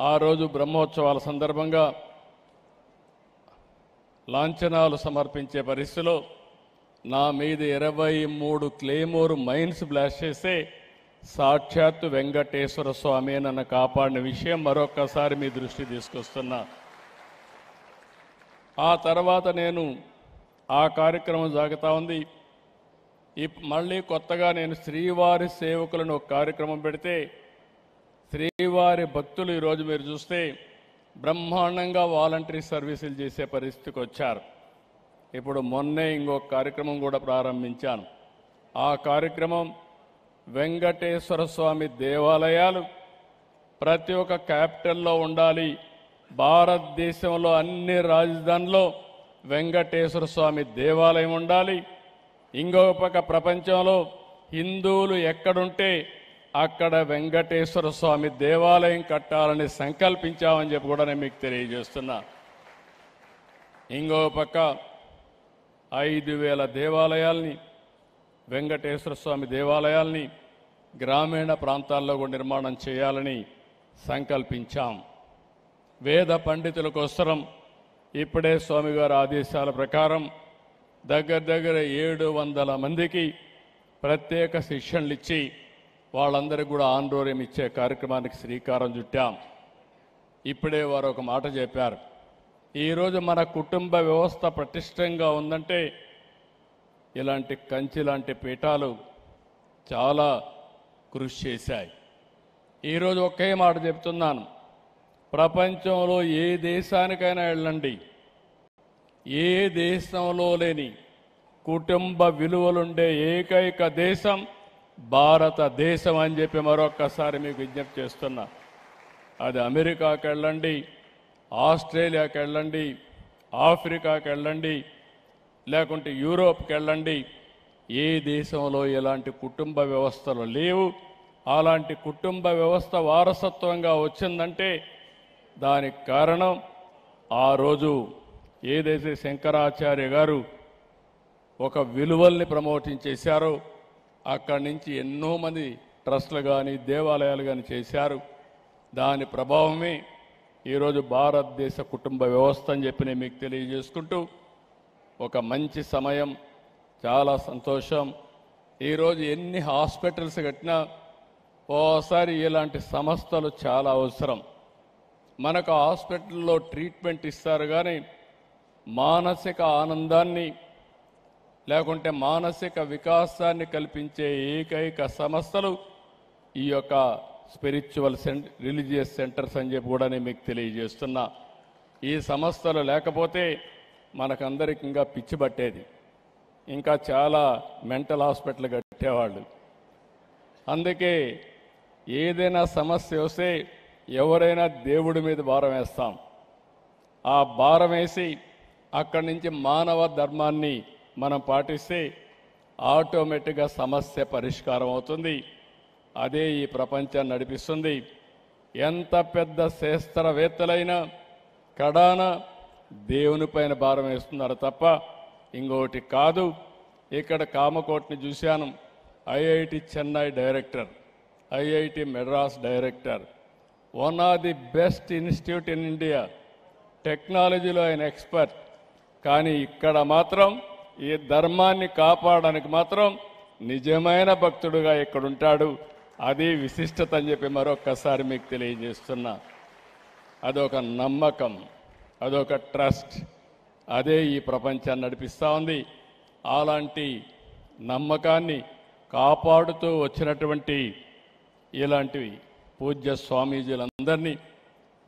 ఆ రోజు బ్రహ్మోత్సవాల సందర్భంగా లాంఛనాలు సమర్పించే పరిస్థితిలో నా మీద 23 క్లేమోర్ మైన్స్ బ్లాస్ట్ చేస్తే సాక్షాత్తు వెంకటేశ్వర స్వామి నన్ను కాపాడిన విషయం మరొక్కసారి మీ దృష్టి తీసుకొస్తున్నా. ఆ తర్వాత నేను ఆ కార్యక్రమం సాగుతూ ఉంది. మళ్ళీ కొత్తగా నేను శ్రీవారి సేవకులను ఒక కార్యక్రమం పెడితే శ్రీవారి భక్తులు ఈరోజు మీరు చూస్తే బ్రహ్మాండంగా వాలంటరీ సర్వీసులు చేసే పరిస్థితికి వచ్చారు. ఇప్పుడు మొన్నే ఇంకొక కార్యక్రమం కూడా ప్రారంభించాను. ఆ కార్యక్రమం వెంకటేశ్వర స్వామి దేవాలయాలు ప్రతి ఒక్క క్యాపిటల్లో ఉండాలి. భారతదేశంలో అన్ని రాజధానుల్లో వెంకటేశ్వర స్వామి దేవాలయం ఉండాలి. ఇంకొక పక్క ప్రపంచంలో హిందువులు ఎక్కడుంటే అక్కడ వెంకటేశ్వర స్వామి దేవాలయం కట్టాలని సంకల్పించామని చెప్పి కూడా నేను మీకు తెలియజేస్తున్నా. ఇంకొక పక్క 5,000 దేవాలయాల్ని, వెంకటేశ్వర స్వామి దేవాలయాల్ని గ్రామీణ ప్రాంతాల్లో కూడా నిర్మాణం చేయాలని సంకల్పించాం. వేద పండితుల కోసం ఇప్పుడే స్వామివారి ఆదేశాల ప్రకారం దగ్గర 700 మందికి ప్రత్యేక శిక్షణలు ఇచ్చి వాళ్ళందరికీ కూడా ఆందోళన ఇచ్చే కార్యక్రమానికి శ్రీకారం చుట్టాం. ఇప్పుడే వారు ఒక మాట చెప్పారు. ఈరోజు మన కుటుంబ వ్యవస్థ పటిష్టంగా ఉందంటే ఇలాంటి కంచి లాంటి పీఠాలు చాలా కృషి చేశాయి. ఈరోజు ఒకే మాట చెప్తున్నాను, ప్రపంచంలో ఏ దేశానికైనా వెళ్ళండి, ఏ దేశంలో లేని కుటుంబ విలువలుండే ఏకైక దేశం భారతదేశం అని చెప్పి మరొక్కసారి మీకు విజ్ఞప్తి చేస్తున్నా. అది అమెరికాకి వెళ్ళండి, ఆస్ట్రేలియాకి వెళ్ళండి, ఆఫ్రికాకి వెళ్ళండి, లేకుంటే యూరోప్కి వెళ్ళండి, ఏ దేశంలో ఎలాంటి కుటుంబ వ్యవస్థలు లేవు. అలాంటి కుటుంబ వ్యవస్థ వారసత్వంగా వచ్చిందంటే దానికి కారణం ఆ రోజు ఏదైతే శంకరాచార్య గారు ఒక విలువల్ని ప్రమోటింగ్ చేశారో అక్కడి నుంచి ఎన్నో మంది ట్రస్టులు కానీ దేవాలయాలు కానీ చేశారు. దాని ప్రభావమే ఈరోజు భారతదేశ కుటుంబ వ్యవస్థ అని చెప్పి నేను మీకు తెలియజేసుకుంటూ, ఒక మంచి సమయం, చాలా సంతోషం. ఈరోజు ఎన్ని హాస్పిటల్స్ కట్టినా ఓసారి ఇలాంటి సంస్థలు చాలా అవసరం. మనకు హాస్పిటల్లో ట్రీట్మెంట్ ఇస్తారు కానీ మానసిక ఆనందాన్ని లేకుంటే మానసిక వికాసాన్ని కల్పించే ఏకైక సంస్థలు ఈ యొక్క స్పిరిచువల్ రిలీజియస్ సెంటర్స్ అని చెప్పి కూడా నేను మీకు తెలియజేస్తున్నా. ఈ సంస్థలు లేకపోతే మనకందరికి ఇంకా పిచ్చి పట్టేది, ఇంకా చాలా మెంటల్ హాస్పిటల్ కట్టేవాళ్ళు. అందుకే ఏదైనా సమస్య వస్తే ఎవరైనా దేవుడి మీద భారం వేస్తాం. ఆ భారం వేసి అక్కడి నుంచి మానవ ధర్మాన్ని మనం పాటిస్తే ఆటోమేటిక్గా సమస్య పరిష్కారం అవుతుంది. అదే ఈ ప్రపంచాన్ని నడిపిస్తుంది. ఎంత పెద్ద శాస్త్రవేత్తలైనా కడాన దేవునిపైన భారం వేస్తున్నారు తప్ప ఇంకోటి కాదు. ఇక్కడ కామకోటిని చూశాను, IIT Chennai director, IIT Madras director, one of the best institute in India, టెక్నాలజీలో ఆయన ఎక్స్పర్ట్. కానీ ఇక్కడ మాత్రం ఈ ధర్మాన్ని కాపాడడానికి మాత్రం నిజమైన భక్తుడుగా ఇక్కడ ఉంటాడు. అది విశిష్టత అని చెప్పి మరొక్కసారి మీకు తెలియజేస్తున్నా. అదొక నమ్మకం, అదొక ట్రస్ట్, అదే ఈ ప్రపంచాన్ని నడిపిస్తూ ఉంది. అలాంటి నమ్మకాన్ని కాపాడుతూ వచ్చినటువంటి ఇలాంటివి పూజ్య స్వామీజీలందరినీ,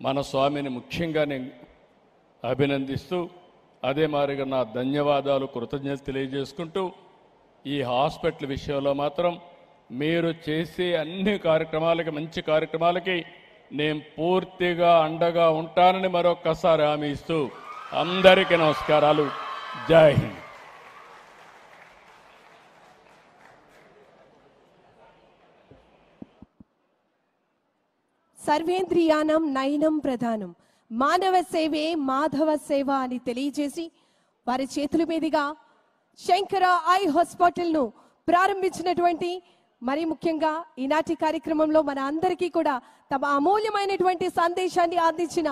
మన స్వామిని ముఖ్యంగా నేను అభినందిస్తూ అదే మాదిరిగా నా ధన్యవాదాలు, కృతజ్ఞతలు తెలియజేసుకుంటూ, ఈ హాస్పిటల్ విషయంలో మాత్రం మీరు చేసే అన్ని కార్యక్రమాలకి, మంచి కార్యక్రమాలకి నేను పూర్తిగా అండగా ఉంటానని మరొక్కసారి హామీ ఇస్తూ అందరికీ నమస్కారాలు. జై హింద్. సర్వేంద్రియానం నయనం ప్రధానం, మానవ సేవే మాధవ సేవ అని తెలియజేసి వారి చేతుల మీదుగా శంకర ఐ హాస్పిటల్ను ప్రారంభించినటువంటి, మరి ముఖ్యంగా ఈనాటి కార్యక్రమంలో మన అందరికీ కూడా తమ అమూల్యమైనటువంటి సందేశాన్ని అందించిన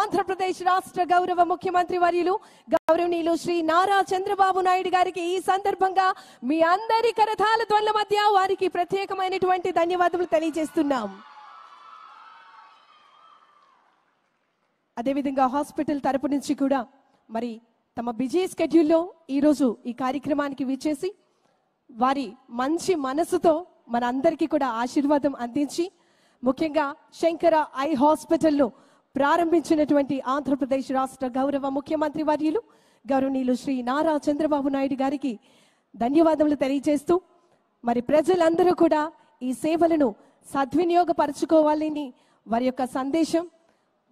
ఆంధ్రప్రదేశ్ రాష్ట్ర గౌరవ ముఖ్యమంత్రి వర్యులు గౌరవనీయులు శ్రీ నారా చంద్రబాబు నాయుడు గారికి ఈ సందర్భంగా మీ అందరి కరతాళ ధ్వనుల మధ్య వారికి ప్రత్యేకమైనటువంటి ధన్యవాదాలు తెలియజేస్తున్నాం. అదేవిధంగా హాస్పిటల్ తరపు నుంచి కూడా మరి తమ బిజీ స్కెడ్యూల్లో ఈరోజు ఈ కార్యక్రమానికి విచ్చేసి వారి మంచి మనసుతో మన అందరికీ కూడా ఆశీర్వాదం అందించి, ముఖ్యంగా శంకర ఐ హాస్పిటల్ను ప్రారంభించినటువంటి ఆంధ్రప్రదేశ్ రాష్ట్ర గౌరవ ముఖ్యమంత్రి వర్యులు గౌరవనీయులు శ్రీ నారా చంద్రబాబు నాయుడు గారికి ధన్యవాదములు తెలియజేస్తూ, మరి ప్రజలందరూ కూడా ఈ సేవలను సద్వినియోగపరచుకోవాలని వారి యొక్క సందేశం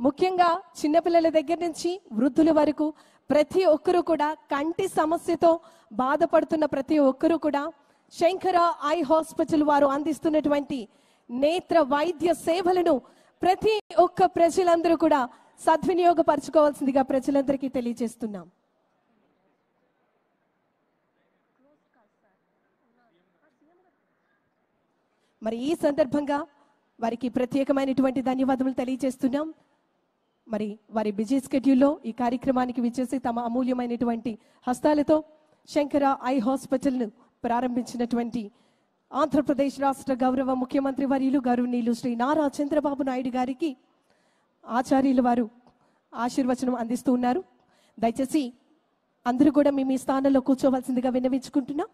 ముఖ్యంగా చిన్నపిల్లల దగ్గర నుంచి వృద్ధుల వరకు ప్రతి ఒక్కరూ కూడా కంటి సమస్యతో బాధపడుతున్న ప్రతి ఒక్కరూ కూడా శంకర ఐ హాస్పిటల్ వారు అందిస్తున్నటువంటి నేత్ర వైద్య సేవలను ప్రతి ఒక్క ప్రజలందరూ కూడా సద్వినియోగపరచుకోవాల్సిందిగా ప్రజలందరికీ తెలియజేస్తున్నాం. మరి ఈ సందర్భంగా వారికి ప్రత్యేకమైనటువంటి ధన్యవాదాలు తెలియజేస్తున్నాం. మరి వారి బిజీ స్కెడ్యూల్లో ఈ కార్యక్రమానికి విచ్చేసి తమ అమూల్యమైనటువంటి హస్తాలతో శంకర ఐ హాస్పిటల్ను ప్రారంభించినటువంటి ఆంధ్రప్రదేశ్ రాష్ట్ర గౌరవ ముఖ్యమంత్రి వర్యులు గౌరవనీయులు శ్రీ నారా చంద్రబాబు నాయుడు గారికి ఆచార్యులు వారు ఆశీర్వచనం అందిస్తూ ఉన్నారు. దయచేసి అందరూ కూడా మీ స్థానంలో కూర్చోవలసిందిగా విన్నవించుకుంటున్నాం.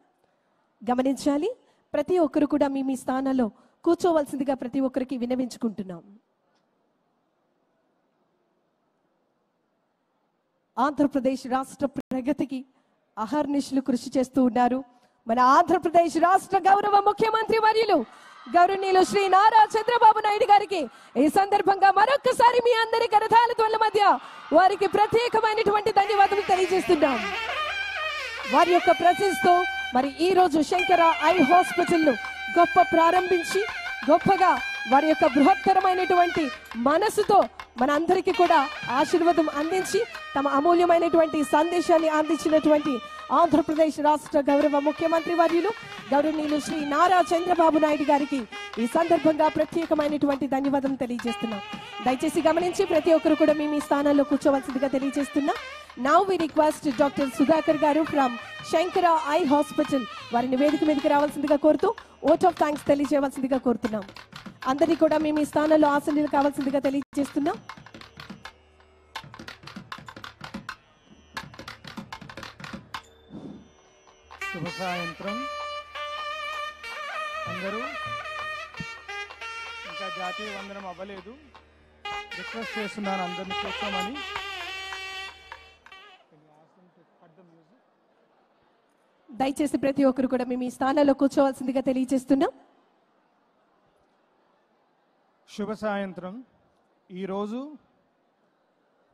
గమనించాలి, ప్రతి ఒక్కరు కూడా మీ స్థానంలో కూర్చోవలసిందిగా ప్రతి ఒక్కరికి విన్నవించుకుంటున్నాం. ఆంధ్రప్రదేశ్ రాష్ట్ర ప్రగతికి అహర్నిశలు కృషి చేస్తూ ఉన్నారు మన ఆంధ్రప్రదేశ్ రాష్ట్ర గౌరవ ముఖ్యమంత్రి వర్యులు గౌరవనీయులు శ్రీ నారా చంద్రబాబు నాయుడు గారికి ఈ సందర్భంగా మరొకసారి మీ అందరి కరతాళ ధ్వనుల మధ్య వారికి ప్రత్యేకమైనటువంటి ధన్యవాదాలు తెలియజేస్తున్నాం. వారి యొక్క ప్రెసెన్స్ తో మరి ఈ రోజు శంకర ఐ హాస్పిటల్ ను ప్రారంభించి గొప్పగా వారి యొక్క బృహత్తరమైనటువంటి మనసుతో మనందరికీ కూడా ఆశీర్వాదం అందించి తమ అమూల్యమైనటువంటి సందేశాన్ని అందించినటువంటి ఆంధ్రప్రదేశ్ రాష్ట్ర గౌరవ ముఖ్యమంత్రి వర్యులు గౌరవనీయులు శ్రీ నారా చంద్రబాబు నాయుడు గారికి ఈ సందర్భంగా ప్రత్యేకమైనటువంటి ధన్యవాదాలు తెలియజేస్తున్నాం. దయచేసి గమనించి ప్రతి ఒక్కరు కూడా మీ స్థానాల్లో కూర్చోవలసిందిగా తెలియజేస్తున్నాం. Now we request doctor Sudhakar garu from Shankara eye hospital వారిని వేదిక మీదకి రావాల్సిందిగా కోరుతూ ఓట్ ఆఫ్ థ్యాంక్స్ తెలియజేయవలసిందిగా కోరుతున్నాం. అందరినీ కూడా మీ స్థానాల్లో ఆసనలు కావాల్సిందిగా తెలియజేస్తున్నాం. శుభ సాయంత్రం అందరూ. ఇంకా జాతీయ వందనం అవ్వలేదు, రిక్వెస్ట్ చేస్తున్నాను అందరినీ కూర్చోమని. దయచేసి ప్రతి ఒక్కరు కూడా మీ స్థానాల్లో కూర్చోవలసిందిగా తెలియజేస్తున్నాం. శుభ సాయంత్రం. ఈరోజు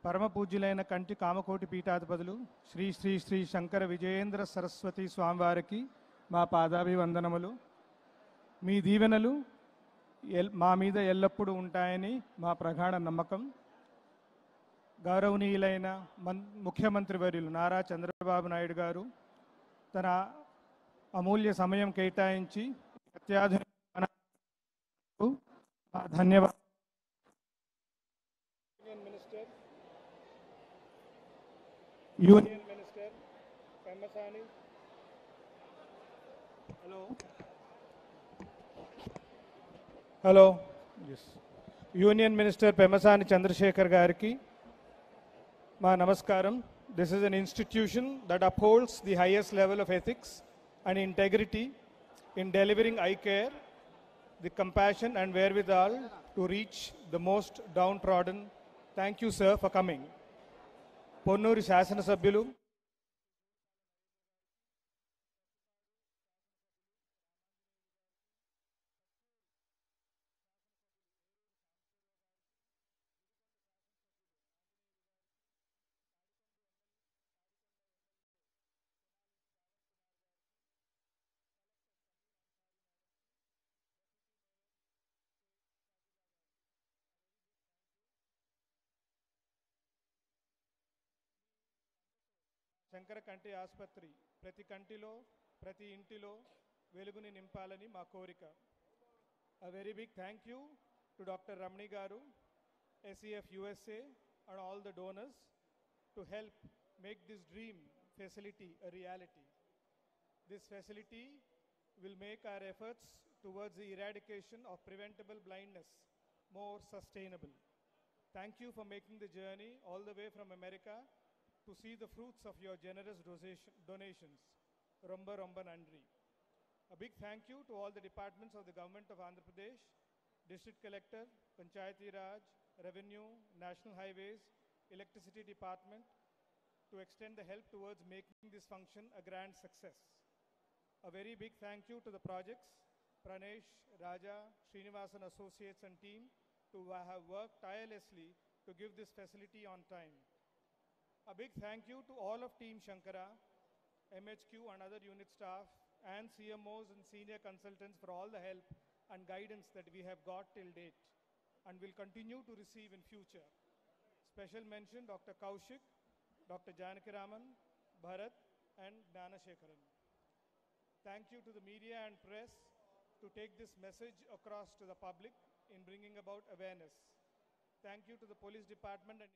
పరమ పూజ్యులైన కంటి కామకోటి పీఠాధిపతులు శ్రీ శ్రీ శ్రీ శంకర విజయేంద్ర సరస్వతి స్వామివారికి మా పాదాభివందనములు. మీ దీవెనలు మా మీద ఎల్లప్పుడూ ఉంటాయని మా ప్రగాఢ నమ్మకం. గౌరవనీయులైన ముఖ్యమంత్రి వర్యులు నారా చంద్రబాబు నాయుడు గారు తన అమూల్య సమయం కేటాయించి అత్యాధునిక ధన్యవాదాలు. Union minister Pemmasani union minister Pemmasani Chandrasekhar గారికి మా నమస్కారం. This is an institution that upholds the highest level of ethics and integrity in delivering eye care, the compassion and wherewithal to reach the most downtrodden. Thank you, sir, for coming. Ponnuri Shasana Sabhyulu, Shankara కంటి ఆసుపత్రి ప్రతి కంటిలో ప్రతి ఇంటిలో వెలుగుని నింపాలని మా కోరిక. A very big thank you to Dr. Ramani Garu, SEF USA and all the donors to help make this dream facility a reality. This facility will make our efforts towards the eradication of preventable blindness more sustainable. Thank you for making the journey all the way from America to see the fruits of your generous donations. Romba Romba Nandri. A big thank you to all the departments of the government of Andhra Pradesh, District Collector, Panchayati Raj, Revenue, National Highways, Electricity Department to extend the help towards making this function a grand success. A very big thank you to the projects, Pranesh, Raja, Srinivasan Associates and team to have worked tirelessly to give this facility on time. A big thank you to all of Team Shankara, MHQ and other unit staff, and CMOs and senior consultants for all the help and guidance that we have got till date and will continue to receive in future. Special mention Dr. Kaushik, Dr. Janakiraman, Bharat, and Gnana Shekharan. Thank you to the media and press to take this message across to the public in bringing about awareness. Thank you to the police department and